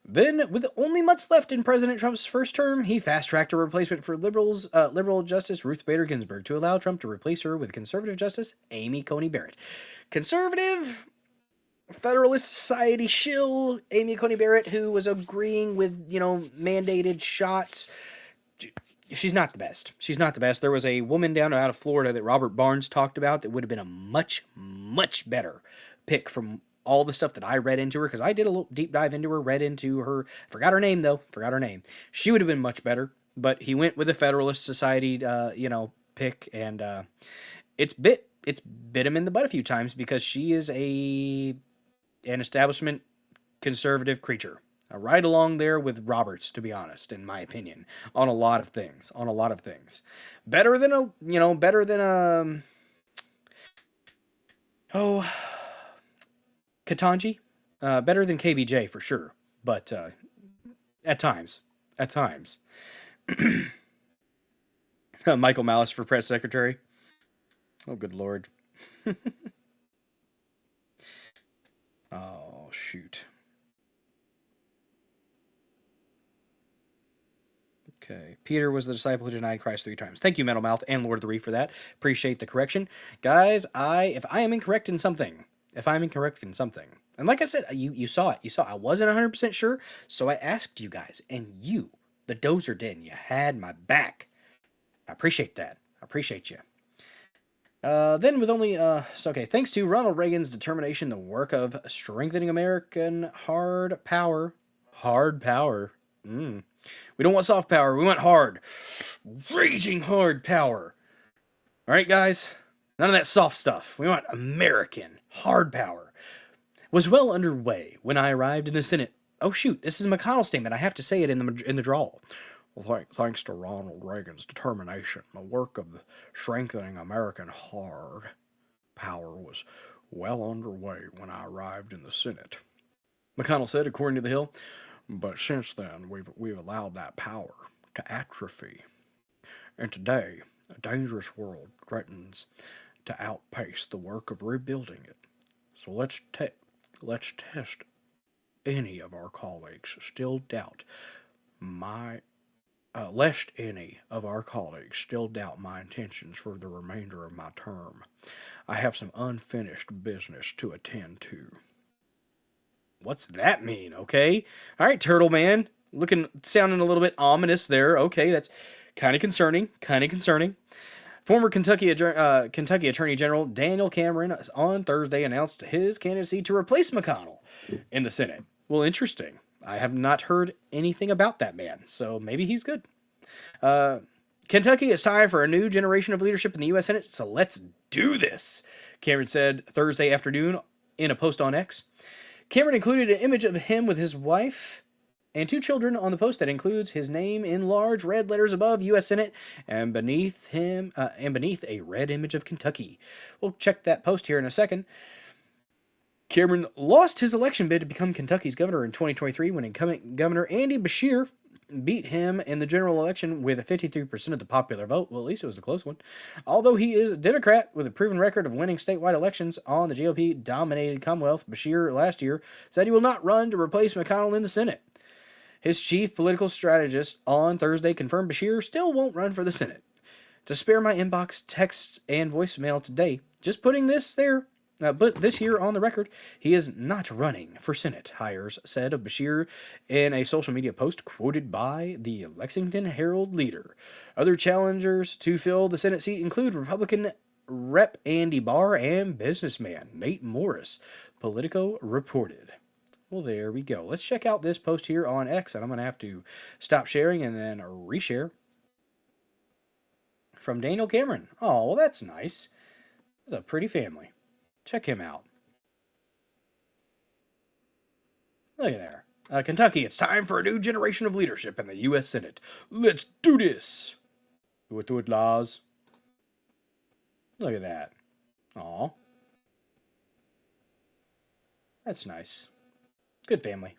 Then, with only months left in President Trump's first term, he fast-tracked a replacement for liberal Justice Ruth Bader Ginsburg to allow Trump to replace her with conservative Justice Amy Coney Barrett. Conservative Federalist Society shill Amy Coney Barrett, who was agreeing with, mandated shots. She's not the best. She's not the best. There was a woman down out of Florida that Robert Barnes talked about that would have been a much, much better pick from all the stuff that I read into her, because I did a little deep dive into her, read into her. Forgot her name, though. Forgot her name. She would have been much better, but he went with the Federalist Society, pick, and it's bit him in the butt a few times because she is an establishment conservative creature. Right along there with Roberts, to be honest, in my opinion, on a lot of things. Better than Ketanji, better than KBJ for sure, but at times. Michael Malice for press secretary. Oh, good Lord. Oh, shoot. Okay. Peter was the disciple who denied Christ 3 times. Thank you, Metal Mouth and Lord of the Reef, for that. Appreciate the correction. Guys, if I am incorrect in something, and like I said, you saw it. I wasn't 100% sure, so I asked you guys, and you, the Dozer Den, you had my back. I appreciate that. I appreciate you. Then with only, thanks to Ronald Reagan's determination, the work of strengthening American hard power. We don't want soft power. We want hard. Raging hard power. All right, guys? None of that soft stuff. We want American hard power. Was well underway when I arrived in the Senate. Oh, shoot. This is a McConnell statement. I have to say it in the drawl. Well, thanks to Ronald Reagan's determination, the work of strengthening American hard power was well underway when I arrived in the Senate. McConnell said, according to The Hill, but since then, we've allowed that power to atrophy. And today, a dangerous world threatens to outpace the work of rebuilding it. So let's test any of our colleagues still doubt lest any of our colleagues still doubt my intentions for the remainder of my term. I have some unfinished business to attend to. What's that mean, okay? All right, Turtle Man. Sounding a little bit ominous there. Okay, that's kind of concerning. Former Kentucky Attorney General Daniel Cameron on Thursday announced his candidacy to replace McConnell in the Senate. Well, interesting. I have not heard anything about that man, so maybe he's good. Kentucky is time for a new generation of leadership in the U.S. Senate, so let's do this, Cameron said Thursday afternoon in a post on X. Cameron included an image of him with his wife and 2 children on the post that includes his name in large red letters above U.S. Senate and beneath a red image of Kentucky. We'll check that post here in a second. Cameron lost his election bid to become Kentucky's governor in 2023 when incumbent Governor Andy Beshear beat him in the general election with 53% of the popular vote. Well, at least it was a close one. Although he is a Democrat with a proven record of winning statewide elections on the GOP-dominated Commonwealth, Beshear last year said he will not run to replace McConnell in the Senate. His chief political strategist on Thursday confirmed Beshear still won't run for the Senate. to spare my inbox, text, and voicemail today. Just putting this there. But this here on the record, he is not running for Senate, Hires said of Bashir in a social media post quoted by the Lexington Herald leader. Other challengers to fill the Senate seat include Republican Rep. Andy Barr and businessman Nate Morris, Politico reported. Well, there we go. Let's check out this post here on X, and I'm going to have to stop sharing and then reshare. From Daniel Cameron. Oh, well, that's nice. That's a pretty family. Check him out. Look at there. Kentucky, it's time for a new generation of leadership in the U.S. Senate. Let's do this. Do it, laws. Look at that. Aw. That's nice. Good family.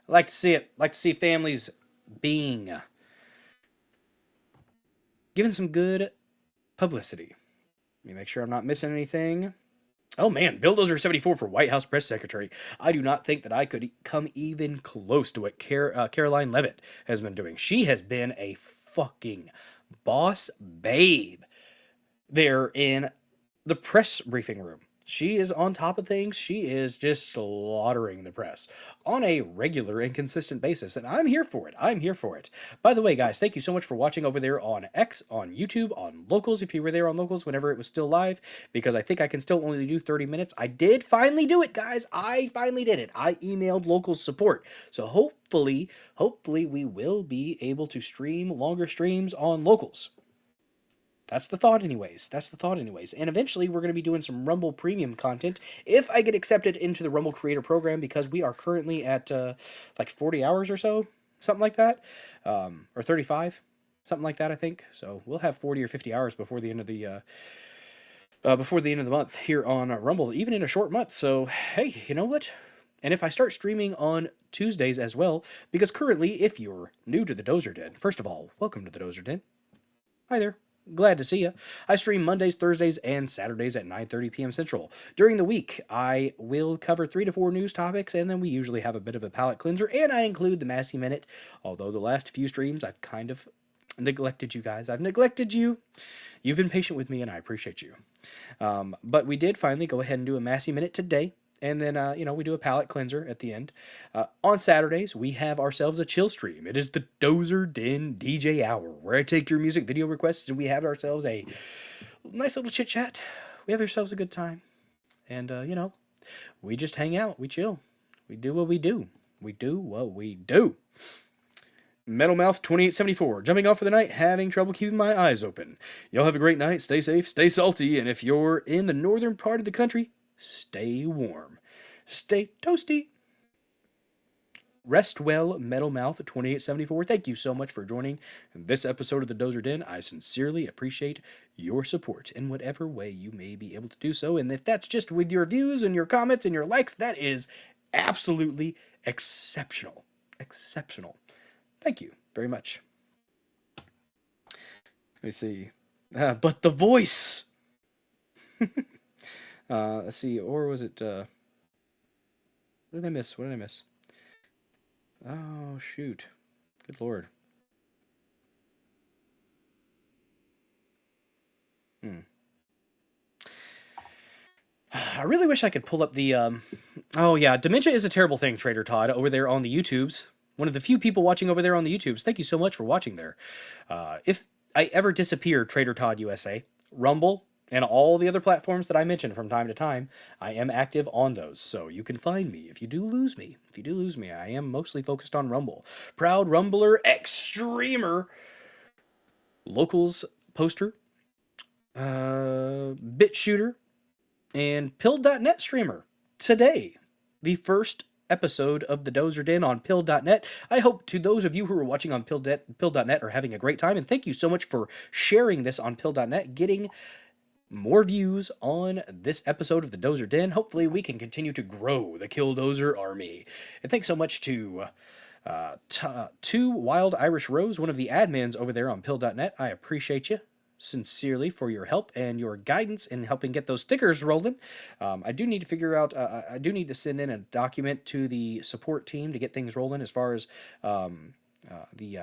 I like to see it. I like to see families being given some good publicity. Let me make sure I'm not missing anything. Oh man, Bill Dozer 74 for White House Press Secretary. I do not think that I could come even close to what Caroline Leavitt has been doing. She has been a fucking boss babe there in the press briefing room. She is on top of things. She is just slaughtering the press on a regular and consistent basis. And I'm here for it. I'm here for it. By the way, guys, thank you so much for watching over there on X, on YouTube, on Locals, if you were there on Locals whenever it was still live, because I think I can still only do 30 minutes. I did finally do it, guys. I finally did it. I emailed Locals support. So hopefully we will be able to stream longer streams on Locals. That's the thought anyways. And eventually we're going to be doing some Rumble premium content if I get accepted into the Rumble creator program, because we are currently at like 40 hours or so, something like that, or 35, something like that, I think. So we'll have 40 or 50 hours before the end of the month here on Rumble, even in a short month. So hey, you know what? And if I start streaming on Tuesdays as well, because currently, if you're new to the Dozer Den, first of all, welcome to the Dozer Den. Hi there. Glad to see you. I stream Mondays, Thursdays, and Saturdays at 9:30 p.m. Central. During the week, I will cover 3 to 4 news topics, and then we usually have a bit of a palate cleanser, and I include the Massey Minute, although the last few streams I've kind of neglected you guys. I've neglected you. You've been patient with me, and I appreciate you. But we did finally go ahead and do a Massey Minute today. And then, we do a palate cleanser at the end. On Saturdays, we have ourselves a chill stream. It is the Dozer Den DJ Hour, where I take your music video requests, and we have ourselves a nice little chit-chat. We have ourselves a good time. And, we just hang out. We chill. We do what we do. We do what we do. Metal Mouth 2874, jumping off for the night, having trouble keeping my eyes open. Y'all have a great night. Stay safe, stay salty, and if you're in the northern part of the country, stay warm. Stay toasty. Rest well, Metal Mouth 2874. Thank you so much for joining this episode of the Dozer Den. I sincerely appreciate your support in whatever way you may be able to do so. And if that's just with your views and your comments and your likes, that is absolutely exceptional. Exceptional. Thank you very much. Let me see. But the voice. Let's see, or was it, what did I miss? Oh, shoot. Good Lord. I really wish I could pull up the, oh yeah, dementia is a terrible thing, Trader Todd, over there on the YouTubes. One of the few people watching over there on the YouTubes. Thank you so much for watching there. If I ever disappear, Trader Todd USA, Rumble, and all the other platforms that I mention from time to time, I am active on those, so you can find me if you do lose me. I am mostly focused on Rumble. Proud Rumbler, Extremer, Locals Poster, Bit Shooter, and Pill.net streamer. Today, the first episode of the Dozer Den on Pill.net. I hope to those of you who are watching on Pill.net are having a great time, and thank you so much for sharing this on Pill.net, getting more views on this episode of the Dozer Den. Hopefully we can continue to grow the Killdozer army. And thanks so much to Wild Irish Rose, one of the admins over there on Pill.net. I appreciate you sincerely for your help and your guidance in helping get those stickers rolling. I do need to figure out, I do need to send in a document to the support team to get things rolling as far as they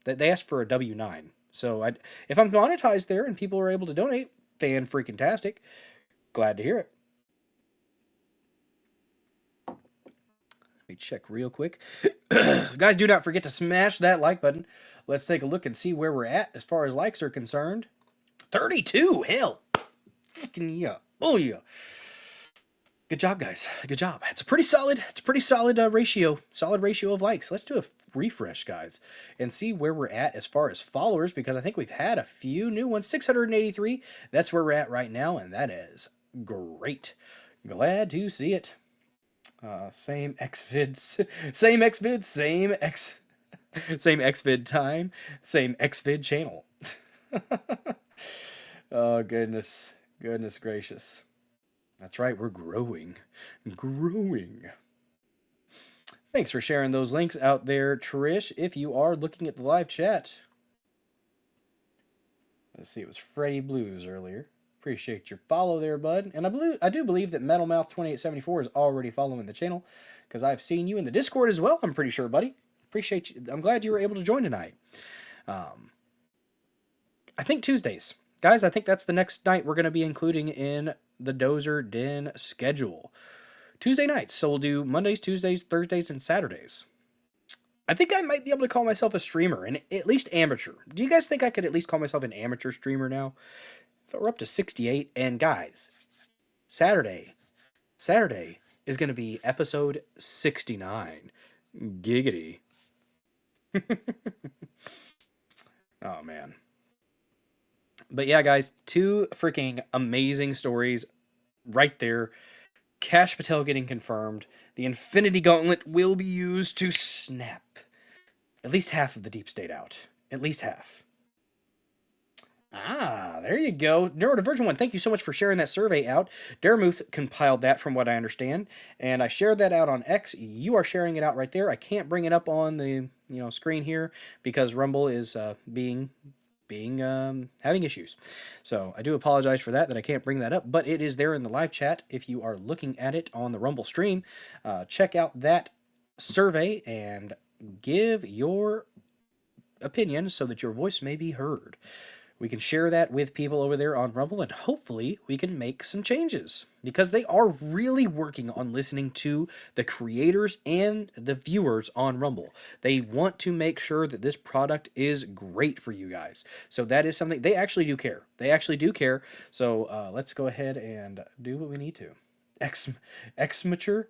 asked for a W-9. So if I'm monetized there and people are able to donate, fan-freaking-tastic. Glad to hear it. Let me check real quick. Guys, do not forget to smash that like button. Let's take a look and see where we're at as far as likes are concerned. 32! Hell! Fucking yeah. Oh, yeah. Good job, guys. Good job. It's a pretty solid ratio. Solid ratio of likes. Let's do a refresh, guys, and see where we're at as far as followers, because I think we've had a few new ones. 683. That's where we're at right now, and that is great. Glad to see it. Same xvids. Same xvids. Same xvid time. Same xvid channel. Oh, goodness. Goodness gracious. That's right, we're growing. Growing. Thanks for sharing those links out there, Trish, if you are looking at the live chat. Let's see, it was Freddy Blues earlier. Appreciate your follow there, bud. And I do believe that MetalMouth2874 is already following the channel, because I've seen you in the Discord as well, I'm pretty sure, buddy. Appreciate you. I'm glad you were able to join tonight. I think Tuesdays. Guys, I think that's the next night we're going to be including in the Dozer Den schedule. Tuesday nights. So we'll do Mondays, Tuesdays, Thursdays, and Saturdays. I think I might be able to call myself a streamer, and at least amateur. Do you guys think I could at least call myself an amateur streamer now? If we're up to 68, and guys, Saturday is going to be episode 69. Giggity. Oh, man. But yeah, guys, 2 freaking amazing stories right there. Kash Patel getting confirmed. The Infinity Gauntlet will be used to snap at least half of the deep state out. At least half. Ah, there you go. Neurodivergent One, thank you so much for sharing that survey out. Daramuth compiled that from what I understand, and I shared that out on X. You are sharing it out right there. I can't bring it up on the screen here because Rumble is having issues. So I do apologize for that I can't bring that up, but it is there in the live chat. If you are looking at it on the Rumble stream, check out that survey and give your opinion so that your voice may be heard. We can share that with people over there on Rumble, and hopefully we can make some changes, because they are really working on listening to the creators and the viewers on Rumble. They want to make sure that this product is great for you guys. So that is something they actually do care. They actually do care. So let's go ahead and do what we need to. X-mature?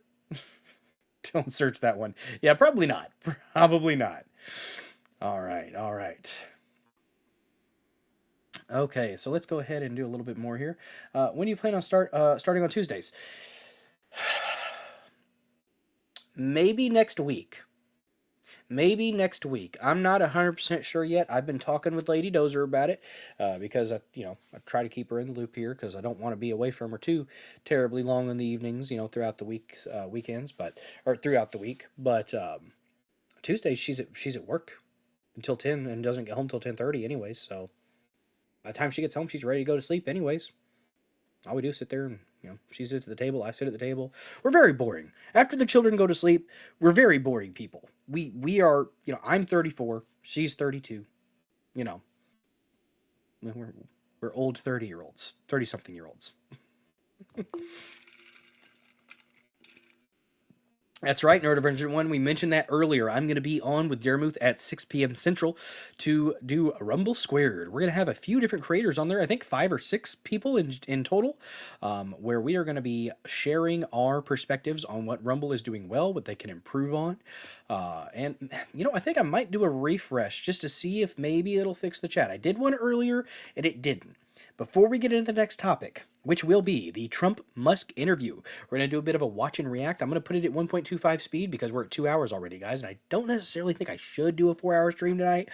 Don't search that one. Yeah, probably not. Probably not. All right. All right. Okay, so let's go ahead and do a little bit more here. When do you plan on starting on Tuesdays? Maybe next week. Maybe next week. I'm not 100% sure yet. I've been talking with Lady Dozer about it because I try to keep her in the loop here because I don't want to be away from her too terribly long in the evenings, throughout the weekends, or throughout the week. But Tuesdays she's at work until 10 and doesn't get home till 10:30 anyways. So by the time she gets home, she's ready to go to sleep anyways. All we do is sit there and, she sits at the table, I sit at the table. We're very boring. After the children go to sleep, we're very boring people. We are, I'm 34, she's 32. We're old 30-year-olds, 30-something-year-olds. That's right, Neurodivergent One. We mentioned that earlier. I'm going to be on with Daramuth at 6 p.m. Central to do Rumble Squared. We're going to have a few different creators on there. I think 5 or 6 people in total, where we are going to be sharing our perspectives on what Rumble is doing well, what they can improve on. And, I think I might do a refresh just to see if maybe it'll fix the chat. I did one earlier, and it didn't. Before we get into the next topic, which will be the Trump-Musk interview, we're going to do a bit of a watch and react. I'm going to put it at 1.25 speed because we're at 2 hours already, guys, and I don't necessarily think I should do a 4-hour stream tonight.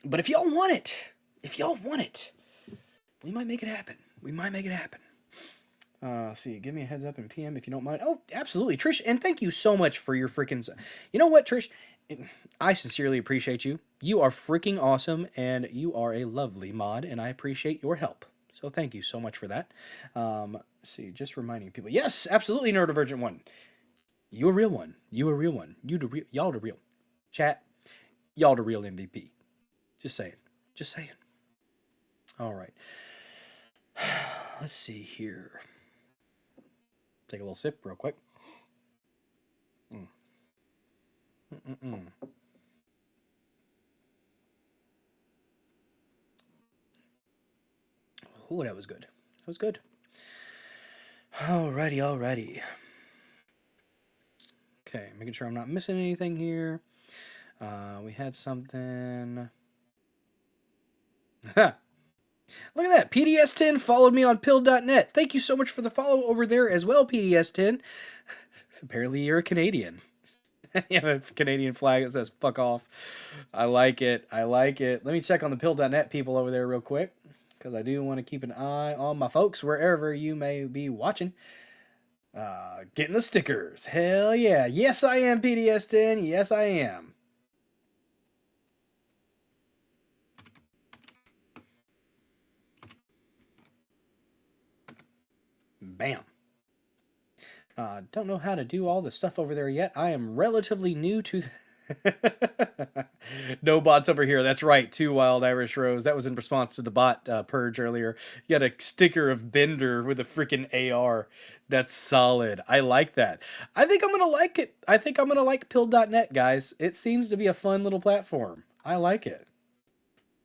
But if y'all want it, we might make it happen. See, give me a heads up in PM if you don't mind. Oh, absolutely, Trish, and thank you so much for your freaking... You know what, Trish? I sincerely appreciate you. You are freaking awesome, and you are a lovely mod, and I appreciate your help. So thank you so much for that. See, just reminding people. Yes, absolutely, Neurodivergent One. You a real one. You a real one. Y'all the real. Chat, y'all the real MVP. Just saying. Just saying. All right. Let's see here. Take a little sip real quick. Oh, that was good. That was good. Alrighty. Okay, making sure I'm not missing anything here. We had something. Look at that. PDS10 followed me on pill.net. Thank you so much for the follow over there as well, PDS10. Apparently you're a Canadian. You have a Canadian flag that says fuck off. I like it. Let me check on the pill.net people over there real quick, because I do want to keep an eye on my folks wherever you may be watching. Getting the stickers. Hell yeah. Yes, I am, PDS10. Yes, I am. Bam. Don't know how to do all the stuff over there yet. I am relatively new to no bots over here. That's right. 2 Wild Irish Rose. That was in response to the bot purge earlier. You got a sticker of Bender with a freaking AR. That's solid. I like that. I think I'm going to like it. I think I'm going to like pill.net, guys. It seems to be a fun little platform. I like it.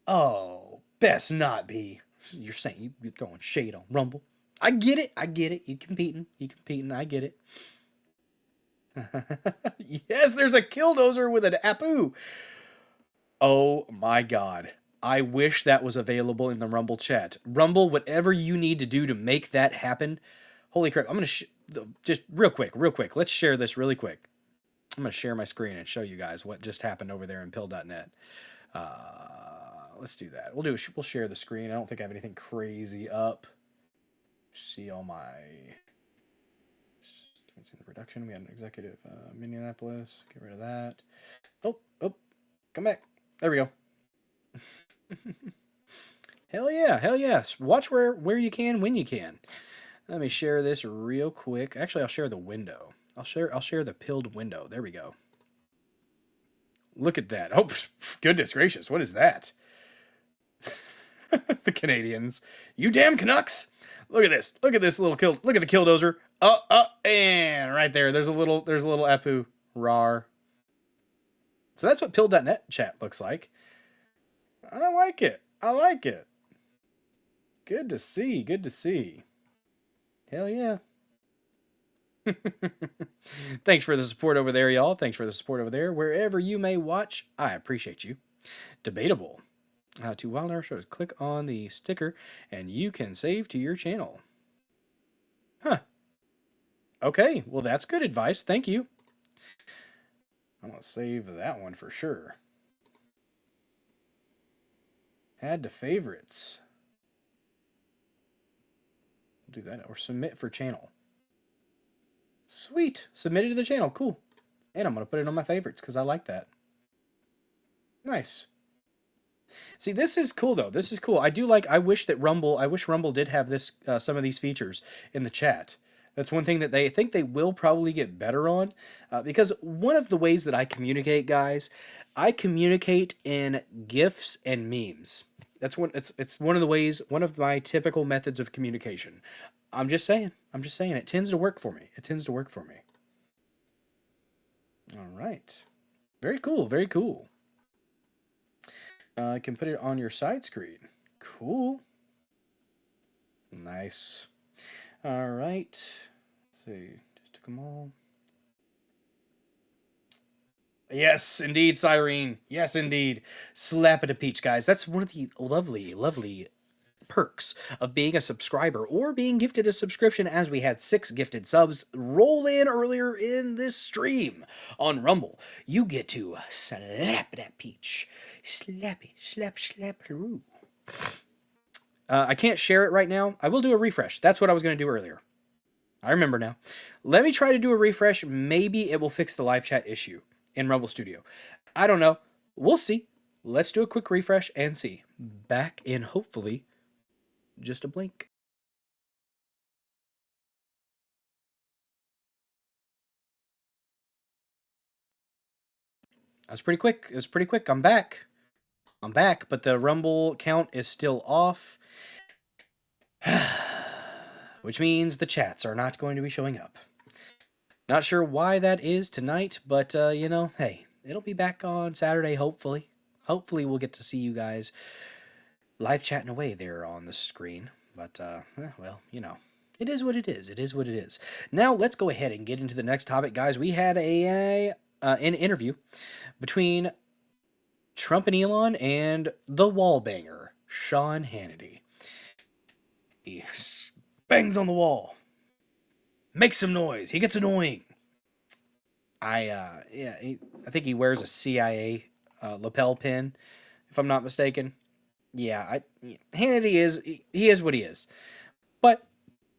Oh, best not be. You're saying you're throwing shade on Rumble. I get it. You competing. I get it. Yes, there's a Killdozer with an Apu. Oh my God. I wish that was available in the Rumble chat. Rumble, whatever you need to do to make that happen. Holy crap. I'm going to just real quick. Let's share this really quick. I'm going to share my screen and show you guys what just happened over there in pill.net. Let's do that. We'll share the screen. I don't think I have anything crazy up. See all my production. We had an executive Minneapolis. Get rid of that. Oh, come back. There we go. Hell yeah. Watch where you can when you can. Let me share this real quick. Actually, I'll share the window. I'll share the pilled window. There we go. Look at that. Oh, goodness gracious. What is that? The Canadians. You damn Canucks. Look at this. Look at this little kill. Look at the Killdozer. And right there. There's a little Apu. Rar. So that's what pill.net chat looks like. I like it. Good to see. Hell yeah. Thanks for the support over there, y'all. Thanks for the support over there. Wherever you may watch, I appreciate you. Debatable. To Wild Irish Shows, click on the sticker and you can save to your channel. Huh. Okay, well that's good advice. Thank you. I'm going to save that one for sure. Add to favorites. We'll do that. Or submit for channel. Sweet. Submitted to the channel. Cool. And I'm going to put it on my favorites because I like that. Nice. See, this is cool though. This is cool. I wish Rumble did have this some of these features in the chat. That's one thing that they think they will probably get better on, because one of the ways that I communicate, guys, I communicate in GIFs and memes. That's it's one of the ways, one of my typical methods of communication. I'm just saying it tends to work for me. All right. Very cool. I can put it on your side screen. Cool. Nice. All right. Let's see. Just took them all. Yes, indeed, Cyrene. Yes, indeed. Slap it a peach, guys. That's one of the lovely perks of being a subscriber or being gifted a subscription, as we had 6 gifted subs roll in earlier in this stream on Rumble. You get to slap that peach. Slappy, slap. I can't share it right now. I will do a refresh. That's what I was going to do earlier. I remember now. Let me try to do a refresh. Maybe it will fix the live chat issue in Rumble Studio. I don't know. We'll see. Let's do a quick refresh and see. Back in hopefully just a blink. That was pretty quick. I'm back. I'm back, but the Rumble count is still off. Which means the chats are not going to be showing up. Not sure why that is tonight, but, you know, hey, it'll be back on Saturday, hopefully. Hopefully we'll get to see you guys live chatting away there on the screen. But, well, you know, it is what it is. It is what it is. Now, let's go ahead and get into the next topic, guys. We had an interview between Trump and Elon and the Wallbanger, Sean Hannity. He bangs on the wall. Makes some noise. He gets annoying. I think he wears a CIA lapel pin, if I'm not mistaken. Yeah, Hannity is what he is. But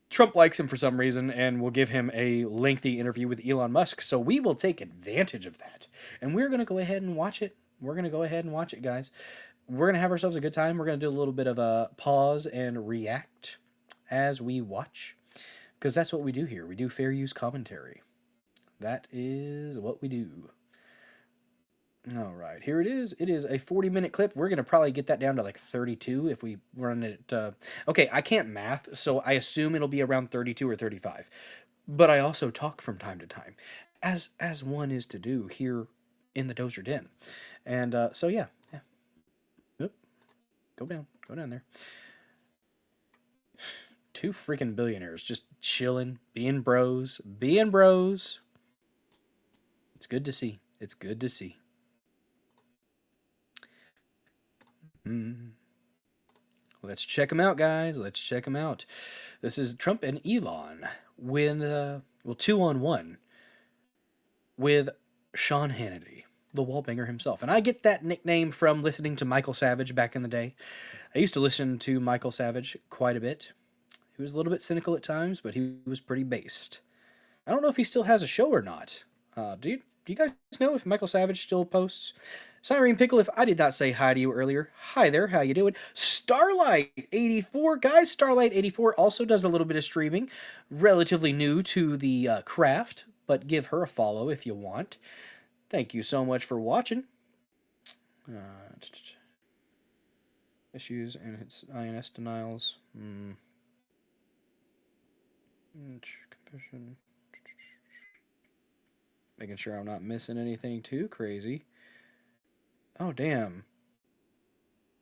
Trump likes him for some reason and will give him a lengthy interview with Elon Musk. So we will take advantage of that. And we're going to go ahead and watch it. We're going to go ahead and watch it, guys. We're going to have ourselves a good time. We're going to do a little bit of a pause and react as we watch. Because that's what we do here. We do fair use commentary. That is what we do. All right, here it is. It is a 40-minute clip. We're going to probably get that down to like 32 if we run it. Okay, I can't math, so I assume it'll be around 32 or 35. But I also talk from time to time, as one is to do here in the Dozer Den. And so, yeah. Oop. Go down there. Two freaking billionaires just chilling, being bros. It's good to see. It's good to see. Let's check them out, guys. Let's check them out. This is Trump and Elon with, 2-on-1 with Sean Hannity, the Wallbanger himself. And I get that nickname from listening to Michael Savage back in the day. I used to listen to Michael Savage quite a bit. He was a little bit cynical at times, but he was pretty based. I don't know if he still has a show or not. Do you guys know if Michael Savage still posts? Cyrene Pickle, if I did not say hi to you earlier, hi there, how you doing? Starlight84, guys, Starlight84 also does a little bit of streaming, relatively new to the craft, but give her a follow if you want. Thank you so much for watching. Issues and its INS denials. Confession. Making sure I'm not missing anything too crazy. Oh, damn.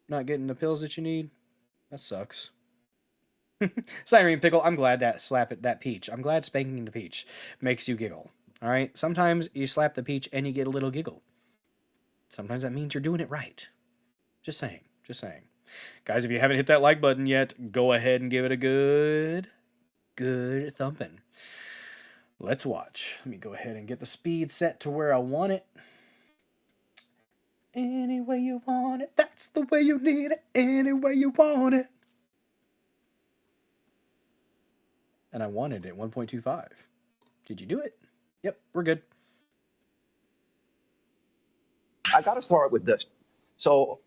Not getting the pills that you need? That sucks. Cyrene Pickle, I'm glad that peach. I'm glad spanking the peach makes you giggle. Alright? Sometimes you slap the peach and you get a little giggle. Sometimes that means you're doing it right. Just saying. Guys, if you haven't hit that like button yet, go ahead and give it a good thumping. Let's watch. Let me go ahead and get the speed set to where I want it. Any way you want it, that's the way you need it. Any way you want it. And I wanted it 1.25. Did you do it? Yep, we're good. I got to start with this. So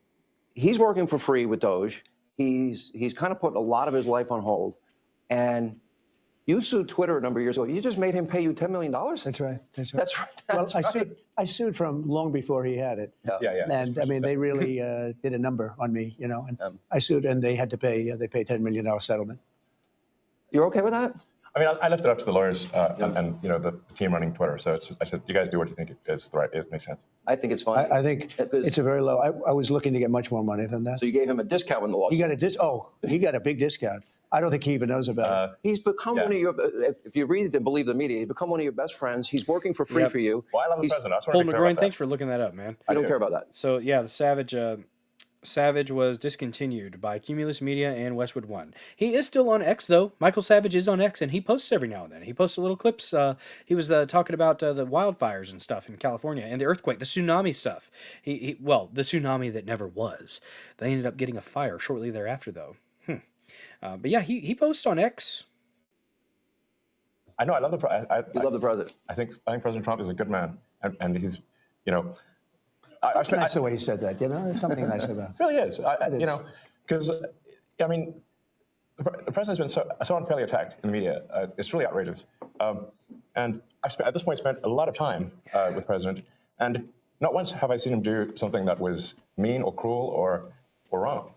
he's working for free with Doge. He's kind of put a lot of his life on hold. And you sued Twitter a number of years ago. You just made him pay you $10 million. That's right. That's right. Well, I sued from long before he had it. Yeah. And I mean, they really did a number on me, you know. And I sued, and they had to pay. They paid $10 million settlement. You're okay with that? I mean, I left it up to the lawyers and you know the team running Twitter. So I said, you guys do what you think is the right. It makes sense. I think it's fine. I think it's a very low. I was looking to get much more money than that. So you gave him a discount in the lawsuit. He got a big discount. I don't think he even knows about it. He's become one of your, if you read and believe the media, he's become one of your best friends. He's working for free for you. Well, I love the president. Paul McGroin, thanks for looking that up, man. I don't care about that. So, yeah, the Savage was discontinued by Cumulus Media and Westwood One. He is still on X, though. Michael Savage is on X, and he posts every now and then. He posts little clips. He was talking about the wildfires and stuff in California, and the earthquake, the tsunami stuff. Well, the tsunami that never was. They ended up getting a fire shortly thereafter, though. But yeah, he posts on X. I know. I love the president. You love the president. I think President Trump is a good man, and he's, you know. It's nice the way he said that. You know, there's something nice about it. It really is. You know, because I mean, the president's been so unfairly attacked in the media. It's really outrageous. And I've at this point spent a lot of time with the president, and Not once have I seen him do something that was mean or cruel or wrong.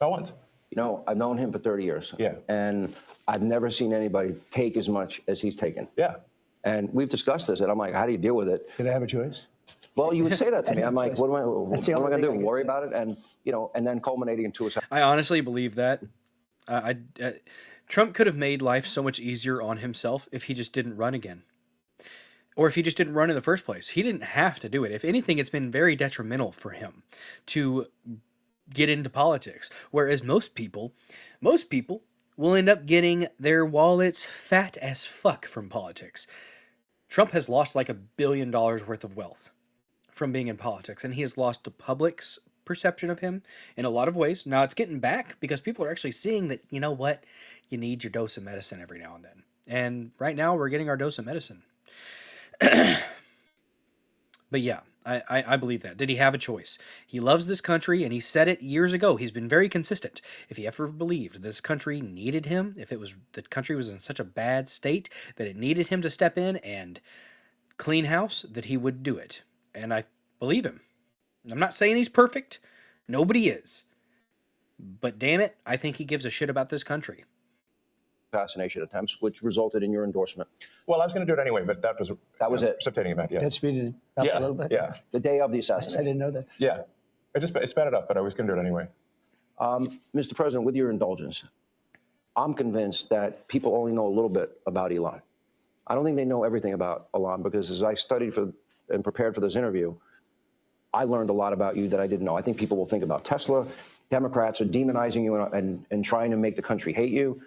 Not once. You know, I've known him for 30 years. Yeah. And I've never seen anybody take as much as he's taken. Yeah. And we've discussed this, and I'm like, how do you deal with it? Did I have a choice? Well, you would say that to me. I'm like, what am I going to do? Worry say. about it? And, you know, and then culminating into a... I honestly believe that. Trump could have made life so much easier on himself if he just didn't run again. Or if he just didn't run in the first place. He didn't have to do it. If anything, it's been very detrimental for him to get into politics. Whereas most people will end up getting their wallets fat as fuck from politics. Trump has lost like $1 billion worth of wealth from being in politics, and he has lost the public's perception of him in a lot of ways. Now it's getting back because people are actually seeing that, you know what, you need your dose of medicine every now and then. And right now we're getting our dose of medicine. But yeah, I believe that. Did he have a choice? He loves this country, and he said it years ago. He's been very consistent. If he ever believed this country needed him, if it was the country was in such a bad state that it needed him to step in and clean house, that he would do it. And I believe him. I'm not saying he's perfect. Nobody is. But damn it, I think he gives a shit about this country. Assassination attempts, which resulted in your endorsement. Well, I was going to do it anyway, but that was it. Precipitating event. Yeah. That speeded it up a little bit. Yeah. The day of the assassination. I didn't know that. Yeah. It sped it up, but I was going to do it anyway. Mr. President, with your indulgence, I'm convinced that people only know a little bit about Elon. I don't think they know everything about Elon, because as I studied for and prepared for this interview, I learned a lot about you that I didn't know. I think people will think about Tesla. Democrats are demonizing you and trying to make the country hate you.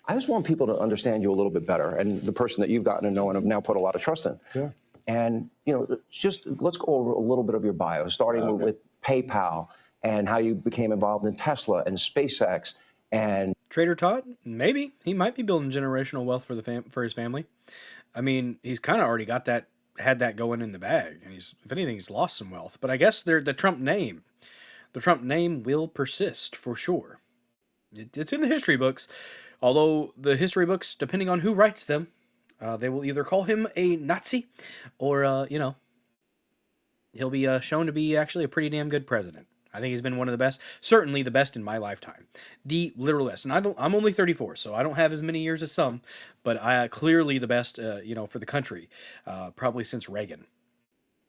I just want people to understand you a little bit better, and the person that you've gotten to know and have now put a lot of trust in. Yeah. And, you know, just let's go over a little bit of your bio, starting with PayPal and how you became involved in Tesla and SpaceX and... Trader Todd? Maybe. He might be building generational wealth for his family. I mean, he's kind of already got that, had that going in the bag, and he's, if anything, he's lost some wealth. But I guess the Trump name will persist for sure. It's in the history books. Although the history books, depending on who writes them, they will either call him a Nazi or, you know, he'll be shown to be actually a pretty damn good president. I think he's been one of the best, certainly the best in my lifetime. The literal best. And I'm only 34, so I don't have as many years as some, but clearly the best, you know, for the country, probably since Reagan.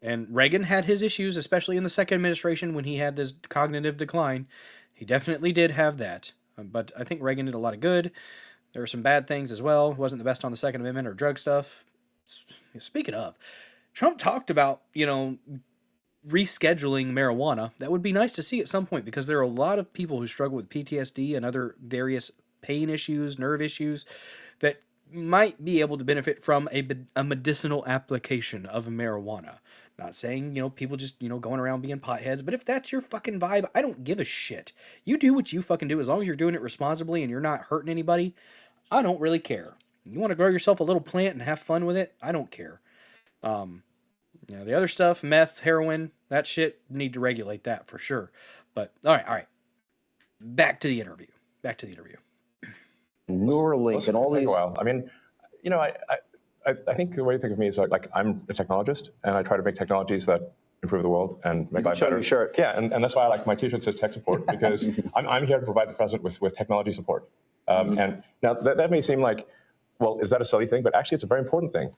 And Reagan had his issues, especially in the second administration when he had this cognitive decline. He definitely did have that. But I think Reagan did a lot of good. There were some bad things as well. He wasn't the best on the Second Amendment or drug stuff. Speaking of, Trump talked about, you know, rescheduling marijuana. That would be nice to see at some point, because there are a lot of people who struggle with PTSD and other various pain issues, nerve issues, that might be able to benefit from a medicinal application of marijuana. Not saying, you know, people just, you know, going around being potheads, but if that's your fucking vibe, I don't give a shit. You do what you fucking do, as long as you're doing it responsibly and you're not hurting anybody. I don't really care. You want to grow yourself a little plant and have fun with it? I don't care. You know, the other stuff, meth, heroin, that shit, need to regulate that for sure. But all right. Back to the interview. Neuralink and all these. A while. I mean, you know, I think the way to think of me is like I'm a technologist, and I try to make technologies that improve the world and make life better. Your shirt. Yeah, and that's why I like my T-shirt says tech support, because I'm here to provide the president with technology support. And now that may seem like, well, is that a silly thing? But actually, it's a very important thing.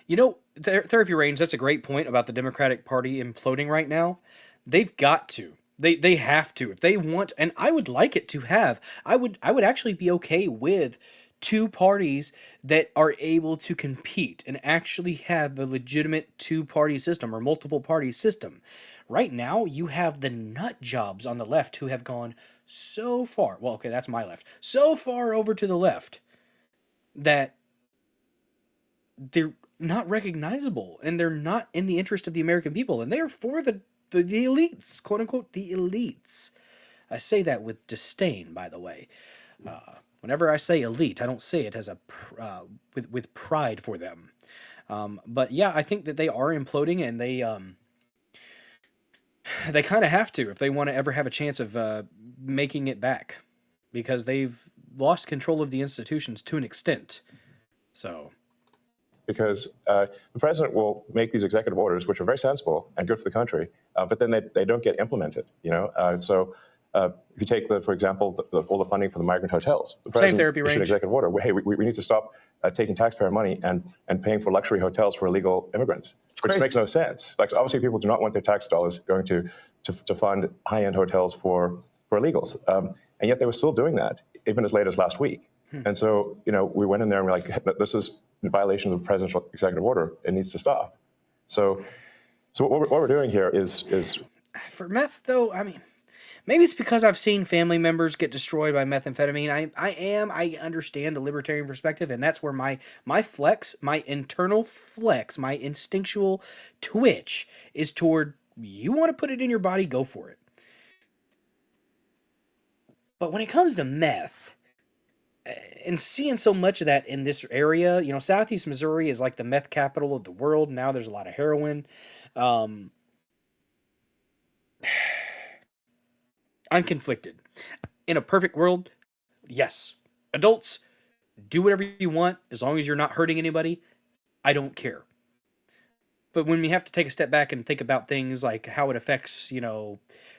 You know, Therapy Range, that's a great point about the Democratic Party imploding right now. They've got to. They have to. If they want, and I would like it to have, I would actually be okay with two parties that are able to compete and actually have a legitimate two-party system or multiple-party system. Right now, you have the nut jobs on the left who have gone so far. Well, okay, that's my left. So far over to the left that they're not recognizable, and they're not in the interest of the American people, and they are for the elites, quote unquote, the elites. I say that with disdain, by the way. Whenever I say elite, I don't say it as with pride for them. But yeah, I think that they are imploding, and they kind of have to if they want to ever have a chance of making it back, because they've lost control of the institutions to an extent. So because the president will make these executive orders, which are very sensible and good for the country, but then they don't get implemented. So if you take, for example, all the funding for the migrant hotels, the president therapy issued an range. executive order. Hey, we need to stop taking taxpayer money and paying for luxury hotels for illegal immigrants, which makes no sense. Like, so obviously, people do not want their tax dollars going to fund high-end hotels for illegals, and yet they were still doing that even as late as last week. And so, we went in there and we're like, this is in violation of the presidential executive order. It needs to stop. So what we're doing here is for meth, though. I mean, maybe it's because I've seen family members get destroyed by methamphetamine. I understand the libertarian perspective, and that's where my flex, my internal flex, my instinctual twitch is toward, you want to put it in your body, go for it. But when it comes to meth, and seeing so much of that in this area, Southeast Missouri is like the meth capital of the world. Now there's a lot of heroin. I'm conflicted. In a perfect world, yes. Adults, do whatever you want as long as you're not hurting anybody. I don't care. But when we have to take a step back and think about things like how it affects,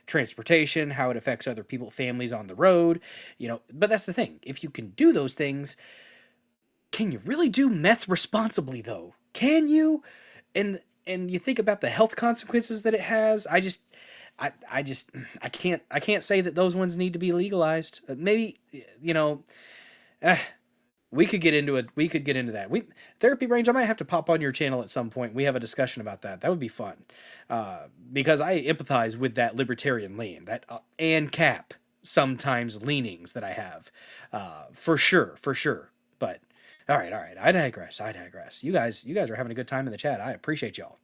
transportation, how it affects other people, families on the road, but that's the thing. If you can do those things, can you really do meth responsibly though? Can you? And you think about the health consequences that it has. I can't say that those ones need to be legalized. Maybe, we could get into it. We could get into that. Therapy range, I might have to pop on your channel at some point. We have a discussion about that. That would be fun. Because I empathize with that libertarian lean, that and cap sometimes leanings that I have. For sure. But all right. I digress. You guys are having a good time in the chat. I appreciate y'all.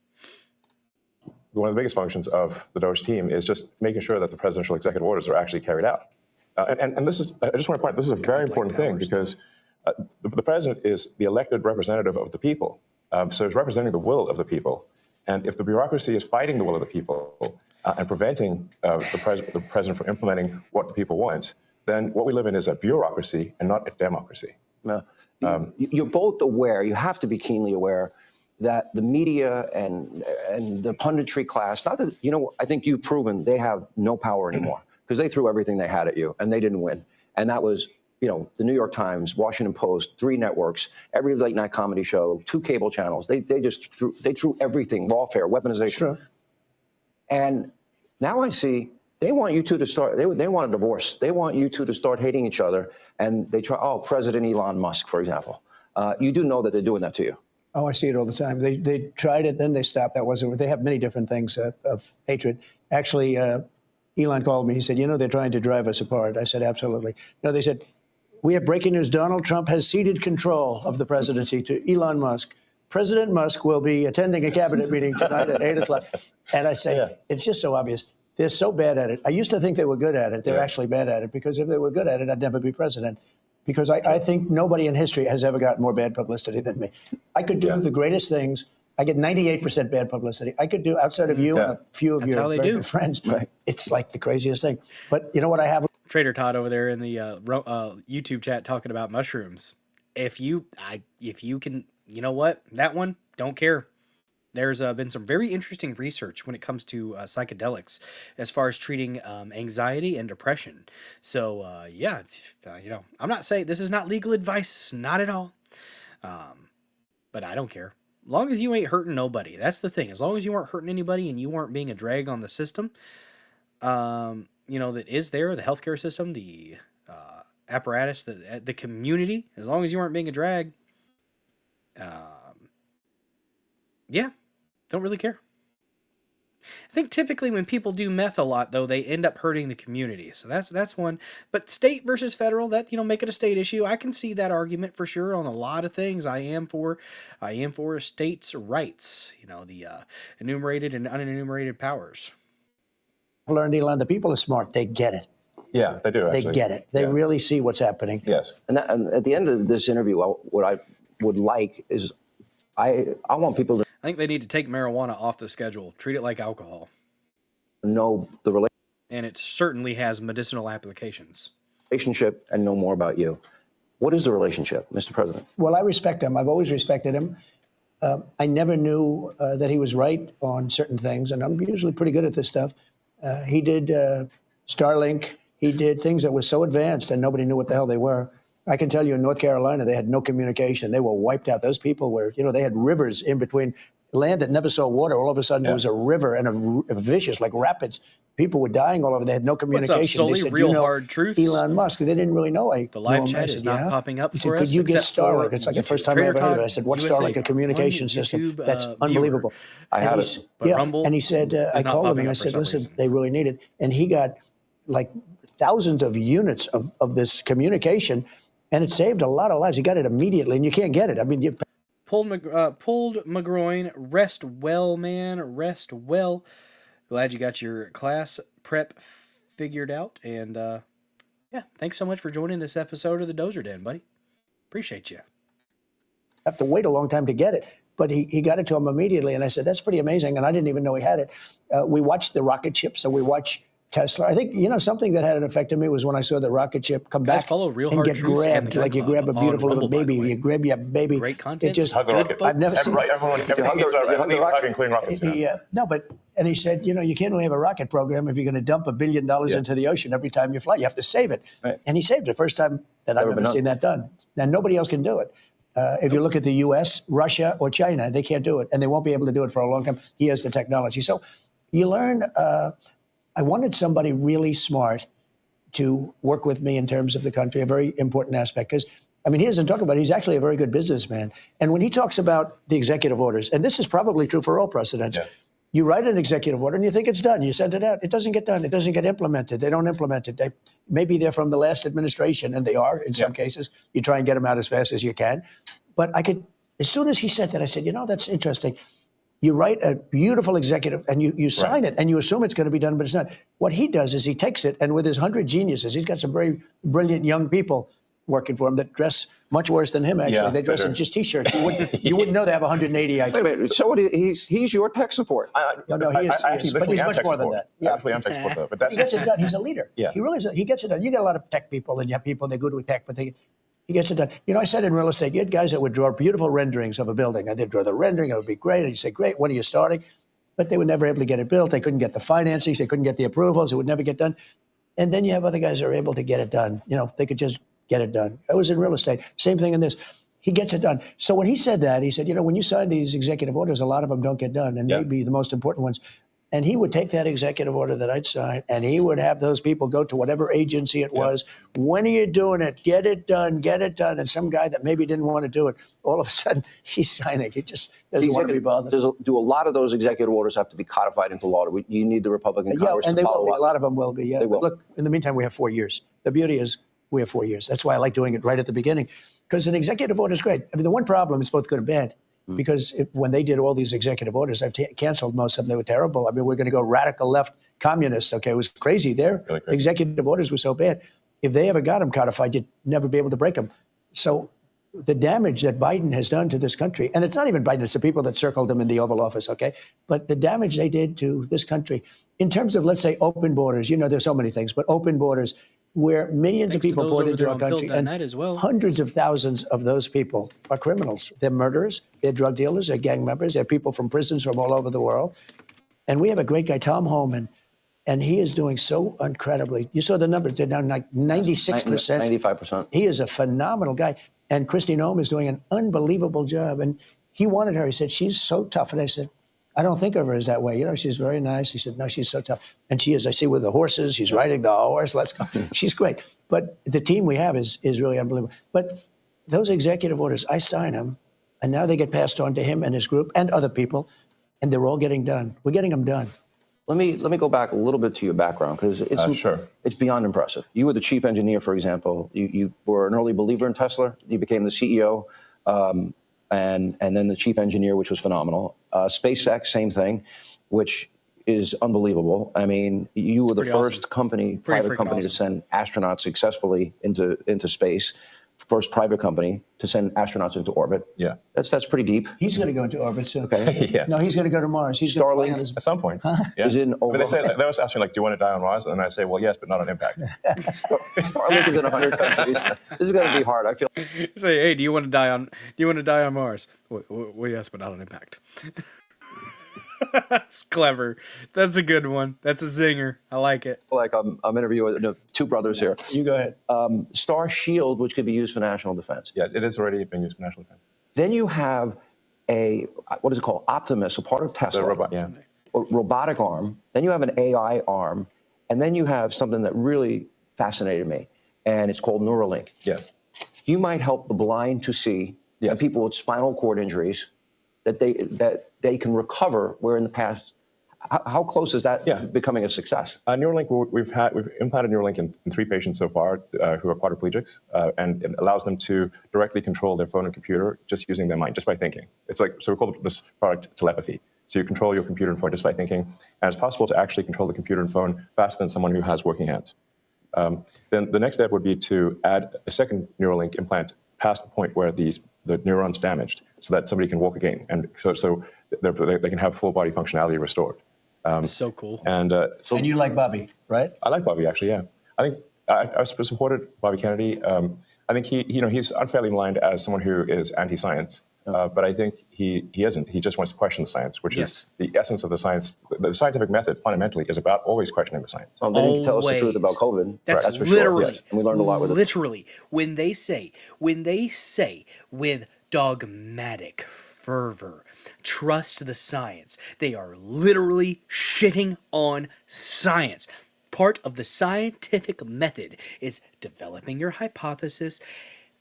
One of the biggest functions of the Doge team is just making sure that the presidential executive orders are actually carried out. And this is, I just want to point out, this is a very important thing because the president is the elected representative of the people. So he's representing the will of the people. And if the bureaucracy is fighting the will of the people and preventing the president from implementing what the people want, then what we live in is a bureaucracy and not a democracy. No. You're both aware, you have to be keenly aware that the media and the punditry class, not that, I think you've proven they have no power anymore because they threw everything they had at you and they didn't win. And that was, the New York Times, Washington Post, 3 networks, every late night comedy show, 2 cable channels. They threw everything, lawfare, weaponization. Sure. And now I see they want you two to start, they want a divorce. They want you two to start hating each other. And they try, President Elon Musk, for example. You do know that they're doing that to you. Oh, I see it all the time. They tried it, then they stopped. That wasn't. They have many different things of hatred. Actually, Elon called me. He said, they're trying to drive us apart. I said, absolutely. No, they said, we have breaking news. Donald Trump has ceded control of the presidency to Elon Musk. President Musk will be attending a cabinet meeting tonight at 8 o'clock. And I say, It's just so obvious. They're so bad at it. I used to think they were good at it. They're actually bad at it because if they were good at it, I'd never be president. Because I think nobody in history has ever gotten more bad publicity than me. I could do the greatest things. I get 98% bad publicity. I could do, outside of you and a few of your very good friends, it's like the craziest thing. But you know what I have? Trader Todd over there in the YouTube chat talking about mushrooms. If you can, that one, don't care. There's been some very interesting research when it comes to psychedelics as far as treating anxiety and depression. So, I'm not saying this is not legal advice, not at all. But I don't care. As long as you ain't hurting nobody. That's the thing. As long as you aren't hurting anybody and you aren't being a drag on the system, that is there, the healthcare system, the apparatus, the community, as long as you aren't being a drag, don't really care. I think typically when people do meth a lot, though, they end up hurting the community. So that's one. But state versus federal, that make it a state issue. I can see that argument for sure on a lot of things. I am for states' rights. The enumerated and unenumerated powers. I've learned, Elon, the people are smart. They get it. Yeah, they do. Actually. They get it. They really see what's happening. Yes. And at the end of this interview, what I would like is I want people to I think they need to take marijuana off the schedule. Treat it like alcohol. know the relationship. And it certainly has medicinal applications. Relationship and know more about you. What is the relationship, Mr. President? Well, I respect him. I've always respected him. I never knew that he was right on certain things, and I'm usually pretty good at this stuff. He did Starlink. He did things that were so advanced, and nobody knew what the hell they were. I can tell you in North Carolina, they had no communication. They were wiped out. Those people were, they had rivers in between. Land that never saw water, all of a sudden it was a river and a vicious, like rapids. People were dying all over. They had no communication. What's up, Sully? They said, Real hard truths? Elon Musk. They didn't really know. The live chat is not popping up He for said, us. could you get except for Starlink? It's like the first time I ever heard of it. I said, what's USA Starlink? A communication on system. YouTube, That's viewer. unbelievable. I have it. But Rumble and he said, I not called him popping and I up for said, some listen, reason. they really need it. And he got like thousands of units of this communication, and it saved a lot of lives. He got it immediately, and you can't get it. I mean, Pulled McGroin, rest well, man, rest well. Glad you got your class prep figured out, and yeah, thanks so much for joining this episode of the Dozer Den, buddy. Appreciate you. have to wait a long time to get it. But he got it to him immediately, and I said, that's pretty amazing, and I didn't even know he had it. We watched the rocket ship, so we watch Tesla. I think, something that had an effect on me was when I saw the rocket ship come Guys, back follow Real and Hard get Truths and grabbed, the like you Gun grab a Club beautiful on little Rumble, by baby, the way. you grab your baby. Great content. It just, Hug the rocket. I've never seen Everyone needs hugging rockets. and he said, you can't really have a rocket program if you're going to dump $1 billion into the ocean every time you fly. You have to save it. Right. And he saved it. First time that I've ever seen that done. And nobody else can do it. If you look at the U.S., Russia, or China, they can't do it, and they won't be able to do it for a long time. He has the technology. So you learn. I wanted somebody really smart to work with me in terms of the country, a very important aspect. Because, he doesn't talk about it. He's actually a very good businessman. And when he talks about the executive orders, and this is probably true for all presidents, you write an executive order and you think it's done. You send it out. It doesn't get done. It doesn't get implemented. They don't implement it. Maybe they're from the last administration, and they are in some cases. You try and get them out as fast as you can. But as soon as he said that, I said, that's interesting. You write a beautiful executive and you sign it and you assume it's going to be done, but it's not. What he does is he takes it, and with his 100 geniuses, he's got some very brilliant young people working for him that dress much worse than him, actually. They dress in just T-shirts. You wouldn't know they have 180 IQ. Wait a minute. So he's your tech support? No, he is. But he's much more than that. I actually am tech support, though. But that's he gets it done. He's a leader. Yeah. He really is. He gets it done. You get a lot of tech people, and you have people, they're good with tech, but he gets it done. I said in real estate, you had guys that would draw beautiful renderings of a building, and they'd draw the rendering. It would be great. And you say, great, when are you starting? But they were never able to get it built. They couldn't get the financing. They couldn't get the approvals. It would never get done. And then you have other guys that are able to get it done. They could just get it done. I was in real estate. Same thing in this. He gets it done. So when he said that, he said, when you sign these executive orders, a lot of them don't get done, and maybe the most important ones. And he would take that executive order that I'd sign, and he would have those people go to whatever agency it was. When are you doing it? Get it done. Get it done. And some guy that maybe didn't want to do it, all of a sudden he's signing. He just doesn't want to be bothered. Do a lot of those executive orders have to be codified into law? You need the Republican Congress and to they follow will be. up. A lot of them will be. Yeah. They will. But look, in the meantime, we have 4 years. The beauty is we have 4 years. That's why I like doing it right at the beginning, because an executive order is great. The one problem is both good and bad. Because when they did all these executive orders, I've canceled most of them. They were terrible. We're going to go radical left communist. Okay, it was crazy. Their executive orders were so bad. If they ever got them codified, you'd never be able to break them. So the damage that Biden has done to this country, and it's not even Biden, it's the people that circled him in the Oval Office, okay? But the damage they did to this country, in terms of, let's say, open borders, there's so many things, but open borders, where millions of people poured into our country, and hundreds of thousands of those people are criminals. They're murderers, they're drug dealers, they're gang members, they're people from prisons from all over the world. And we have a great guy, Tom Homan, and he is doing so incredibly. You saw the numbers, they're down like 96%. 95%. He is a phenomenal guy. And Kristi Noem is doing an unbelievable job. And he wanted her. He said, she's so tough. And I said, I don't think of her as that way. She's very nice. He said, no, she's so tough. And she is. I see with the horses. She's riding the horse. Let's go. She's great. But the team we have is really unbelievable. But those executive orders, I sign them, and now they get passed on to him and his group and other people, and they're all getting done. We're getting them done. Let me go back a little bit to your background, because it's beyond impressive. You were the chief engineer, for example. You were an early believer in Tesla. You became the CEO. And then the chief engineer, which was phenomenal. SpaceX, same thing, which is unbelievable. You were the first private company to send astronauts successfully into space. first private company to send astronauts into orbit. Yeah. That's pretty deep. He's going to go into orbit soon. Okay. Yeah. No, he's going to go to Mars. He's gonna fly on Starlink his- At some point. Huh? Yeah. is in But over. they always ask me, like, do you want to die on Mars? And I say, well, yes, but not on impact. Starlink is in 100 countries. This is going to be hard. I feel. Say, hey, do you want to die on Mars? Well, yes, but not on impact. That's clever. That's a good one. That's a zinger. I like it. Like I'm interviewing two brothers here. You go ahead. Star Shield, which could be used for national defense. Yeah, it is already being used for national defense. Then you have a, what is it called? Optimus, a part of Tesla. The robot, yeah. A robotic arm. Then you have an AI arm. And then you have something that really fascinated me, and it's called Neuralink. Yes. You might help the blind to see, and people with spinal cord injuries, that they can recover, where in the past, how close is that becoming a success? Neuralink, we've implanted Neuralink in 3 patients so far who are quadriplegics, and it allows them to directly control their phone and computer just using their mind, just by thinking. It's like, so we call this product telepathy. So you control your computer and phone just by thinking, and it's possible to actually control the computer and phone faster than someone who has working hands. Then the next step would be to add a second Neuralink implant past the point where the neuron's damaged, so that somebody can walk again, and so they can have full body functionality restored. So cool. And And you like Bobby, right? I like Bobby, actually. Yeah, I think I supported Bobby Kennedy. I think he's unfairly maligned as someone who is anti-science, but I think he isn't. He just wants to question the science, which is the essence of the science. The scientific method fundamentally is about always questioning the science. They didn't tell us the truth about COVID. That's for literally, sure. Yes. And we learned a lot with it. literally, when they say with dogmatic fervor, trust the science, they are literally shitting on science. Part of the scientific method is developing your hypothesis,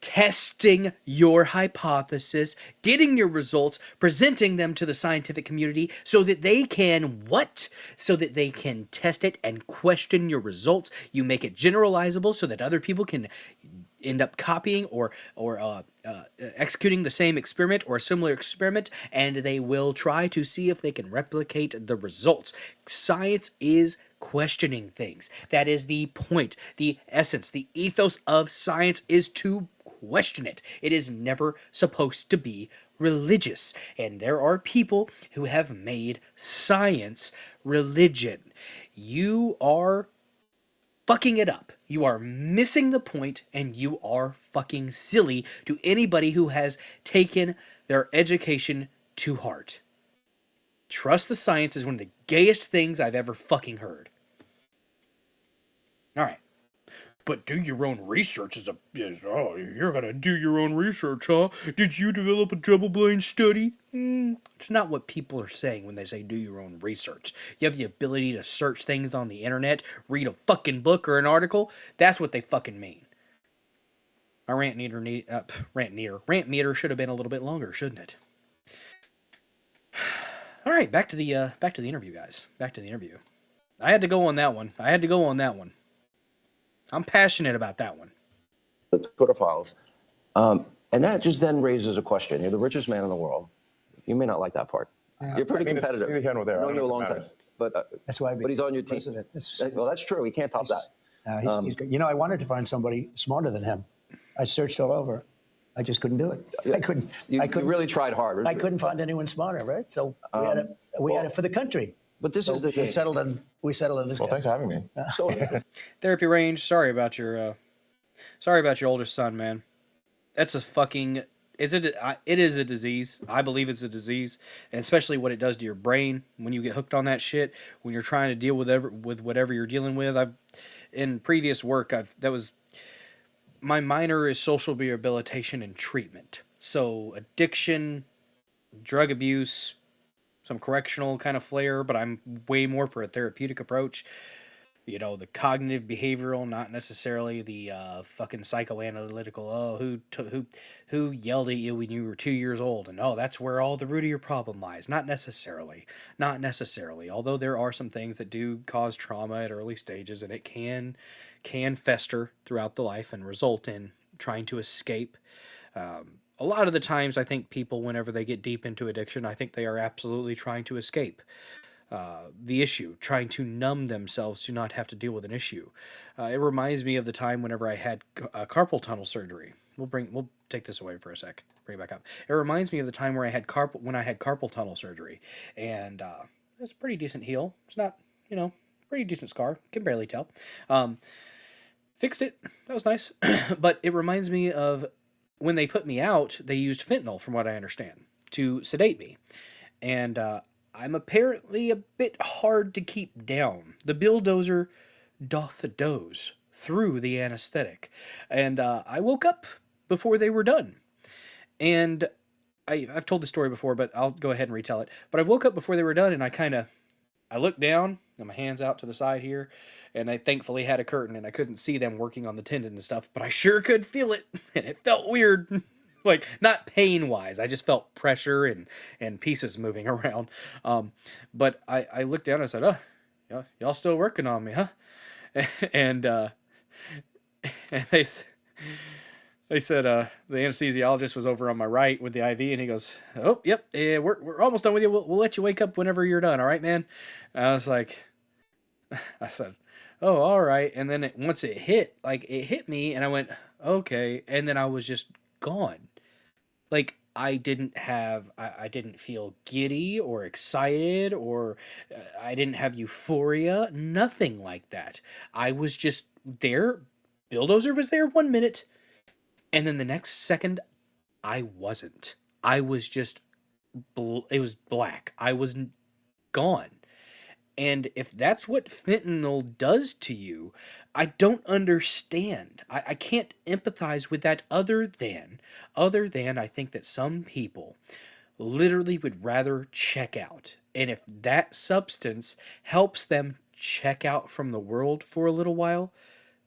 testing your hypothesis, getting your results, presenting them to the scientific community so that they can so that they can test it and question your results. You make it generalizable so that other people can end up copying or executing the same experiment or a similar experiment, and they will try to see if they can replicate the results. Science is questioning things. That is the point, the essence, the ethos of science is to question it. It is never supposed to be religious. And there are people who have made science religion. You are fucking it up. You are missing the point, and you are fucking silly to anybody who has taken their education to heart. Trust the science is one of the gayest things I've ever fucking heard. All right. But do your own research you're gonna do your own research, huh? Did you develop a double-blind study? It's not what people are saying when they say do your own research. You have the ability to search things on the internet, read a fucking book or an article. That's what they fucking mean. Our rant meter should have been a little bit longer, shouldn't it? All right, back to the interview, guys. Back to the interview. I had to go on that one. I'm passionate about that one. The Twitter files. And that just then raises a question. You're the richest man in the world. You may not like that part. You're pretty competitive. Neither here nor there. I've known you a long time. But that's why. But he's on your team. Well, that's true. He can't top that. He's good. I wanted to find somebody smarter than him. I searched all over. I just couldn't do it. I couldn't. You really tried hard. I couldn't find anyone smarter, right? So we had it for the country. But this is the thing. We settled on this. Well, guy. thanks for having me. Therapy Range. Sorry about your oldest son, man. That's a fucking. It is a disease. I believe it's a disease, and especially what it does to your brain when you get hooked on that shit. When you're trying to deal with whatever you're dealing with. In previous work, my minor is social rehabilitation and treatment. So addiction, drug abuse, some correctional kind of flair, but I'm way more for a therapeutic approach. The cognitive behavioral, not necessarily the fucking psychoanalytical. Who yelled at you when you were 2 years old, and that's where all the root of your problem lies. Not necessarily. Although there are some things that do cause trauma at early stages, and it can fester throughout the life and result in trying to escape. A lot of the times, I think people, whenever they get deep into addiction, I think they are absolutely trying to escape the issue, trying to numb themselves to not have to deal with an issue. It reminds me of the time whenever I had carpal tunnel surgery. we'll take this away for a sec. Bring it back up. It reminds me of the time where I had carpal tunnel surgery, and it's a pretty decent heal. It's not, pretty decent scar. Can barely tell. Fixed it. That was nice. But it reminds me of when they put me out, they used fentanyl, from what I understand, to sedate me. And I'm apparently a bit hard to keep down. The bulldozer doth doze through the anesthetic. And I woke up before they were done. And I've told the story before, but I'll go ahead and retell it. But I woke up before they were done, and I looked down, and my hand's out to the side here, and I thankfully had a curtain, and I couldn't see them working on the tendon and stuff, but I sure could feel it, and it felt weird. Like, not pain-wise, I just felt pressure and pieces moving around. But I looked down and I said, oh, y'all still working on me, huh? And they said the anesthesiologist was over on my right with the IV, and he goes, oh, yep, we're almost done with you. We'll let you wake up whenever you're done, all right, man? And I was like, I said, oh, all right. And then once it hit me, and I went, okay. And then I was just gone. Like, I didn't feel giddy or excited, or I didn't have euphoria, nothing like that. I was just there. Bulldozer was there 1 minute, and then the next second, I wasn't. I was just, it was black. I was gone. And if that's what fentanyl does to you, I don't understand. I can't empathize with that other than I think that some people literally would rather check out. And if that substance helps them check out from the world for a little while,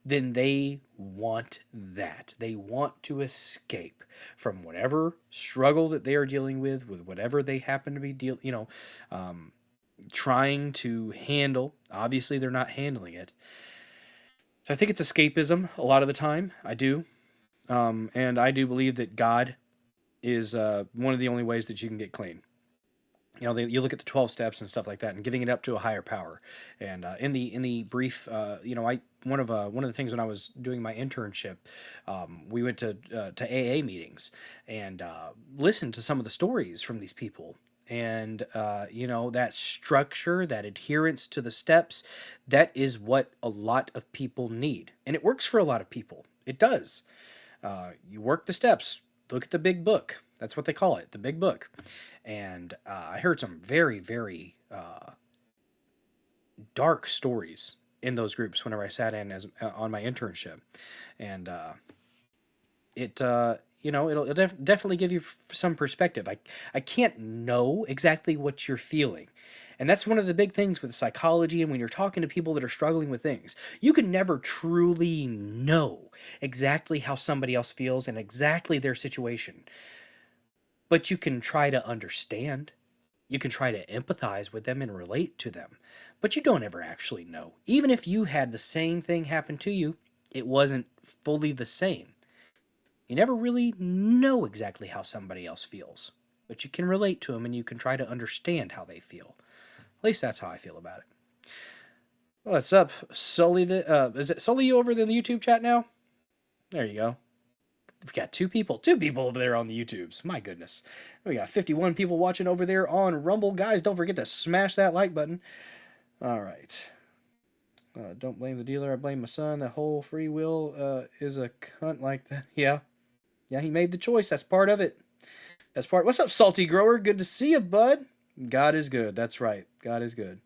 then they want that. They want to escape from whatever struggle that they are dealing with whatever they happen to be trying to handle. Obviously, they're not handling it. So I think it's escapism a lot of the time. I do. And I do believe that God is one of the only ways that you can get clean. You look at the 12 steps and stuff like that, and giving it up to a higher power. And in the brief, one of the things when I was doing my internship, we went to AA meetings and listened to some of the stories from these people. And, that structure, that adherence to the steps, that is what a lot of people need. And it works for a lot of people. It does. You work the steps. Look at the big book. That's what they call it, the big book. And I heard some very, very dark stories in those groups whenever I sat in on my internship. And it'll definitely give you some perspective. I can't know exactly what you're feeling. And that's one of the big things with psychology, and when you're talking to people that are struggling with things. You can never truly know exactly how somebody else feels and exactly their situation. But you can try to understand. You can try to empathize with them and relate to them. But you don't ever actually know. Even if you had the same thing happen to you, it wasn't fully the same. You never really know exactly how somebody else feels, but you can relate to them and you can try to understand how they feel. At least that's how I feel about it. What's up, Sully? Is it Sully over there in the YouTube chat now? There you go. We've got two people over there on the YouTubes. My goodness. We got 51 people watching over there on Rumble. Guys, don't forget to smash that like button. All right. Don't blame the dealer. I blame my son. The whole free will is a cunt like that. Yeah. Yeah, he made the choice. That's part of it. What's up, Salty Grower? Good to see you, bud. God is good. That's right. God is good.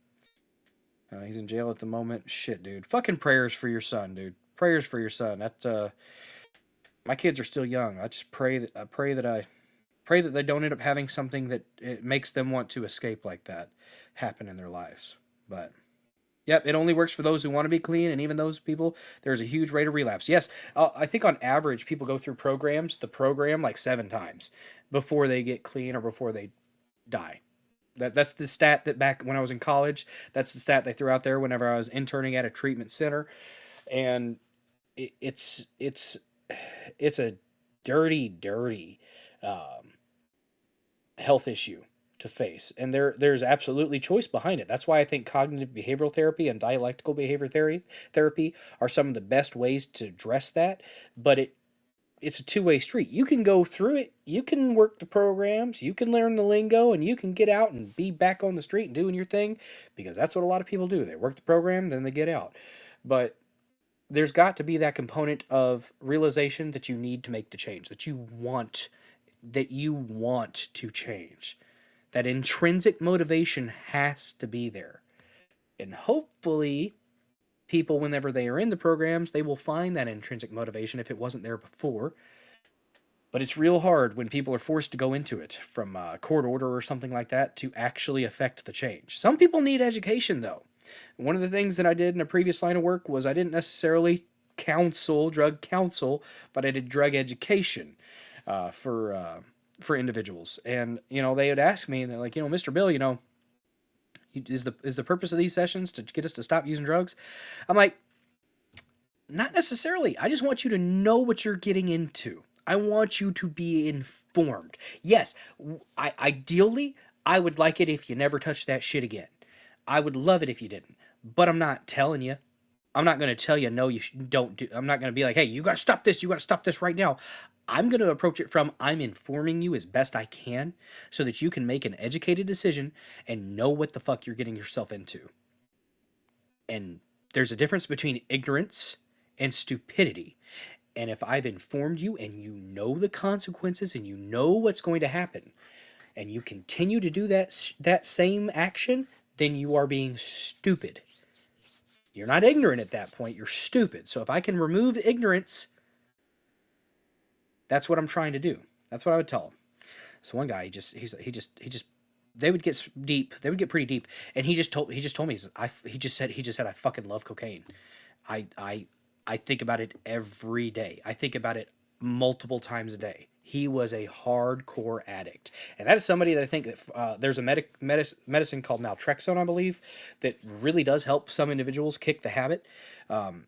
He's in jail at the moment. Shit, dude. Fucking prayers for your son, dude. Prayers for your son. That's my kids are still young. I just pray that they don't end up having something that it makes them want to escape like that happen in their lives. But yep, it only works for those who want to be clean, and even those people, there's a huge rate of relapse. Yes, I think on average, people go through the program like 7 times before they get clean or before they die. That's the stat that back when I was in college, that's the stat they threw out there whenever I was interning at a treatment center. And it's a dirty health issue to face. And there's absolutely choice behind it. That's why I think cognitive behavioral therapy and dialectical behavior therapy are some of the best ways to address that. But it's a two-way street. You can go through it, you can work the programs, you can learn the lingo, and you can get out and be back on the street and doing your thing, because that's what a lot of people do. They work the program, then they get out. But there's got to be that component of realization that you need to make the change, that you want to change. That intrinsic motivation has to be there. And hopefully people, whenever they are in the programs, they will find that intrinsic motivation if it wasn't there before. But it's real hard when people are forced to go into it from a court order or something like that to actually affect the change. Some people need education, though. One of the things that I did in a previous line of work was I didn't necessarily drug counsel, but I did drug education for individuals. And, they would ask me, and they're like, Mr. Bill, is the purpose of these sessions to get us to stop using drugs? I'm like, not necessarily. I just want you to know what you're getting into. I want you to be informed. Yes, ideally, I would like it if you never touch that shit again. I would love it if you didn't, but I'm not telling you. I'm not going to tell you, no, you don't do. I'm not going to be like, hey, you got to stop this. You got to stop this right now. I'm going to approach it from, I'm informing you as best I can so that you can make an educated decision and know what the fuck you're getting yourself into. And there's a difference between ignorance and stupidity. And if I've informed you and you know the consequences and you know what's going to happen, and you continue to do that same action, then you are being stupid. You're not ignorant at that point, you're stupid. So if I can remove ignorance, that's what I'm trying to do. That's what I would tell him. So one guy, they would get deep. They would get pretty deep, and he just told me, he just said, I fucking love cocaine. I think about it every day. I think about it multiple times a day. He was a hardcore addict. And that is somebody that I think that there's a medicine called naltrexone, I believe, that really does help some individuals kick the habit. I'm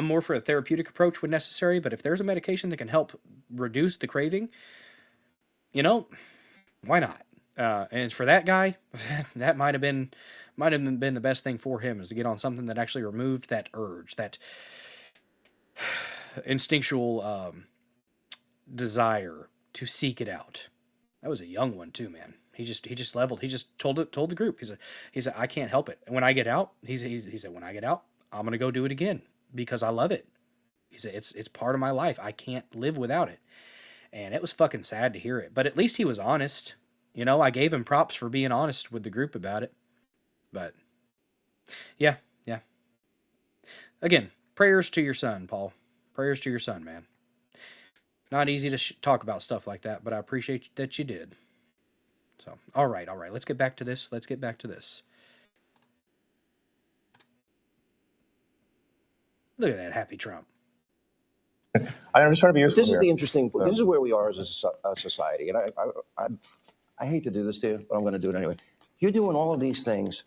more for a therapeutic approach when necessary, but if there's a medication that can help reduce the craving, why not? And for that guy, that might have been the best thing for him, is to get on something that actually removed that urge, that instinctual desire to seek it out. That was a young one too, man. He just leveled. He just told the group. He said, I can't help it. And when I get out, he said, when I get out, I'm gonna go do it again because I love it. He said, it's part of my life. I can't live without it. And it was fucking sad to hear it. But at least he was honest. I gave him props for being honest with the group about it. But yeah. Again, prayers to your son, Paul. Prayers to your son, man. Not easy to talk about stuff like that, but I appreciate that you did. So, all right. Let's get back to this. Look at that happy Trump. I'm just trying to be useful. This is the interesting. This is where we are as a society, and I hate to do this to you, but I'm going to do it anyway. You're doing all of these things.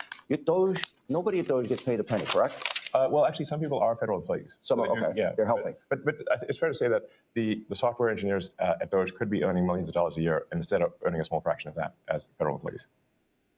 Nobody at Doge gets paid a penny, correct? Well, actually, some people are federal employees. They're helping. But it's fair to say that the software engineers at Doge could be earning millions of dollars a year instead of earning a small fraction of that as federal employees.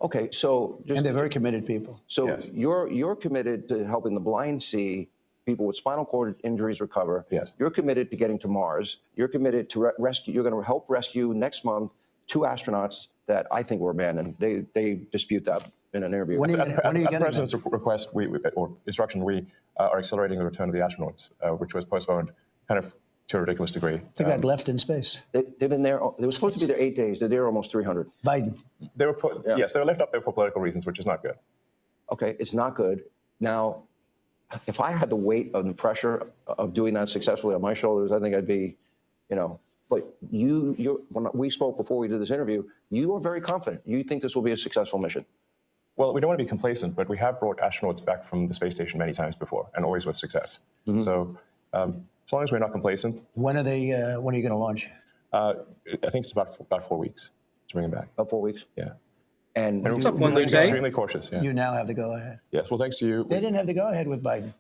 Okay, so and they're very committed people. So yes. You're committed to helping the blind see, people with spinal cord injuries recover. Yes. You're committed to getting to Mars. You're committed to rescue. You're going to help rescue next month 2 astronauts that I think were abandoned. They dispute that in an interview. When are you At the getting president's them? request or instruction, we are accelerating the return of the astronauts, which was postponed kind of to a ridiculous degree. They got left in space. They've been there. They were supposed to be there 8 days. They're there almost 300. Biden. They were yes, they were left up there for political reasons, which is not good. Okay, it's not good. Now, if I had the weight of the pressure of doing that successfully on my shoulders, I think I'd be, But when we spoke before we did this interview, you are very confident. You think this will be a successful mission. Well, we don't want to be complacent, but we have brought astronauts back from the space station many times before, and always with success. Mm-hmm. So as long as we're not complacent. When are you going to launch? I think it's about 4 weeks to bring them back. About 4 weeks? Yeah. And what's up, one we're extremely cautious. Yeah. You now have the go-ahead. Yes. Well, thanks to you. They didn't have the go-ahead with Biden.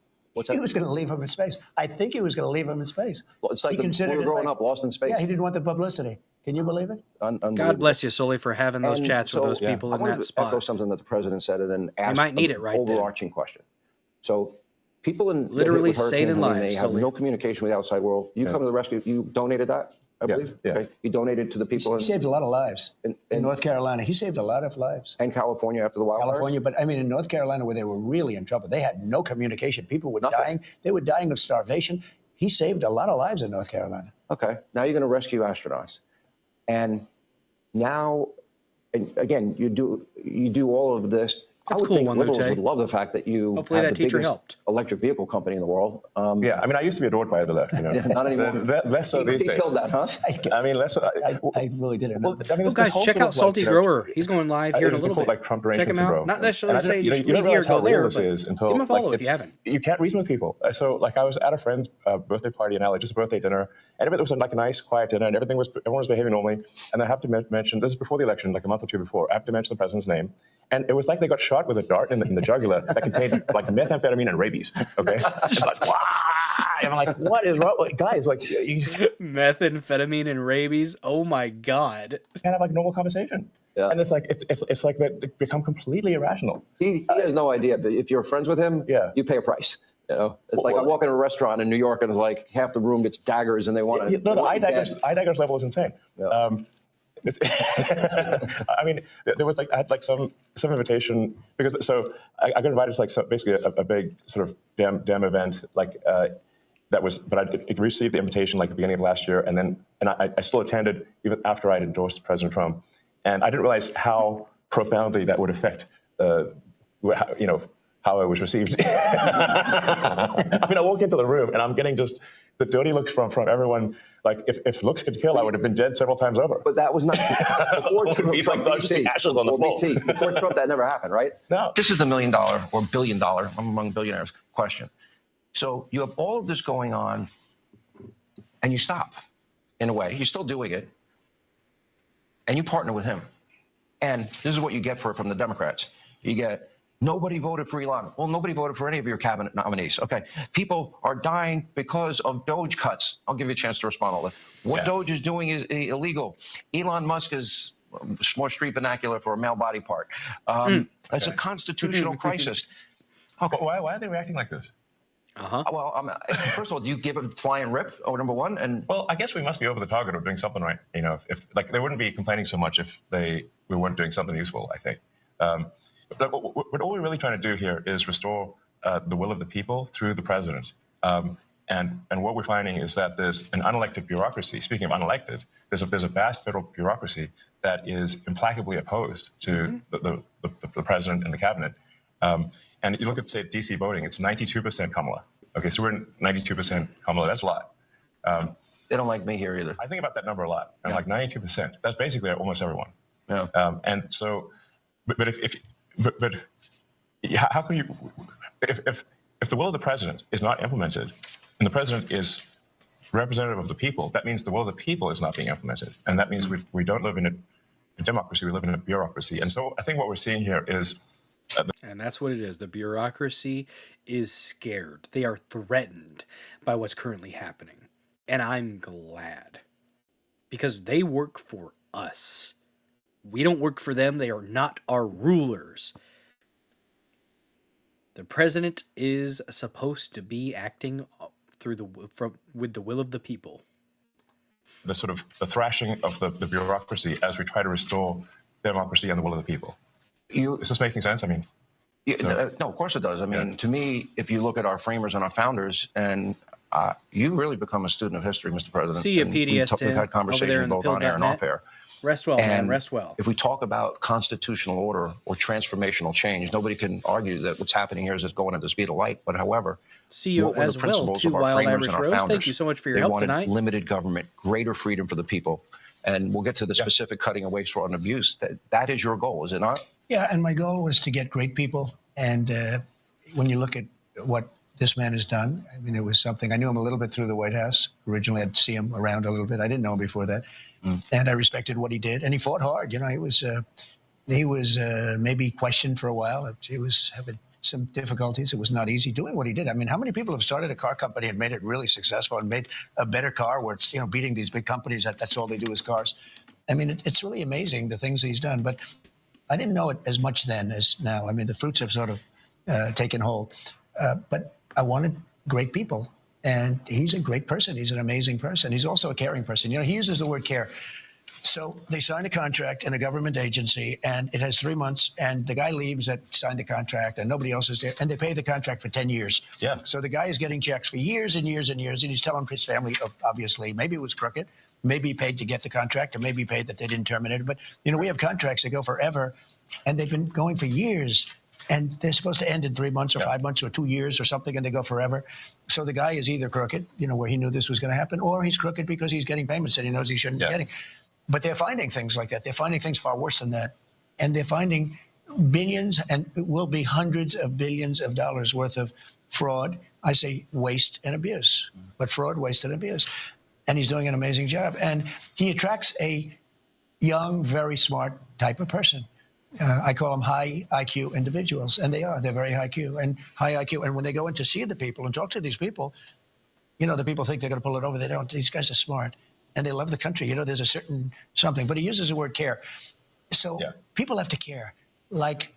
He was going to leave him in space. I think he was going to leave him in space. Well, it's like we were growing up, lost in space. Yeah, he didn't want the publicity. Can you believe it? God bless you, Sully, for having those chats with those people in that spot. I echo something that the president said, and then ask you might need it right overarching question. So People in Literally with Hurricane saving Helene, lives, they have Sully. no communication with the outside world. You come to the rescue. You donated that, I believe. yes. Okay. You donated to the people He saved a lot of lives in North Carolina. He saved a lot of lives. And California after the wildfires. California, but I mean, in North Carolina, where they were really in trouble, they had no communication. People were dying. They were dying of starvation. He saved a lot of lives in North Carolina. Okay. Now you're going to rescue astronauts, and now, again, you do all of this. That's I would cool, think One liberals Lute. would love the fact that you Hopefully have that the teacher biggest helped. electric vehicle company in the world. Yeah, I mean, I used to be adored by the left. You know, Not anymore. Less so these He days. killed that, huh? I mean, less. I really didn't know. Well, I mean, Well, guys, check out Salty Grower. He's going live here in a little bit. Like Trump Check him arrangements, out. bro. Not necessarily And I saying you should you leave don't here, realize how go there, real this but is until give him a follow like, if you haven't. You can't reason with people. So, like, I was at a friend's birthday party in LA, just a birthday dinner, and it was like a nice, quiet dinner, and everyone was behaving normally. And I have to mention, this is before the election, like a month or two before. I have to mention the president's name, and it was like they got shot with a dart in the jugular that contained like methamphetamine and rabies. Okay, and like, wow! And I'm like, what is wrong, guys? Like, you Methamphetamine and rabies. Oh my God! can't have like normal conversation. Yeah. And it's like they become completely irrational. He has no idea. But if you're friends with him, you pay a price. You know, it's like I walk in a restaurant in New York and it's like half the room gets daggers and they want to. No, the eye daggers level is insane. Yeah. I mean, there was like I had like some invitation because I got invited to like basically a big sort of damn event like that was, but I received the invitation like the beginning of last year, and I still attended even after I'd endorsed President Trump, and I didn't realize how profoundly that would affect how I was received. I mean, I walk into the room and I'm getting just the dirty looks from everyone. Like, if looks could kill, I would have been dead several times over. But that was not before Trump. Ashes on the floor. Before Trump, that never happened, right? No. This is the $1 million or $1 billion, I'm among billionaires, question. So you have all of this going on, and you stop, in a way. You're still doing it, and you partner with him. And this is what you get from the Democrats. You get, nobody voted for Elon. Well, nobody voted for any of your cabinet nominees. Okay. People are dying because of Doge cuts. I'll give you a chance to respond to that. What Doge is doing is illegal. Elon Musk is more street vernacular for a male body part. It's a constitutional crisis. Okay. Why are they reacting like this? Well, first of all, do you give a flying rip? Oh, number one, and well, I guess we must be over the target of doing something right. You know, if like they wouldn't be complaining so much if we weren't doing something useful. I think. But what all we're really trying to do here is restore the will of the people through the president. And what we're finding is that there's an unelected bureaucracy. Speaking of unelected, there's a vast federal bureaucracy that is implacably opposed to the president and the cabinet. And you look at, say, D.C. voting, it's 92% Kamala. Okay, so we're 92% Kamala. That's a lot. They don't like me here either. I think about that number a lot. And like 92%. That's basically almost everyone. Yeah. And so, but how can you, if the will of the president is not implemented, and the president is representative of the people, that means the will of the people is not being implemented, and that means we don't live in a democracy, we live in a bureaucracy. And so I think what we're seeing here is, and that's what it is. The bureaucracy is scared. They are threatened by what's currently happening, and I'm glad because they work for us. We don't work for them. They are not our rulers. The president is supposed to be acting with the will of the people. The sort of the thrashing of the bureaucracy as we try to restore democracy and the will of the people. Is this making sense? I mean, no, of course it does. I mean, to me, if you look at our framers and our founders, and you really become a student of history, Mr. President. See you, PDS10. We've had conversations both on air and off air. Rest well, man. Rest well. If we talk about constitutional order or transformational change, nobody can argue that what's happening here is it's going at the speed of light. But however, see you what were as the principles well, of our framers and our founders? Thank you so much for your they help wanted tonight. Limited government, greater freedom for the people, and we'll get to the specific cutting of waste, fraud, and abuse. That is your goal, is it not? Yeah, and my goal was to get great people. And when you look at what this man has done, I mean, it was something. I knew him a little bit through the White House. Originally, I'd see him around a little bit. I didn't know him before that. And I respected what he did. And he fought hard. You know, he was maybe questioned for a while. He was having some difficulties. It was not easy doing what he did. I mean, how many people have started a car company and made it really successful and made a better car where it's, beating these big companies that's all they do is cars? I mean, it's really amazing the things he's done. But I didn't know it as much then as now. I mean, the fruits have sort of taken hold. But I wanted great people. And he's a great person. He's an amazing person. He's also a caring person. You know, he uses the word care. So they signed a contract in a government agency, and it has 3 months, and the guy leaves that signed the contract, and nobody else is there, and they pay the contract for 10 years. Yeah. So the guy is getting checks for years and years and years, and he's telling his family, obviously, maybe it was crooked, maybe he paid to get the contract, or maybe he paid that they didn't terminate it. But, you know, we have contracts that go forever, and they've been going for years. And they're supposed to end in 3 months or 5 months or 2 years or something, and they go forever. So the guy is either crooked, you know, where he knew this was going to happen, or he's crooked because he's getting payments that he knows he shouldn't be getting. But they're finding things like that. They're finding things far worse than that. And they're finding billions, and it will be hundreds of billions of dollars worth of fraud. I say waste and abuse, but fraud, waste, and abuse. And he's doing an amazing job. And he attracts a young, very smart type of person. I call them high IQ individuals, and they are. They're very high IQ and high IQ. And when they go in to see the people and talk to these people, you know, the people think they're going to pull it over. They don't. These guys are smart, and they love the country. You know, there's a certain something. But he uses the word care. So people have to care. Like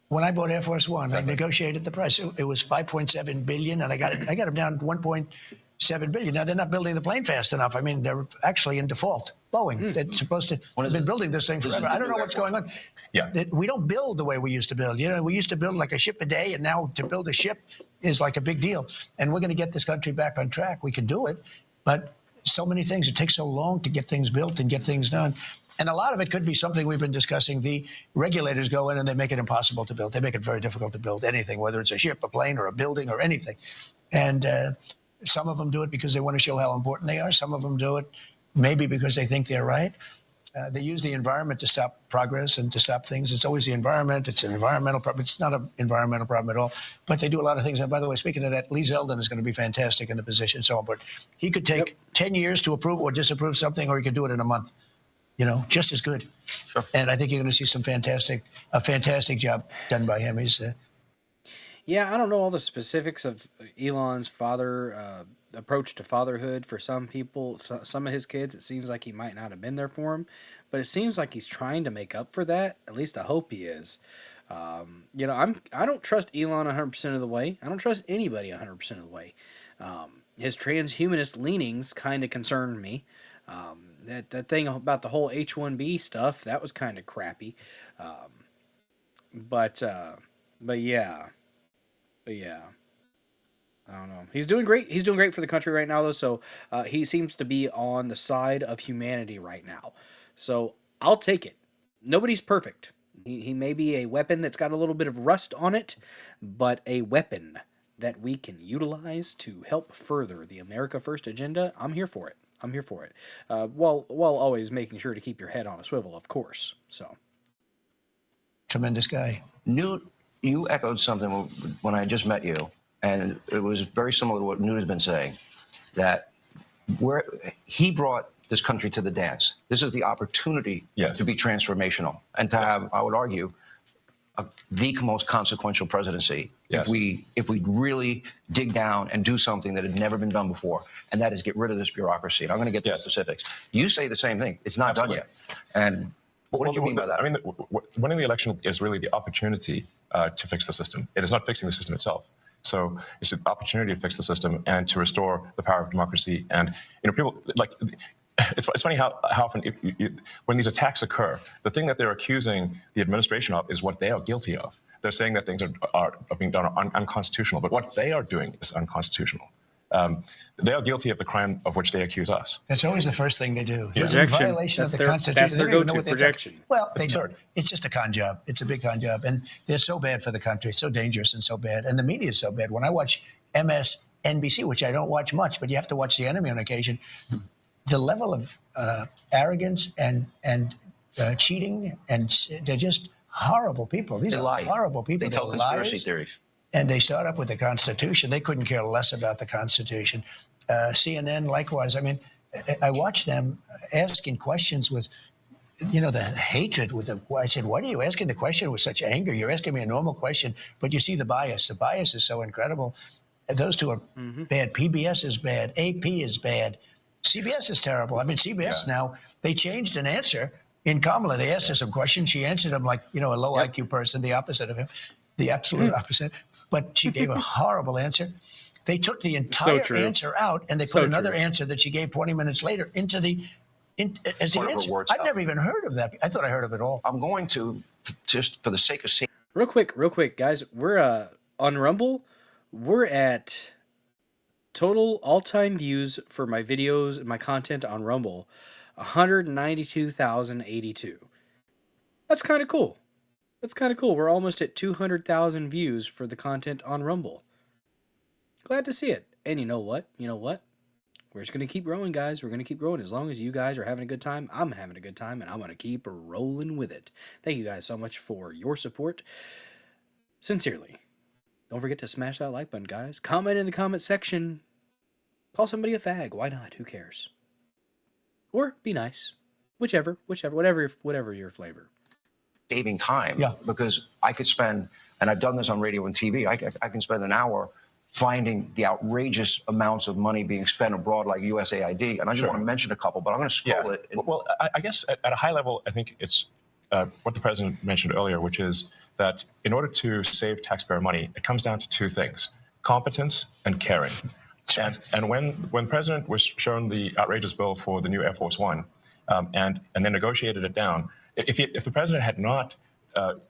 when I bought Air Force One, I negotiated the price. It was $5.7 billion, and I got them down to $1.7 billion. Now they're not building the plane fast enough. I mean, they're actually in default. Boeing, they're supposed to have been building this thing forever. I don't know what's going on. Yeah. We don't build the way we used to build. You know, we used to build like a ship a day, and now to build a ship is like a big deal. And we're going to get this country back on track. We can do it, but so many things. It takes so long to get things built and get things done. And a lot of it could be something we've been discussing. The regulators go in and they make it impossible to build. They make it very difficult to build anything, whether it's a ship, a plane, or a building, or anything. And some of them do it because they want to show how important they are. Some of them do it maybe because they think they're right. They use the environment to stop progress and to stop things. It's always the environment. It's an environmental problem. It's not an environmental problem at all. But they do a lot of things. And by the way, speaking of that, Lee Zeldin is going to be fantastic in the position. So, but he could take 10 years to approve or disapprove something, or he could do it in a month. You know, just as good. Sure. And I think you're going to see a fantastic job done by him. He's yeah, I don't know all the specifics of Elon's approach to fatherhood for some people, some of his kids. It seems like he might not have been there for him, but it seems like he's trying to make up for that. At least I hope he is. You know, I don't trust Elon 100% of the way. I don't trust anybody 100% of the way. His transhumanist leanings kind of concern me. That thing about the whole H-1B stuff, that was kind of crappy. But yeah. I don't know. He's doing great. He's doing great for the country right now, though. So he seems to be on the side of humanity right now. So I'll take it. Nobody's perfect. He may be a weapon that's got a little bit of rust on it, but a weapon that we can utilize to help further the America First agenda. I'm here for it. While always making sure to keep your head on a swivel, of course. So tremendous guy. Newt, you echoed something when I just met you, and it was very similar to what Newt has been saying, that he brought this country to the dance. This is the opportunity to be transformational and to have, I would argue, the most consequential presidency if we really dig down and do something that had never been done before, and that is get rid of this bureaucracy. And I'm going to get to the specifics. You say the same thing. It's not done yet. And what do you mean by that? I mean, winning the election is really the opportunity to fix the system. It is not fixing the system itself. So it's an opportunity to fix the system and to restore the power of democracy. And people like. It's funny how often when these attacks occur, the thing that they're accusing the administration of is what they are guilty of. They're saying that things are being done unconstitutional, but what they are doing is unconstitutional. They are guilty of the crime of which they accuse us. That's always the first thing they do. Projection. In violation of the Constitution. That's their go-to, projection. Well, it's just a con job. It's a big con job. And they're so bad for the country, so dangerous and so bad. And the media is so bad. When I watch MSNBC, which I don't watch much, but you have to watch The Enemy on occasion, the level of arrogance and cheating, and they're just horrible people. These are horrible people. They tell conspiracy theories. And they start up with the Constitution. They couldn't care less about the Constitution. CNN, likewise. I mean, I watch them asking questions with, the hatred with I said, why are you asking the question with such anger? You're asking me a normal question, but you see the bias. The bias is so incredible. Those two are bad. PBS is bad. AP is bad. CBS is terrible. I mean, CBS now, they changed an answer in Kamala. They asked her some questions. She answered them like, a low IQ person, the opposite of him. the absolute opposite. But she gave a horrible answer. They took the entire answer out and they put another answer that she gave 20 minutes later into the as the answer. I've never even heard of that. I thought I heard of it all. I'm going to, just for the sake of safety. Real quick, guys. We're on Rumble. We're at total all-time views for my videos and my content on Rumble, 192,082. That's kind of cool. We're almost at 200,000 views for the content on Rumble. Glad to see it. And you know what? We're just going to keep growing, guys. We're going to keep growing. As long as you guys are having a good time, I'm having a good time, and I'm going to keep rolling with it. Thank you guys so much for your support. Sincerely. Don't forget to smash that like button, guys. Comment in the comment section. Call somebody a fag. Why not? Who cares? Or be nice. Whatever your flavor. Saving time. Yeah. Because I could spend, and I've done this on radio and TV, I can spend an hour finding the outrageous amounts of money being spent abroad, like USAID. And I just want to mention a couple, but I'm going to scroll it. Well, I guess at a high level, I think it's what the president mentioned earlier, which is that in order to save taxpayer money, it comes down to two things: competence and caring. And when the president was shown the outrageous bill for the new Air Force One, and then negotiated it down, if the president had not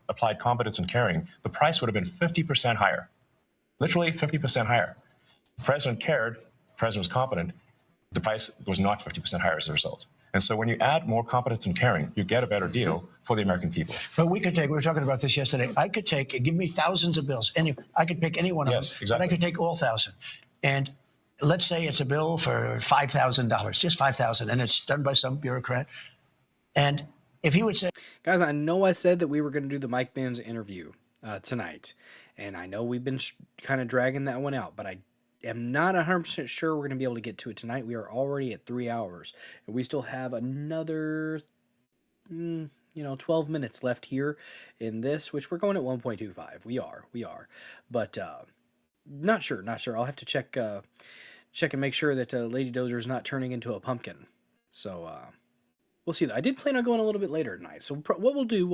applied competence and caring, the price would have been 50% higher. Literally 50% higher. The president cared, the president was competent, the price was not 50% higher as a result. And so when you add more competence and caring, you get a better deal for the American people. But we were talking about this yesterday. I could give me thousands of bills. I could pick any one of them. Exactly. But I could take all 1,000. And let's say it's a bill for $5,000, just $5,000, and it's done by some bureaucrat. And if he would say... Guys, I know I said that we were going to do the Mike Benz interview tonight. And I know we've been kind of dragging that one out, but I am not 100% sure we're going to be able to get to it tonight. We are already at 3 hours, and we still have another, 12 minutes left here in this, which we're going at 1.25. We are, but not sure. I'll have to check and make sure that Lady Dozer is not turning into a pumpkin. So, we'll see. I did plan on going a little bit later tonight. So what we'll do,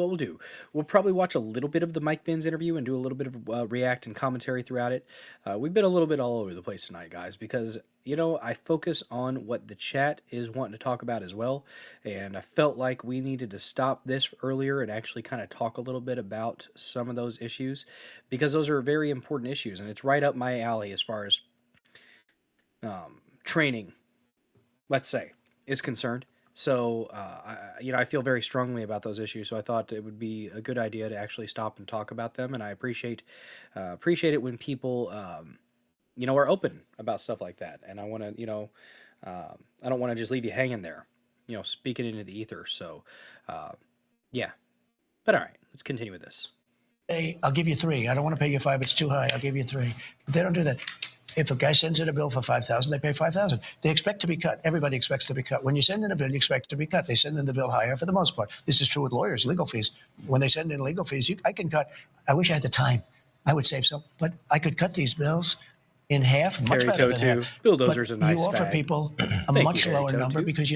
we'll probably watch a little bit of the Mike Benz interview and do a little bit of react and commentary throughout it. We've been a little bit all over the place tonight, guys, because, I focus on what the chat is wanting to talk about as well. And I felt like we needed to stop this earlier and actually kind of talk a little bit about some of those issues, because those are very important issues. And it's right up my alley as far as training, let's say, is concerned. So, I feel very strongly about those issues. So I thought it would be a good idea to actually stop and talk about them. And I appreciate it when people, are open about stuff like that. And I want to, I don't want to just leave you hanging there, speaking into the ether. So, yeah. But all right, let's continue with this. Hey, I'll give you 3. I don't want to pay you 5. It's too high. I'll give you 3. But they don't do that. If a guy sends in a bill for $5,000, they pay $5,000. They expect to be cut. Everybody expects to be cut. When you send in a bill, you expect to be cut. They send in the bill higher for the most part. This is true with lawyers, legal fees. When they send in legal fees, I can cut. I wish I had the time. I would save some, but I could cut these bills in half, much better than half. Bill Dozer's a nice you offer fag. People a much lower number because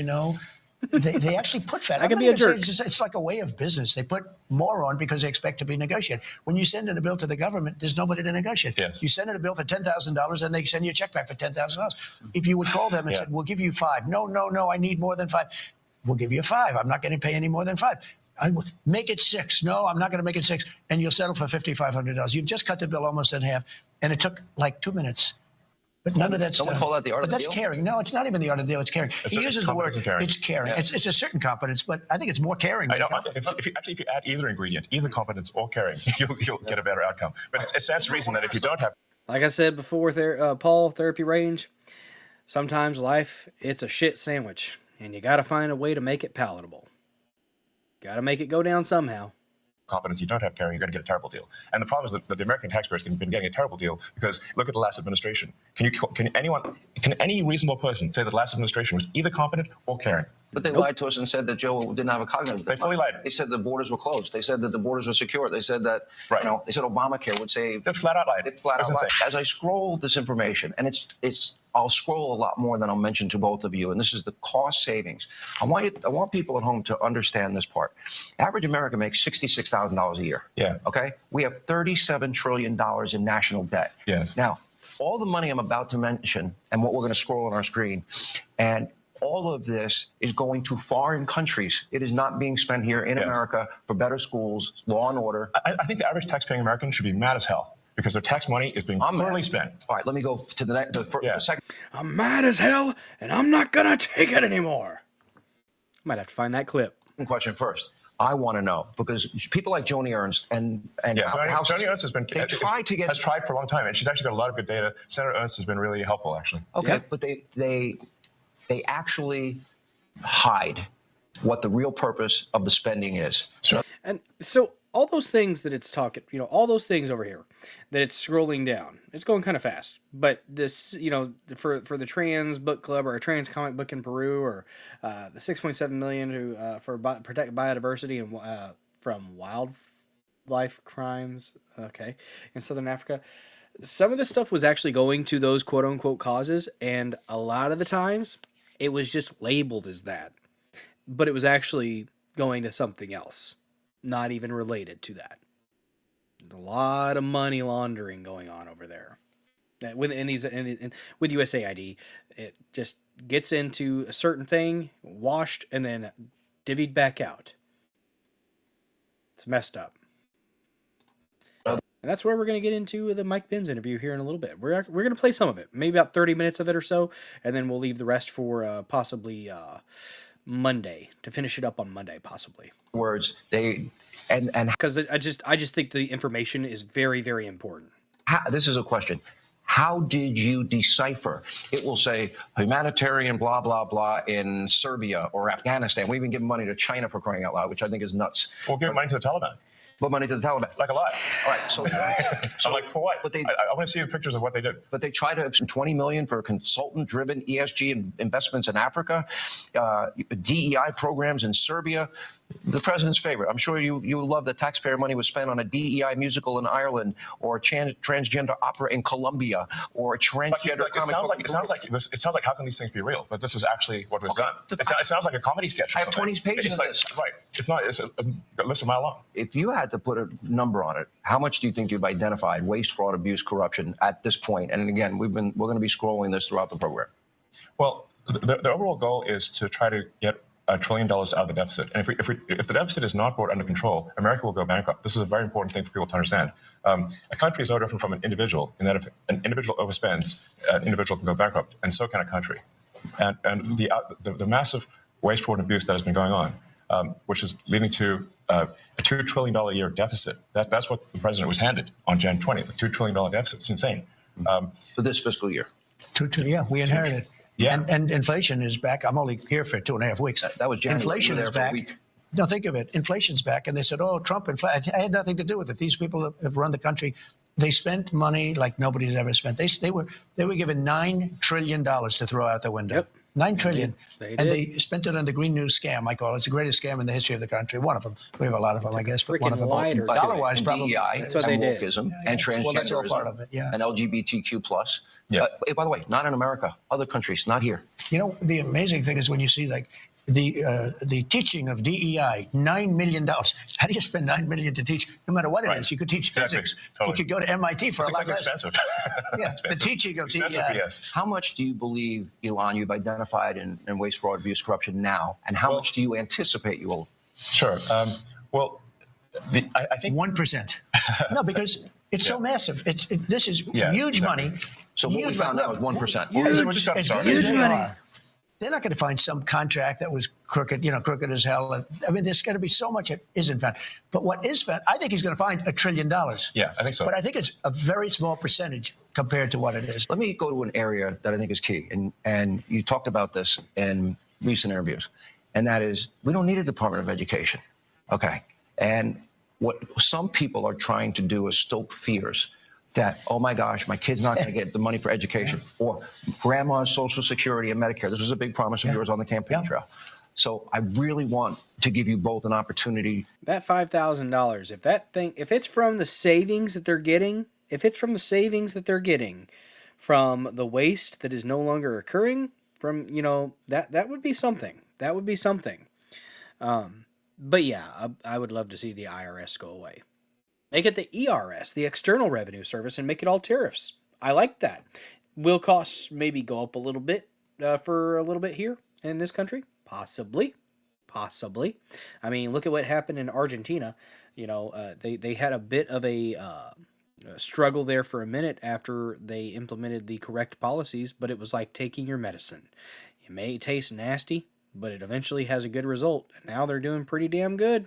they actually put fat. I can be a jerk. It's like a way of business. They put more on because they expect to be negotiated. When you send in a bill to the government, there's nobody to negotiate. Yes. You send in a bill for $10,000 and they send you a check back for $10,000. If you would call them and said, we'll give you 5. No, I need more than 5. We'll give you 5. I'm not going to pay any more than 5. Make it 6. No, I'm not going to make it 6. And you'll settle for $5,500. You've just cut the bill almost in half. And it took like 2 minutes. But none of that stuff. Don't we call that the art of the deal? But that's caring. No, it's not even the art of the deal. It's caring. He uses the word, it's caring. Yeah. It's a certain competence, but I think it's more caring. I know. If you add either ingredient, either competence or caring, you'll get a better outcome. But it stands to reason that if you don't have... Like I said before, Paul, Therapy Range, sometimes life, it's a shit sandwich, and you got to find a way to make it palatable. Got to make it go down somehow. Competence, you don't have caring, you're going to get a terrible deal. And the problem is that the American taxpayers have been getting a terrible deal because look at the last administration. Can any reasonable person say that the last administration was either competent or caring? But they lied to us and said that Joe didn't have a cognitive. They fully lied. They said the borders were closed. They said that the borders were secure. They said that, they said Obamacare would save. They flat out lied. They flat out lied. As I scroll this information, and it's I'll scroll a lot more than I'll mention to both of you, and this is the cost savings. I want people at home to understand this part. Average American makes $66,000 a year. Yeah. Okay? We have $37 trillion in national debt. Yes. Now, all the money I'm about to mention and what we're going to scroll on our screen, and all of this is going to foreign countries. It is not being spent here in America for better schools, law and order. I think the average taxpaying American should be mad as hell because their tax money is being poorly spent. All right, let me go to the next. The second. I'm mad as hell, and I'm not gonna take it anymore. Might have to find that clip. Question first. I want to know because people like Joni Ernst and Joni Ernst has been has tried for a long time, and she's actually got a lot of good data. Senator Ernst has been really helpful, actually. Okay, but they actually hide what the real purpose of the spending is. And so all those things that it's talking, all those things over here that it's scrolling down, it's going kind of fast. But this, for the trans book club or a trans comic book in Peru, or the 6.7 million to for protect biodiversity and from wildlife crimes, in Southern Africa. Some of this stuff was actually going to those quote unquote causes, and a lot of the times it was just labeled as that, but it was actually going to something else, not even related to that. There's a lot of money laundering going on over there. With USAID, it just gets into a certain thing, washed, and then divvied back out. It's messed up. And that's where we're going to get into the Mike Benz interview here in a little bit. We're going to play some of it, maybe about 30 minutes of it or so, and then we'll leave the rest for possibly Monday, to finish it up on Monday, possibly. Words, and because I just think the information is very, very important. This is a question. How did you decipher? It will say humanitarian blah, blah, blah in Serbia or Afghanistan. We even give money to China, for crying out loud, which I think is nuts. We'll give money to the Taliban. Put money to the Taliban. Like a lot. All right. So I'm like, for what? But I want to see the pictures of what they did. But they try to have some $20 million for consultant-driven ESG investments in Africa, DEI programs in Serbia. The president's favorite. I'm sure you love that taxpayer money was spent on a DEI musical in Ireland, or a transgender opera in Colombia, or a transgender it sounds like how can these things be real? But this is actually what was done. It sounds like a comedy sketch. I have 20 pages of this. Right. It's not. It's a list a mile long. If you had to put a number on it, how much do you think you've identified waste, fraud, abuse, corruption at this point? And again, we're going to be scrolling this throughout the program. Well, the overall goal is to try to get $1 trillion out of the deficit. And if the deficit is not brought under control, America will go bankrupt. This is a very important thing for people to understand. A country is no different from an individual, in that if an individual overspends, an individual can go bankrupt, and so can a country. And the massive waste, fraud, and abuse that has been going on, which is leading to a $2 trillion a year deficit. That's what the president was handed on Jan 20th, a $2 trillion deficit. It's insane. For this fiscal year. Yeah, we inherited. Yeah. And inflation is back. I'm only here for 2.5 weeks. That was January. Inflation is back. No, think of it. Inflation's back. And they said, oh, Trump, inflation. I had nothing to do with it. These people have run the country. They spent money like nobody's ever spent. They were given $9 trillion to throw out the window. Yep. $9 trillion. They spent it on the Green News scam, I call it. It's the greatest scam in the history of the country. One of them. We have a lot of them, I guess, but one of them. Dollar-wise, probably. DEI, That's what they did. Wokeism, and transgenderism. Well, that's all part of it, yeah. And LGBTQ+. Yes. By the way, not in America. Other countries, not here. The amazing thing is when you see the teaching of DEI, $9 million. How do you spend $9 million to teach? No matter what it is, you could teach physics. Totally. You could go to MIT for a lot less. Expensive. Yeah, expensive. The teaching of DEI. How much do you believe, Elon, you've identified in waste, fraud, abuse, corruption now, and how much do you anticipate you will? Sure. I think 1%. No, because it's so massive. This is huge money. So what we found out was 1%. Huge money. They're not going to find some contract that was crooked, crooked as hell. I mean, there's going to be so much that isn't found. But what is found, I think he's going to find $1 trillion. Yeah, I think so. But I think it's a very small percentage compared to what it is. Let me go to an area that I think is key. And you talked about this in recent interviews. And that is, we don't need a Department of Education. Okay. And what some people are trying to do is stoke fears that, oh my gosh, my kid's not going to get the money for education, or grandma's Social Security and Medicare. This was a big promise of yours on the campaign trail. So I really want to give you both an opportunity. That $5,000, if it's from the savings that they're getting, from the waste that is no longer occurring, from, that would be something. That would be something. But yeah, I would love to see the IRS go away. Make it the ERS, the External Revenue Service, and make it all tariffs. I like that. Will costs maybe go up a little bit for a little bit here in this country? Possibly. I mean, look at what happened in Argentina. They had a bit of a struggle there for a minute after they implemented the correct policies, but it was like taking your medicine. It may taste nasty, but it eventually has a good result. And now they're doing pretty damn good.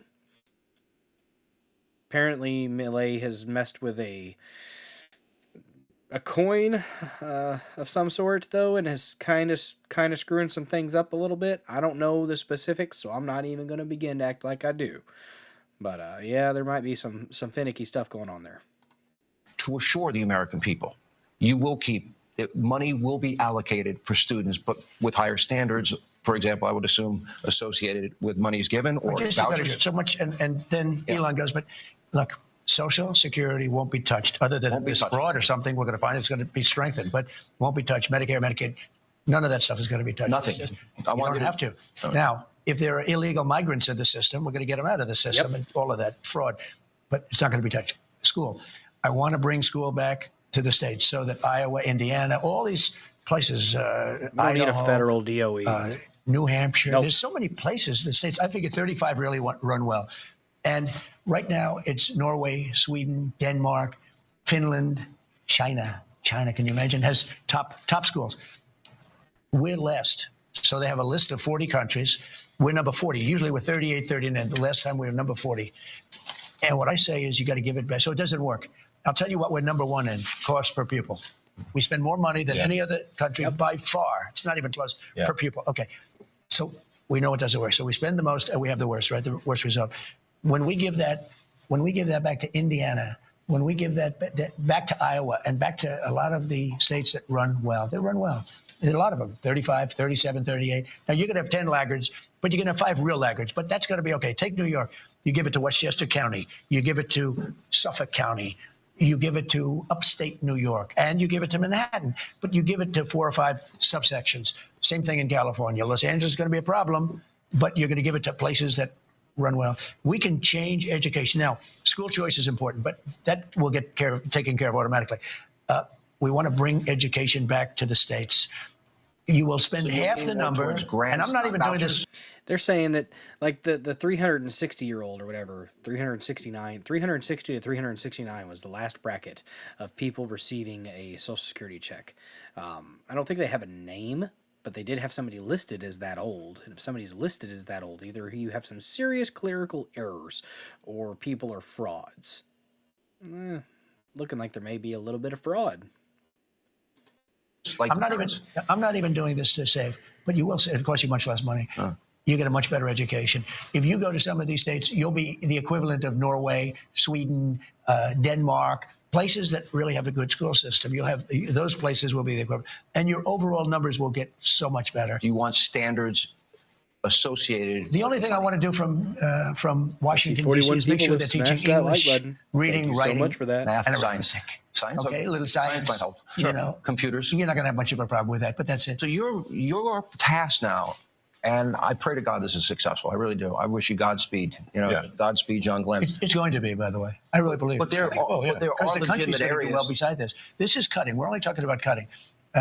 Apparently, Milei has messed with a coin of some sort, though, and is kind of screwing some things up a little bit. I don't know the specifics, so I'm not even going to begin to act like I do. But yeah, there might be some finicky stuff going on there. To assure the American people, you will keep money will be allocated for students, but with higher standards. For example, I would assume associated with monies given or vouchers. So much, and then Elon goes, but look, Social Security won't be touched, other than this fraud or something we're going to find. It's going to be strengthened, but won't be touched. Medicare, Medicaid, none of that stuff is going to be touched. Nothing. You don't have to. Now, if there are illegal migrants in the system, we're going to get them out of the system and all of that fraud, but it's not going to be touched. School. I want to bring school back to the states so that Iowa, Indiana, all these places, We don't need a federal DOE. New Hampshire. There's so many places in the states. I figure 35 really run well. And right now it's Norway, Sweden, Denmark, Finland, China. China, can you imagine, has top schools. We're last. So they have a list of 40 countries. We're number 40. Usually we're 38, 39. The last time we were number 40. And what I say is you got to give it back. So it doesn't work. I'll tell you what we're number one in, cost per pupil. We spend more money than any other country by far. It's not even close per pupil. Okay. So we know it doesn't work. So we spend the most and we have the worst, right? The worst result. When we give that back to Indiana, when we give that back to Iowa and back to a lot of the states that run well, they run well. There's a lot of them, 35, 37, 38. Now, you're going to have 10 laggards, but you're going to have 5 real laggards. But that's going to be okay. Take New York. You give it to Westchester County. You give it to Suffolk County. You give it to upstate New York. And you give it to Manhattan. But you give it to 4 or 5 subsections. Same thing in California. Los Angeles is going to be a problem, but you're going to give it to places that run well. We can change education. Now, school choice is important, but that will get taken care of automatically. We want to bring education back to the states. You will spend half the number, and I'm not even doing this. They're saying that, like, the 360-year-old or whatever, 360 to 369 was the last bracket of people receiving a Social Security check. I don't think they have a name, but they did have somebody listed as that old. And if somebody's listed as that old, either you have some serious clerical errors or people are frauds. Looking like there may be a little bit of fraud. I'm not even doing this to save, but you will save. It costs you much less money. You get a much better education. If you go to some of these states, you'll be the equivalent of Norway, Sweden, Denmark, places that really have a good school system. You'll have those places will be the equivalent, and your overall numbers will get so much better. Do you want standards associated? The only thing I want to do from Washington D.C. is make sure they're teaching English, reading, writing, so much for that. Math, science. Okay, a little science. Might help. You know, computers. You're not going to have much of a problem with that, but that's it. So your task now, and I pray to God this is successful. I really do. I wish you Godspeed. Godspeed, John Glenn. It's going to be, by the way. I really believe. But there are legitimate areas. Well, beside this, this is cutting. We're only talking about cutting.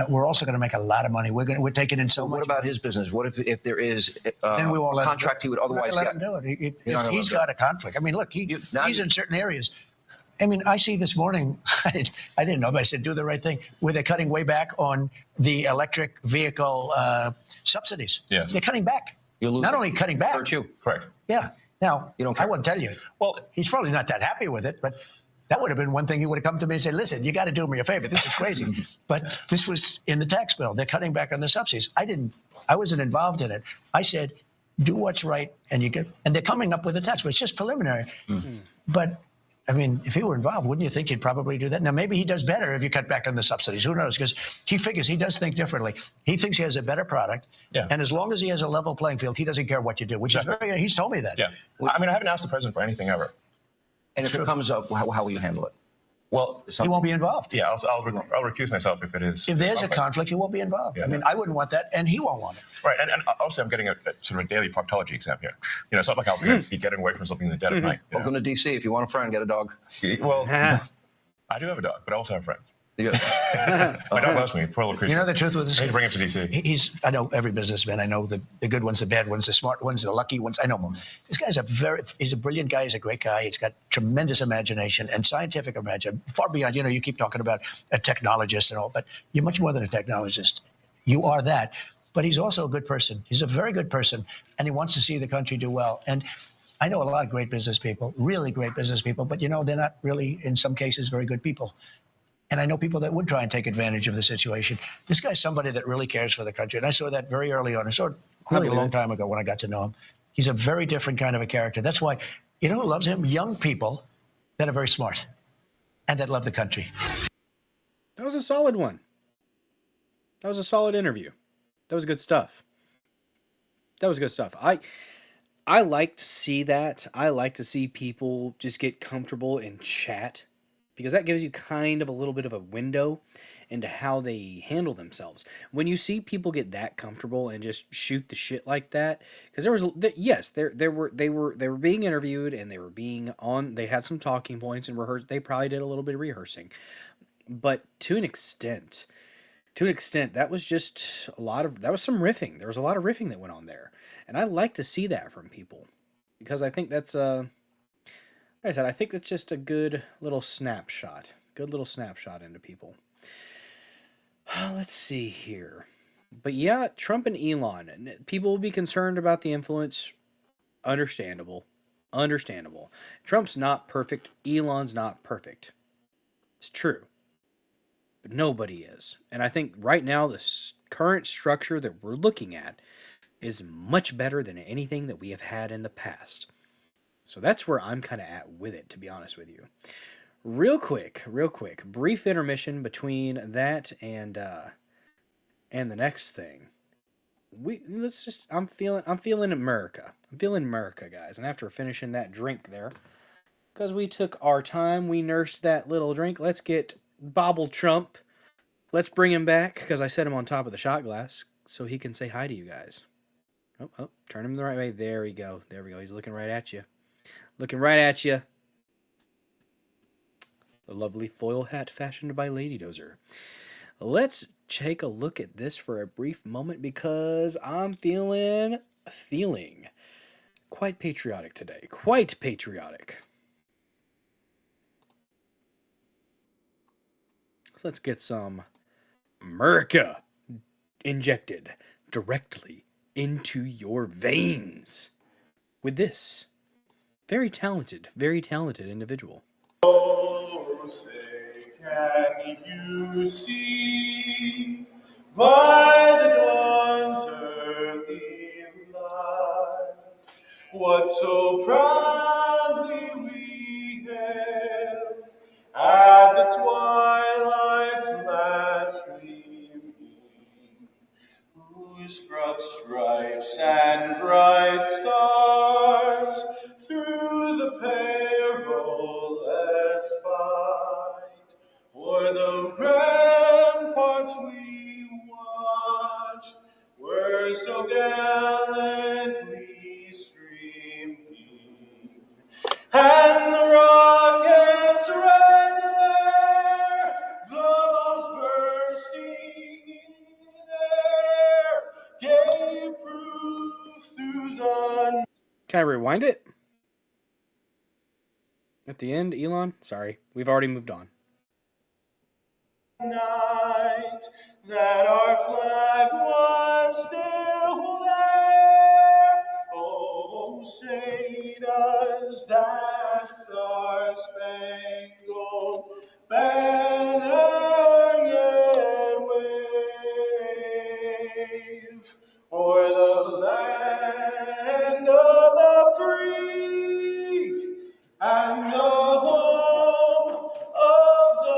We're also going to make a lot of money. We're taking in so much. What about his business? What if there is then we won't a contract he would otherwise let get? him do it. If he's got a conflict, I mean, look, he's in certain areas. I mean, I see this morning, I didn't know, but I said, do the right thing, where they're cutting way back on the electric vehicle subsidies. Yes. They're cutting back. Not only cutting back. Hurt you. Correct. Yeah. Now, I wouldn't tell you. Well, he's probably not that happy with it, but that would have been one thing he would have come to me and said, listen, you got to do me a favor. This is crazy. But this was in the tax bill. They're cutting back on the subsidies. I wasn't involved in it. I said, do what's right, and they're coming up with a tax bill. It's just preliminary. But I mean, if he were involved, wouldn't you think he'd probably do that? Now, maybe he does better if you cut back on the subsidies. Who knows? Because he figures he does think differently. He thinks he has a better product. Yeah. And as long as he has a level playing field, he doesn't care what you do, which is very, he's told me that. Yeah. I mean, I haven't asked the president for anything ever. And if it comes up, how will you handle it? Well, he won't be involved. Yeah, I'll recuse myself if it is. If there's a conflict, he won't be involved. Yeah. I mean, I wouldn't want that, and he won't want it. Right, and also I'm getting a sort of a daily proctology exam here. It's not like I'll be getting away from something in the dead of night. Welcome to DC. If you want a friend, get a dog. Well, I do have a dog, but I also have friends. Yeah. My dog loves me. Poor little creature. You know the truth with this? I need to bring him to DC. I know every businessman. I know the good ones, the bad ones, the smart ones, the lucky ones. I know them. This guy's he's a brilliant guy. He's a great guy. He's got tremendous imagination and scientific imagination, far beyond, you keep talking about a technologist and all, but you're much more than a technologist. You are that. But he's also a good person. He's a very good person, and he wants to see the country do well. And I know a lot of great business people, really great business people, but they're not really, in some cases, very good people. And I know people that would try and take advantage of the situation. This guy's somebody that really cares for the country. And I saw that very early on. I saw it really a long time ago when I got to know him. He's a very different kind of a character. That's why, who loves him? Young people that are very smart and that love the country. That was a solid one. That was a solid interview. That was good stuff. I like to see that. I like to see people just get comfortable and chat, because that gives you kind of a little bit of a window into how they handle themselves. When you see people get that comfortable and just shoot the shit like that, because they were being interviewed and they had some talking points and rehearsed. They probably did a little bit of rehearsing, but to an extent, that was just that was some riffing. There was a lot of riffing that went on there, and I like to see that from people, because I think that's like I said, I think that's just a good little snapshot into people. Let's see here. But yeah, Trump and Elon. People will be concerned about the influence. Understandable. Trump's not perfect. Elon's not perfect. It's true. But nobody is. And I think right now, the current structure that we're looking at is much better than anything that we have had in the past. So that's where I'm kind of at with it, to be honest with you. Real quick, brief intermission between that and the next thing. I'm feeling America. I'm feeling America, guys. And after finishing that drink there, because we took our time, we nursed that little drink. Let's get Bobble Trump. Let's bring him back, because I set him on top of the shot glass so he can say hi to you guys. Oh, turn him the right way. There we go. He's looking right at you. The lovely foil hat fashioned by Lady Dozer. Let's take a look at this for a brief moment, because I'm feeling quite patriotic today. Quite patriotic. So let's get some America injected directly into your veins with this very talented individual. Oh, say, can you see by the dawn's early light what so proudly we hailed at the twilight's last gleaming, whose broad stripes and bright stars through the perilous fight o'er the ramparts we watched were so gallantly streaming, and the rocket's red glare, the bombs bursting in air, gave proof through the... Can I rewind it? At the end, Elon? Sorry, we've already moved on. night that our flag was still there. Oh, say does that star-spangled banner yet wave o'er the land of the free and the home of the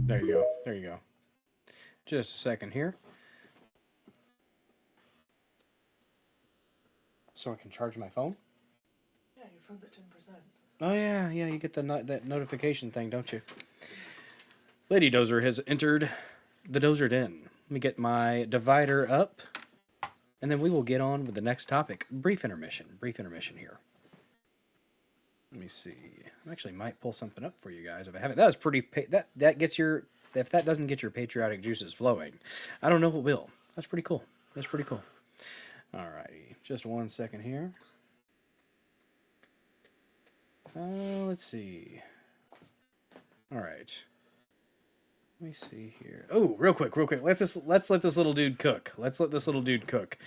There you go. Just a second here. So I can charge my phone? Yeah, your phone's at 10%. Oh, yeah, you get that notification thing, don't you? Lady Dozer has entered the Dozer Den. Let me get my divider up, and then we will get on with the next topic. Brief intermission here. Let me see. I actually might pull something up for you guys if I have it. That was pretty. That gets your. If that doesn't get your patriotic juices flowing, I don't know what will. That's pretty cool. Alrighty, just 1 second here. Let's see. All right. Let me see here. Oh, real quick. Let's let this little dude cook.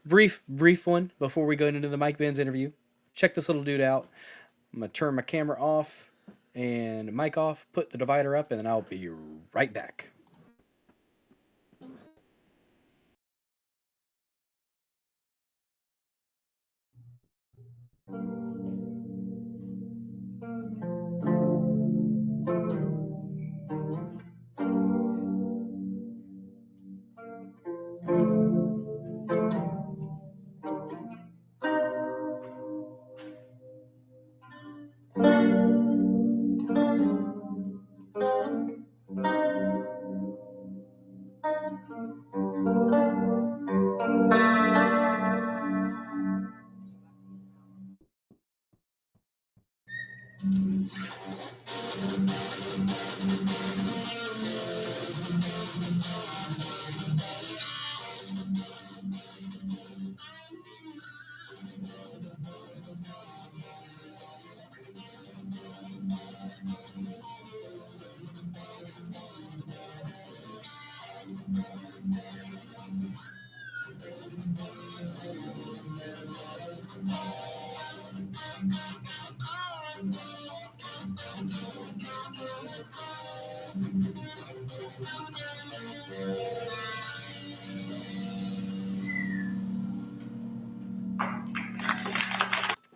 Brief one before we go into the Mike Benz interview. Check this little dude out. I'm gonna turn my camera off and mic off, put the divider up, and then I'll be right back.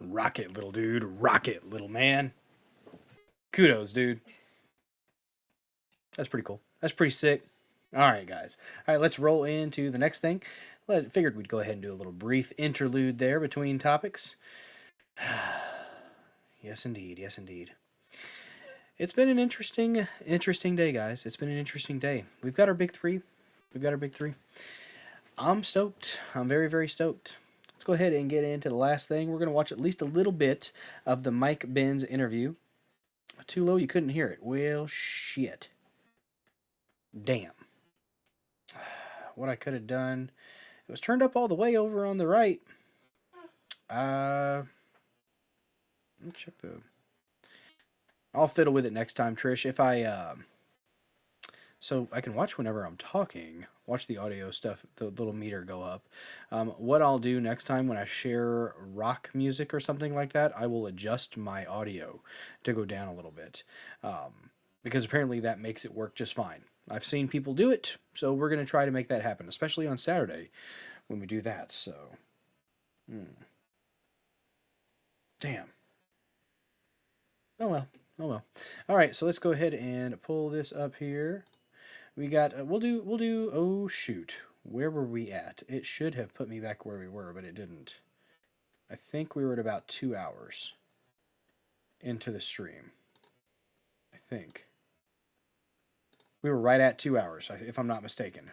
Rock it, little dude. Rock it, little man. Kudos, dude. That's pretty cool. That's pretty sick. All right, guys. All right, let's roll into the next thing. I figured we'd go ahead and do a little brief interlude there between topics. Yes, indeed. It's been an interesting day, guys. It's been an interesting day. We've got our big three. I'm stoked. I'm very, very stoked. Let's go ahead and get into the last thing. We're going to watch at least a little bit of the Mike Benz interview. Too low, you couldn't hear it. Well, shit. Damn. What I could have done. It was turned up all the way over on the right. Let me check the... I'll fiddle with it next time, Trish. If I, so I can watch whenever I'm talking, watch the audio stuff, the little meter go up. What I'll do next time when I share rock music or something like that, I will adjust my audio to go down a little bit. Because apparently that makes it work just fine. I've seen people do it, so we're going to try to make that happen, especially on Saturday when we do that, so. Damn. Oh well. All right, so let's go ahead and pull this up here. We got, we'll do, oh shoot. Where were we at? It should have put me back where we were, but it didn't. I think we were at about 2 hours into the stream. I think. We were right at 2 hours, if I'm not mistaken.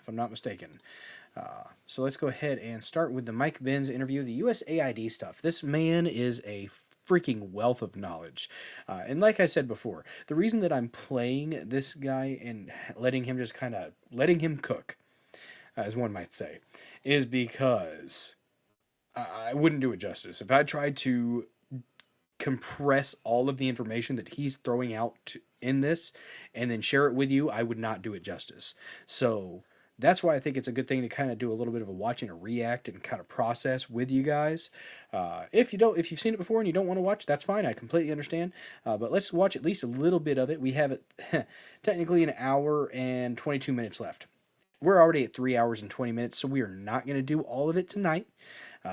So let's go ahead and start with the Mike Benz interview, the USAID stuff. This man is a freaking wealth of knowledge. And like I said before, the reason that I'm playing this guy and letting him cook, as one might say, is because I wouldn't do it justice. If I tried to compress all of the information that he's throwing out in this and then share it with you, I would not do it justice. So that's why I think it's a good thing to kind of do a little bit of a watch and a react and kind of process with you guys. If you've seen it before and you don't want to watch, that's fine. I completely understand. But let's watch at least a little bit of it. We have it technically an hour and 22 minutes left. We're already at 3 hours and 20 minutes, so we are not going to do all of it tonight.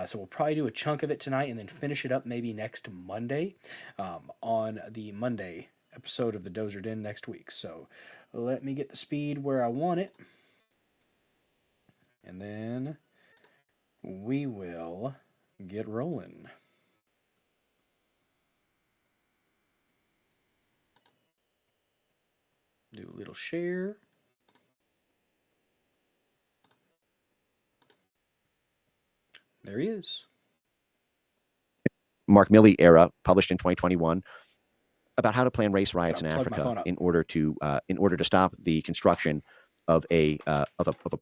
So we'll probably do a chunk of it tonight and then finish it up maybe next Monday on the Monday episode of the Dozer Den next week. So let me get the speed where I want it. and then we will get rolling. Do a little share. There he is. Mark Milley era, published in 2021, about how to plan race riots in Plug my phone Africa up. in order to stop the construction of a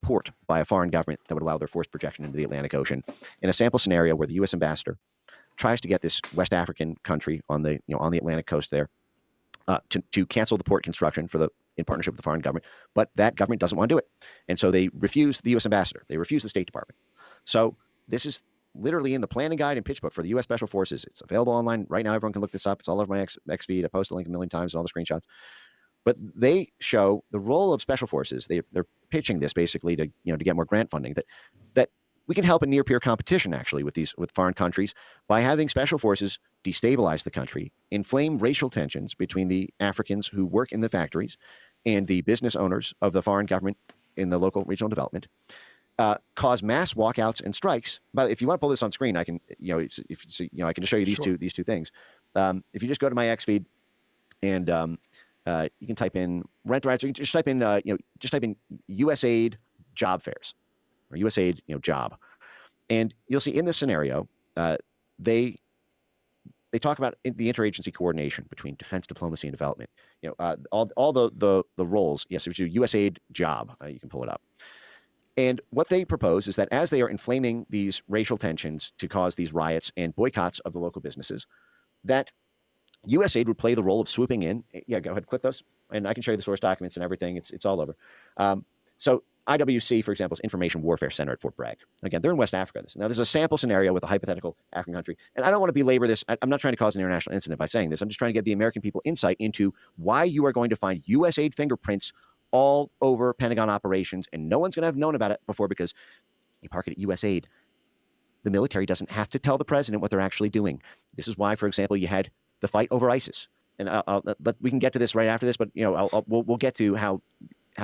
port by a foreign government that would allow their forced projection into the Atlantic Ocean. In a sample scenario where the U.S. ambassador tries to get this West African country on the Atlantic coast there to cancel the port construction in partnership with the foreign government, but that government doesn't want to do it, and so they refuse the U.S. ambassador. They refuse the State Department. So this is literally in the planning guide and pitch book for the U.S. Special Forces. It's available online right now. Everyone can look this up. It's all over my X feed. I posted a link a million times and all the screenshots. But they show the role of special forces. They're pitching this basically to get more grant funding. That we can help in near peer competition actually with foreign countries by having special forces destabilize the country, inflame racial tensions between the Africans who work in the factories and the business owners of the foreign government in the local regional development. Cause mass walkouts and strikes. But if you want to pull this on screen, I can, I can just show you these two things. If you just go to my X feed and you can type in rent rights, or you can just type in, USAID job fairs or USAID, job, and you'll see in this scenario, they talk about the interagency coordination between defense, diplomacy, and development. All the roles. Yes, if you do USAID job, you can pull it up. And what they propose is that as they are inflaming these racial tensions to cause these riots and boycotts of the local businesses, that USAID would play the role of swooping in. Yeah, go ahead, click those. And I can show you the source documents and everything. It's all over. So IWC, for example, is Information Warfare Center at Fort Bragg. Again, they're in West Africa. Now, there's a sample scenario with a hypothetical African country. And I don't want to belabor this. I'm not trying to cause an international incident by saying this. I'm just trying to get the American people insight into why you are going to find USAID fingerprints all over Pentagon operations, and no one's going to have known about it before because you park it at USAID. The military doesn't have to tell the president what they're actually doing. This is why, for example, you had the fight over ISIS. And we can get to this right after this, but we'll get to how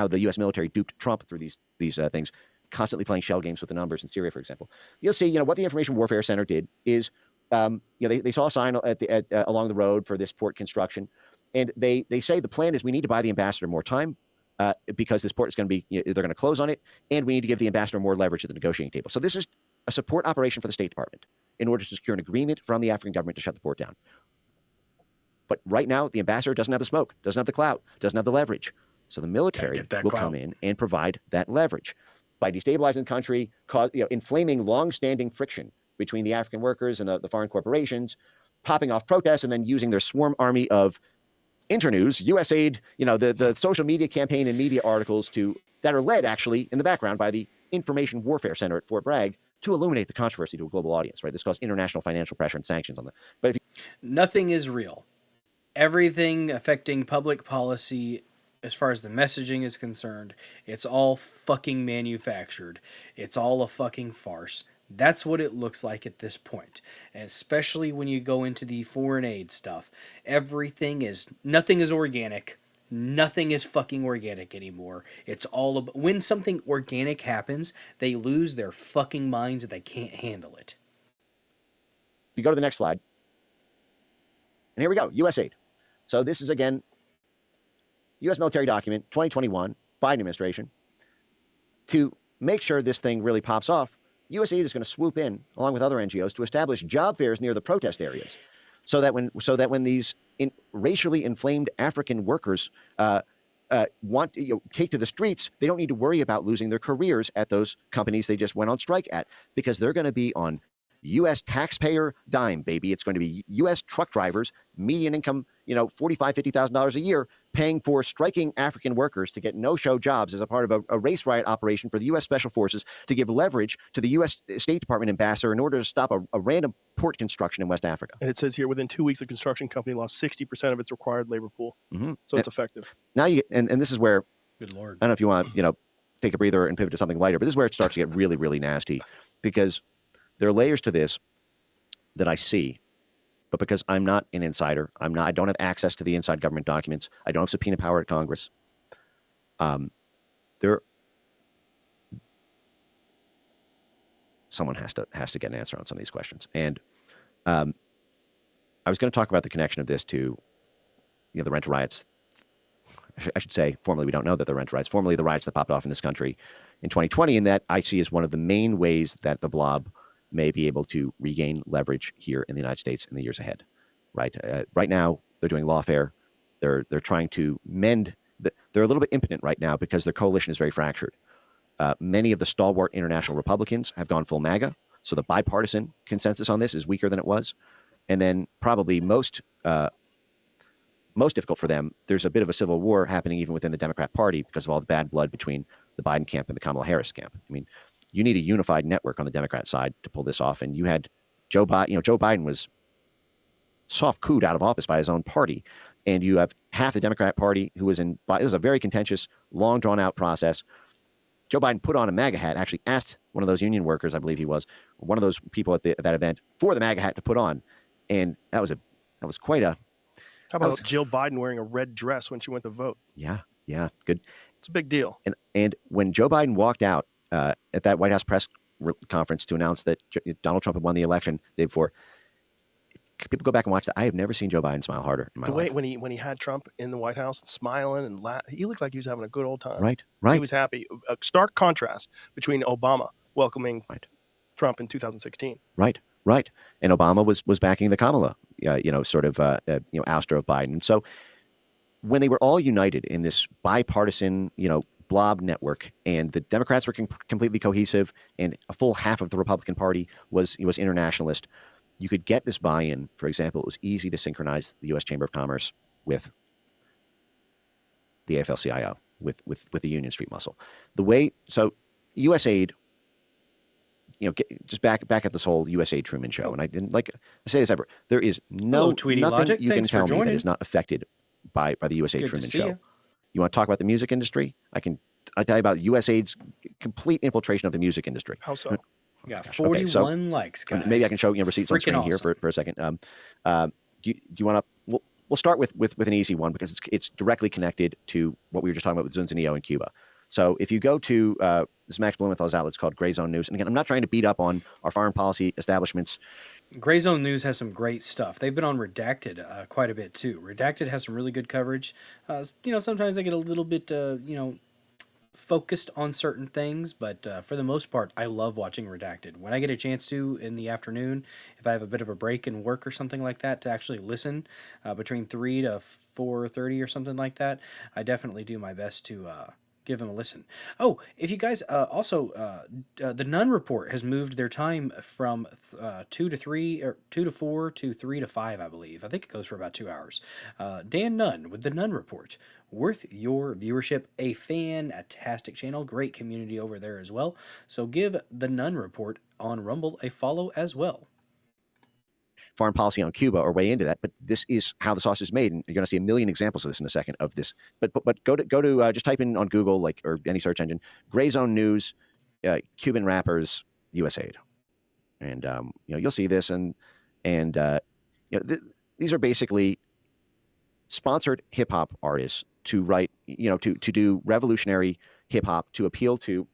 the U.S. military duped Trump through these things, constantly playing shell games with the numbers in Syria, for example. You'll see, what the Information Warfare Center did is, they saw a sign along the road for this port construction, and they say the plan is we need to buy the ambassador more time. Because this port is going to be, they're going to close on it, and we need to give the ambassador more leverage at the negotiating table. So this is a support operation for the State Department in order to secure an agreement from the African government to shut the port down. But right now, the ambassador doesn't have the smoke, doesn't have the clout, doesn't have the leverage. So the military will come in and provide that leverage by destabilizing the country, inflaming long-standing friction between the African workers and the foreign corporations, popping off protests, and then using their swarm army of Internews, USAID, the social media campaign and media articles that are led actually in the background by the Information Warfare Center at Fort Bragg to illuminate the controversy to a global audience, right? This caused international financial pressure and sanctions on them. But nothing is real. Everything affecting public policy, as far as the messaging is concerned, it's all fucking manufactured. It's all a fucking farce. That's what it looks like at this point. And especially when you go into the foreign aid stuff. Nothing is organic. Nothing is fucking organic anymore. It's all about, when something organic happens, they lose their fucking minds and they can't handle it. If you go to the next slide. And here we go, USAID. So this is, again, U.S. military document, 2021, Biden administration. To make sure this thing really pops off, USAID is going to swoop in, along with other NGOs, to establish job fairs near the protest areas, so that when these racially inflamed African workers want take to the streets, they don't need to worry about losing their careers at those companies they just went on strike at, because they're going to be on U.S. taxpayer dime, baby. It's going to be U.S. truck drivers, median income, $45,000, $50,000 a year, paying for striking African workers to get no-show jobs as a part of a race riot operation for the U.S. Special Forces to give leverage to the U.S. State Department ambassador in order to stop a random port construction in West Africa. And it says here, within 2 weeks, the construction company lost 60% of its required labor pool. Mm-hmm. So it's effective. Now and this is where, good Lord, I don't know if you want to, take a breather and pivot to something lighter, but this is where it starts to get really, really nasty, because there are layers to this that I see, but because I'm not an insider, I don't have access to the inside government documents. I don't have subpoena power at Congress. someone has to get an answer on some of these questions. And I was going to talk about the connection of this to, the rent riots. I should say, formally, we don't know that the rent riots, formally the riots that popped off in this country in 2020, and that I see as one of the main ways that the blob may be able to regain leverage here in the United States in the years ahead. Right, right now they're doing lawfare. They're trying to mend. They're a little bit impotent right now because their coalition is very fractured. Many of the stalwart international Republicans have gone full MAGA, so the bipartisan consensus on this is weaker than it was. And then probably most difficult for them, there's a bit of a civil war happening even within the Democrat Party because of all the bad blood between the Biden camp and the Kamala Harris camp. I mean, you need a unified network on the Democrat side to pull this off. And you had Joe Biden. Joe Biden was soft cooed out of office by his own party, and you have half the Democrat Party who was in. It was a very contentious, long drawn out process. Joe Biden put on a MAGA hat. Actually asked one of those union workers, I believe he was, one of those people at that event, for the MAGA hat to put on, and that was quite a. How about Jill Biden wearing a red dress when she went to vote? Yeah, good. It's a big deal. And when Joe Biden walked out at that White House press conference to announce that Donald Trump had won the election the day before, people go back and watch that. I have never seen Joe Biden smile harder in my life. The way when he had Trump in the White House smiling and he looked like he was having a good old time. Right. He was happy. A stark contrast between Obama welcoming Trump in 2016. Right. And Obama was backing the Kamala, ouster of Biden. And so when they were all united in this bipartisan, blob network, and the Democrats were completely cohesive, and a full half of the Republican Party was internationalist, you could get this buy-in. For example, it was easy to synchronize the U.S. Chamber of Commerce with the AFL-CIO, with the Union Street muscle. USAID, just back at this whole USAID Truman Show, and I say this ever, there is nothing Logic. you Thanks can tell for me that joining. is not affected by the USAID Good to Truman see Show. You want to talk about the music industry? I tell you about USAID's complete infiltration of the music industry. How so? We got 41 likes, guys. Maybe I can show receipts on screen here for a second. Do you want to? We'll start with an easy one because it's directly connected to what we were just talking about with Zunzuneo in Cuba. So if you go to this Max Blumenthal's outlet, it's called Gray Zone News. And again, I'm not trying to beat up on our foreign policy establishments. Gray Zone News has some great stuff. They've been on Redacted quite a bit too. Redacted has some really good coverage. Sometimes they get a little bit, focused on certain things, but for the most part, I love watching Redacted. When I get a chance to in the afternoon, if I have a bit of a break in work or something like that, to actually listen between 3 to 4:30 or something like that, I definitely do my best to give them a listen. Oh, if you guys the Nunn Report has moved their time from 2 to 3 or 2 to 4 to 3 to 5, I believe. I think it goes for about 2 hours. Dan Nunn with the Nunn Report. Worth your viewership. A fantastic channel. Great community over there as well. So give the Nunn Report on Rumble a follow as well. Foreign policy on Cuba or way into that, but this is how the sausage is made, and you're going to see a million examples of this in a second of this. But go to just type in on Google or any search engine, Gray Zone News, Cuban rappers, USAID, and you'll see this, and these are basically sponsored hip hop artists to write, to do revolutionary hip hop to appeal to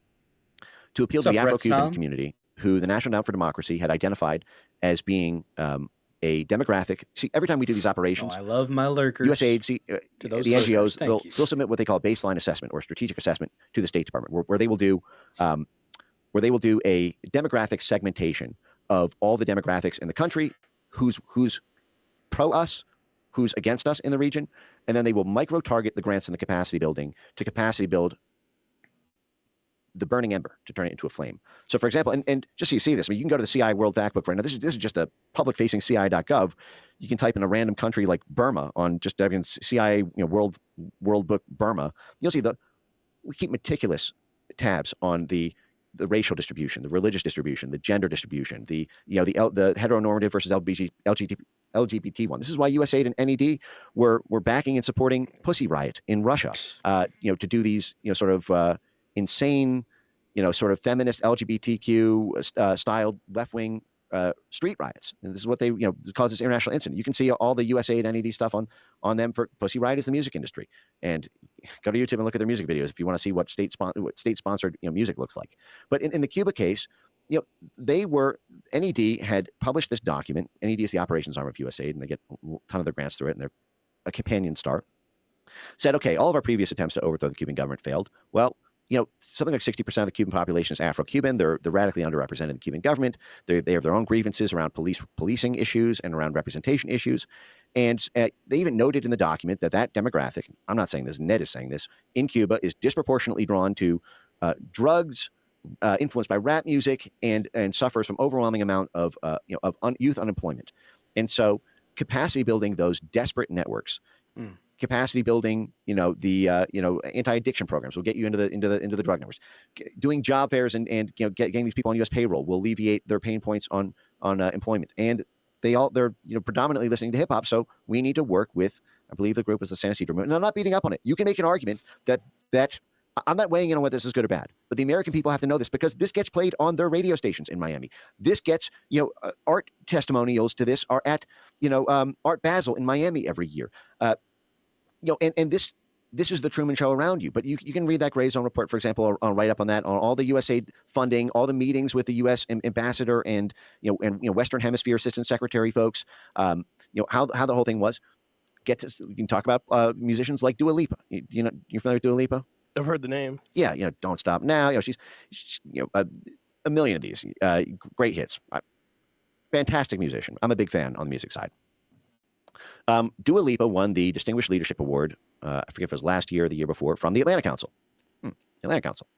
the Afro-Cuban community, who the National Endowment for Democracy had identified as being a demographic. See, every time we do these operations, I love my lurkers. USAID, the NGOs, they'll submit what they call a baseline assessment or a strategic assessment to the State Department, where they will do a demographic segmentation of all the demographics in the country, who's pro us, who's against us in the region, and then they will micro target the grants in the capacity building to capacity build the burning ember to turn it into a flame. So, for example, and just so you see this, I mean, you can go to the CI World Factbook right now. This is just a public-facing CI.gov. You can type in a random country like Burma on just CI World Book Burma. You'll see we keep meticulous tabs on the racial distribution, the religious distribution, the gender distribution, the heteronormative versus LGBT one. This is why USAID and NED were backing and supporting Pussy Riot in Russia. To do these insane, sort of feminist LGBTQ styled left-wing street riots. And this is what they, cause this international incident. You can see all the USAID and NED stuff on them for Pussy Riot is the music industry. And go to YouTube and look at their music videos if you want to see what state-sponsored music looks like. But in the Cuba case, NED had published this document. NED is the operations arm of USAID, and they get a ton of their grants through it, and they're a companion start. Said, okay, all of our previous attempts to overthrow the Cuban government failed. Well, something like 60% of the Cuban population is Afro-Cuban. They're radically underrepresented in the Cuban government. They have their own grievances around policing issues and around representation issues. And they even noted in the document that demographic, I'm not saying this, Ned is saying this, in Cuba is disproportionately drawn to drugs, influenced by rap music, and suffers from overwhelming amount of youth unemployment. And so capacity building those desperate networks, capacity building, the anti-addiction programs will get you into the drug numbers. Doing job fairs and getting these people on U.S. payroll will alleviate their pain points on employment. And they're predominantly listening to hip hop. So we need to work with, I believe the group was the San Ysidro movement. And I'm not beating up on it. You can make an argument that I'm not weighing in on whether this is good or bad, but the American people have to know this because this gets played on their radio stations in Miami. This gets, art testimonials to this are at, Art Basel in Miami every year. And this is the Truman Show around you. But you can read that Gray Zone report, for example, on write up on that, on all the USAID funding, all the meetings with the U.S. ambassador and Western Hemisphere Assistant Secretary folks. How the whole thing was. You can talk about musicians like Dua Lipa. You're familiar with Dua Lipa? I've heard the name. Yeah, Don't Stop Now. She's a million of these great hits. Fantastic musician. I'm a big fan on the music side. Dua Lipa won the Distinguished Leadership Award, I forget if it was last year or the year before, from the Atlantic Council. Atlantic Council.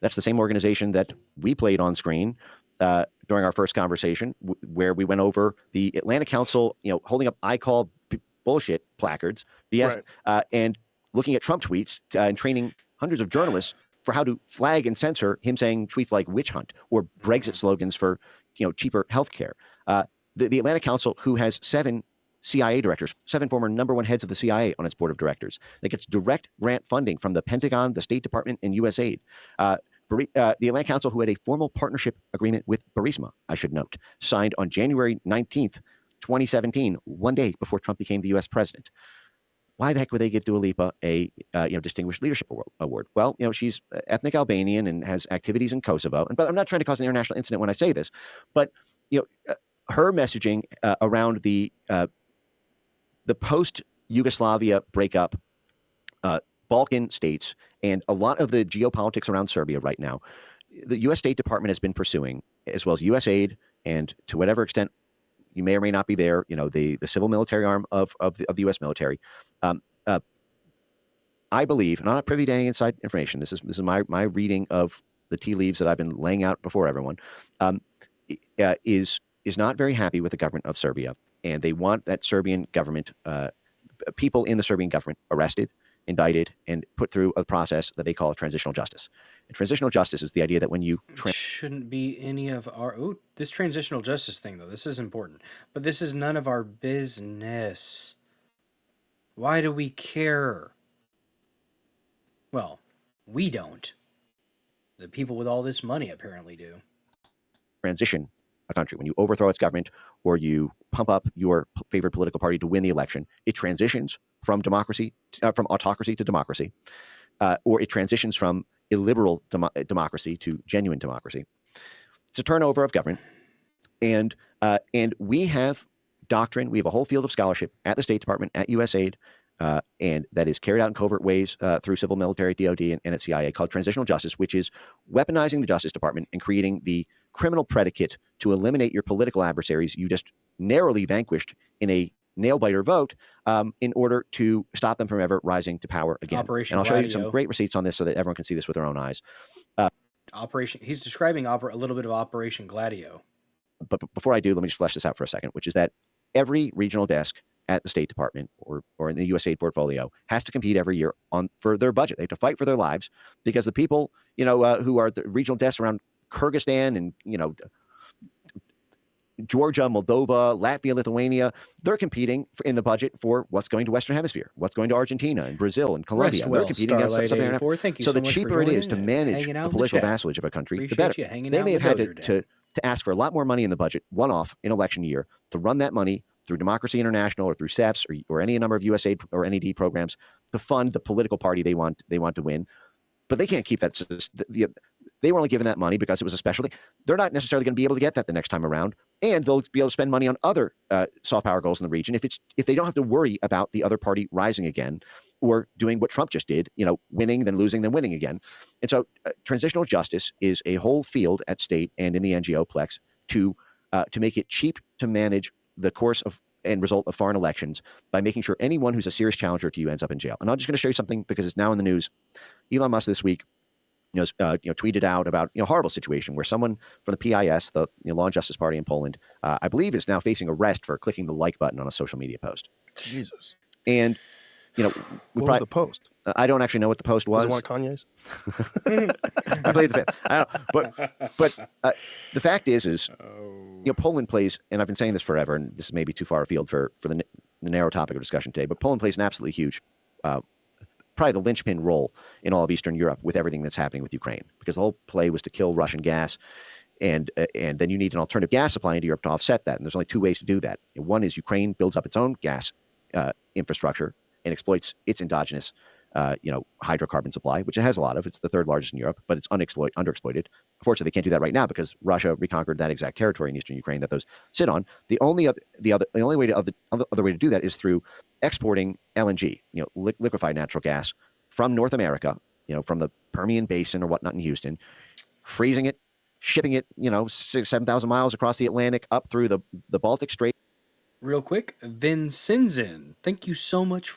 That's the same organization that we played on screen during our first conversation, where we went over the Atlantic Council, holding up I call bullshit placards, BS, right. And looking at Trump tweets and training hundreds of journalists for how to flag and censor him saying tweets like witch hunt or Brexit slogans for cheaper health care. The Atlantic Council, who has 7 CIA directors, 7 former #1 heads of the CIA on its board of directors, that gets direct grant funding from the Pentagon, the State Department, and USAID. The Atlantic Council, who had a formal partnership agreement with Burisma, I should note, signed on January 19th, 2017, one day before Trump became the U.S. president. Why the heck would they give Dua Lipa a Distinguished Leadership Award? Well, she's ethnic Albanian and has activities in Kosovo. But I'm not trying to cause an international incident when I say this. But her messaging around the post-Yugoslavia breakup, Balkan states, and a lot of the geopolitics around Serbia right now, the U.S. State Department has been pursuing, as well as USAID, and to whatever extent you may or may not be there, the civil military arm of the U.S. military. I believe, and I'm not privy to any inside information, this is my reading of the tea leaves that I've been laying out before everyone, is not very happy with the government of Serbia. And they want that Serbian government, people in the Serbian government arrested, indicted, and put through a process that they call transitional justice. And transitional justice is the idea that when you... shouldn't be any of our... Oh, this transitional justice thing, though, this is important. But this is none of our business. Why do we care? Well, we don't. The people with all this money apparently do. Transition a country. When you overthrow its government or you pump up your favorite political party to win the election, it transitions from democracy, from autocracy to democracy, or it transitions from illiberal democracy to genuine democracy. It's a turnover of government, and we have doctrine. We have a whole field of scholarship at the State Department, at USAID, and that is carried out in covert ways through civil military, DOD, and at CIA, called transitional justice, which is weaponizing the Justice Department and creating the criminal predicate to eliminate your political adversaries you just narrowly vanquished in a nail-biter vote in order to stop them from ever rising to power again. Operation and I'll show you Gladio. some great receipts on this so that everyone can see this with their own eyes. He's describing a little bit of Operation Gladio. But before I do, let me just flesh this out for a second, which is that every regional desk at the State Department or in the USAID portfolio has to compete every year for their budget. They have to fight for their lives because the people, who are the regional desks around Kyrgyzstan and, Georgia, Moldova, Latvia, Lithuania, they're competing in the budget for what's going to Western Hemisphere, what's going to Argentina and Brazil and Colombia. Rest well, they're competing against Sub-Saharan Africa. Thank you so so the much cheaper for it is to joining and manage hanging out the in the political chat. vassalage of a country, Appreciate the better. you hanging They out may with have had Dozer Den. to ask for a lot more money in the budget, one-off in election year, to run that money through Democracy International or through CEPS or any number of USAID or NED programs to fund the political party they want to win. But they can't keep that. they were only given that money because it was a specialty. They're not necessarily going to be able to get that the next time around, and they'll be able to spend money on other soft power goals in the region if they don't have to worry about the other party rising again or doing what Trump just did, winning, then losing, then winning again. And so transitional justice is a whole field at state and in the NGO plex to make it cheap to manage the course of and result of foreign elections by making sure anyone who's a serious challenger to you ends up in jail. And I'm just going to show you something because it's now in the news. Elon Musk this week tweeted out about a horrible situation where someone from the PIS, the Law and Justice Party in Poland, I believe is now facing arrest for clicking the like button on a social media post. Jesus. And what was the post? I don't actually know what the post was. Was it one of Kanye's? I played the fifth. I don't know. But the fact is Poland plays, and I've been saying this forever, and this may be too far afield for the narrow topic of discussion today, but Poland plays an absolutely huge, probably the linchpin role in all of Eastern Europe with everything that's happening with Ukraine, because the whole play was to kill Russian gas, and then you need an alternative gas supply into Europe to offset that. And there's only two ways to do that. One is Ukraine builds up its own gas infrastructure and exploits its endogenous hydrocarbon supply, which it has a lot of. It's the third largest in Europe, but it's underexploited. Unfortunately, they can't do that right now because Russia reconquered that exact territory in eastern Ukraine that those sit on. The only way to do that is through exporting LNG, liquefied natural gas from North America, from the Permian Basin or whatnot in Houston, freezing it, shipping it, 7,000 miles across the Atlantic up through the Baltic Strait. Real quick, Vincenzen, thank you so much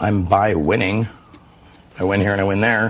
I'm by winning. I win here and I win there.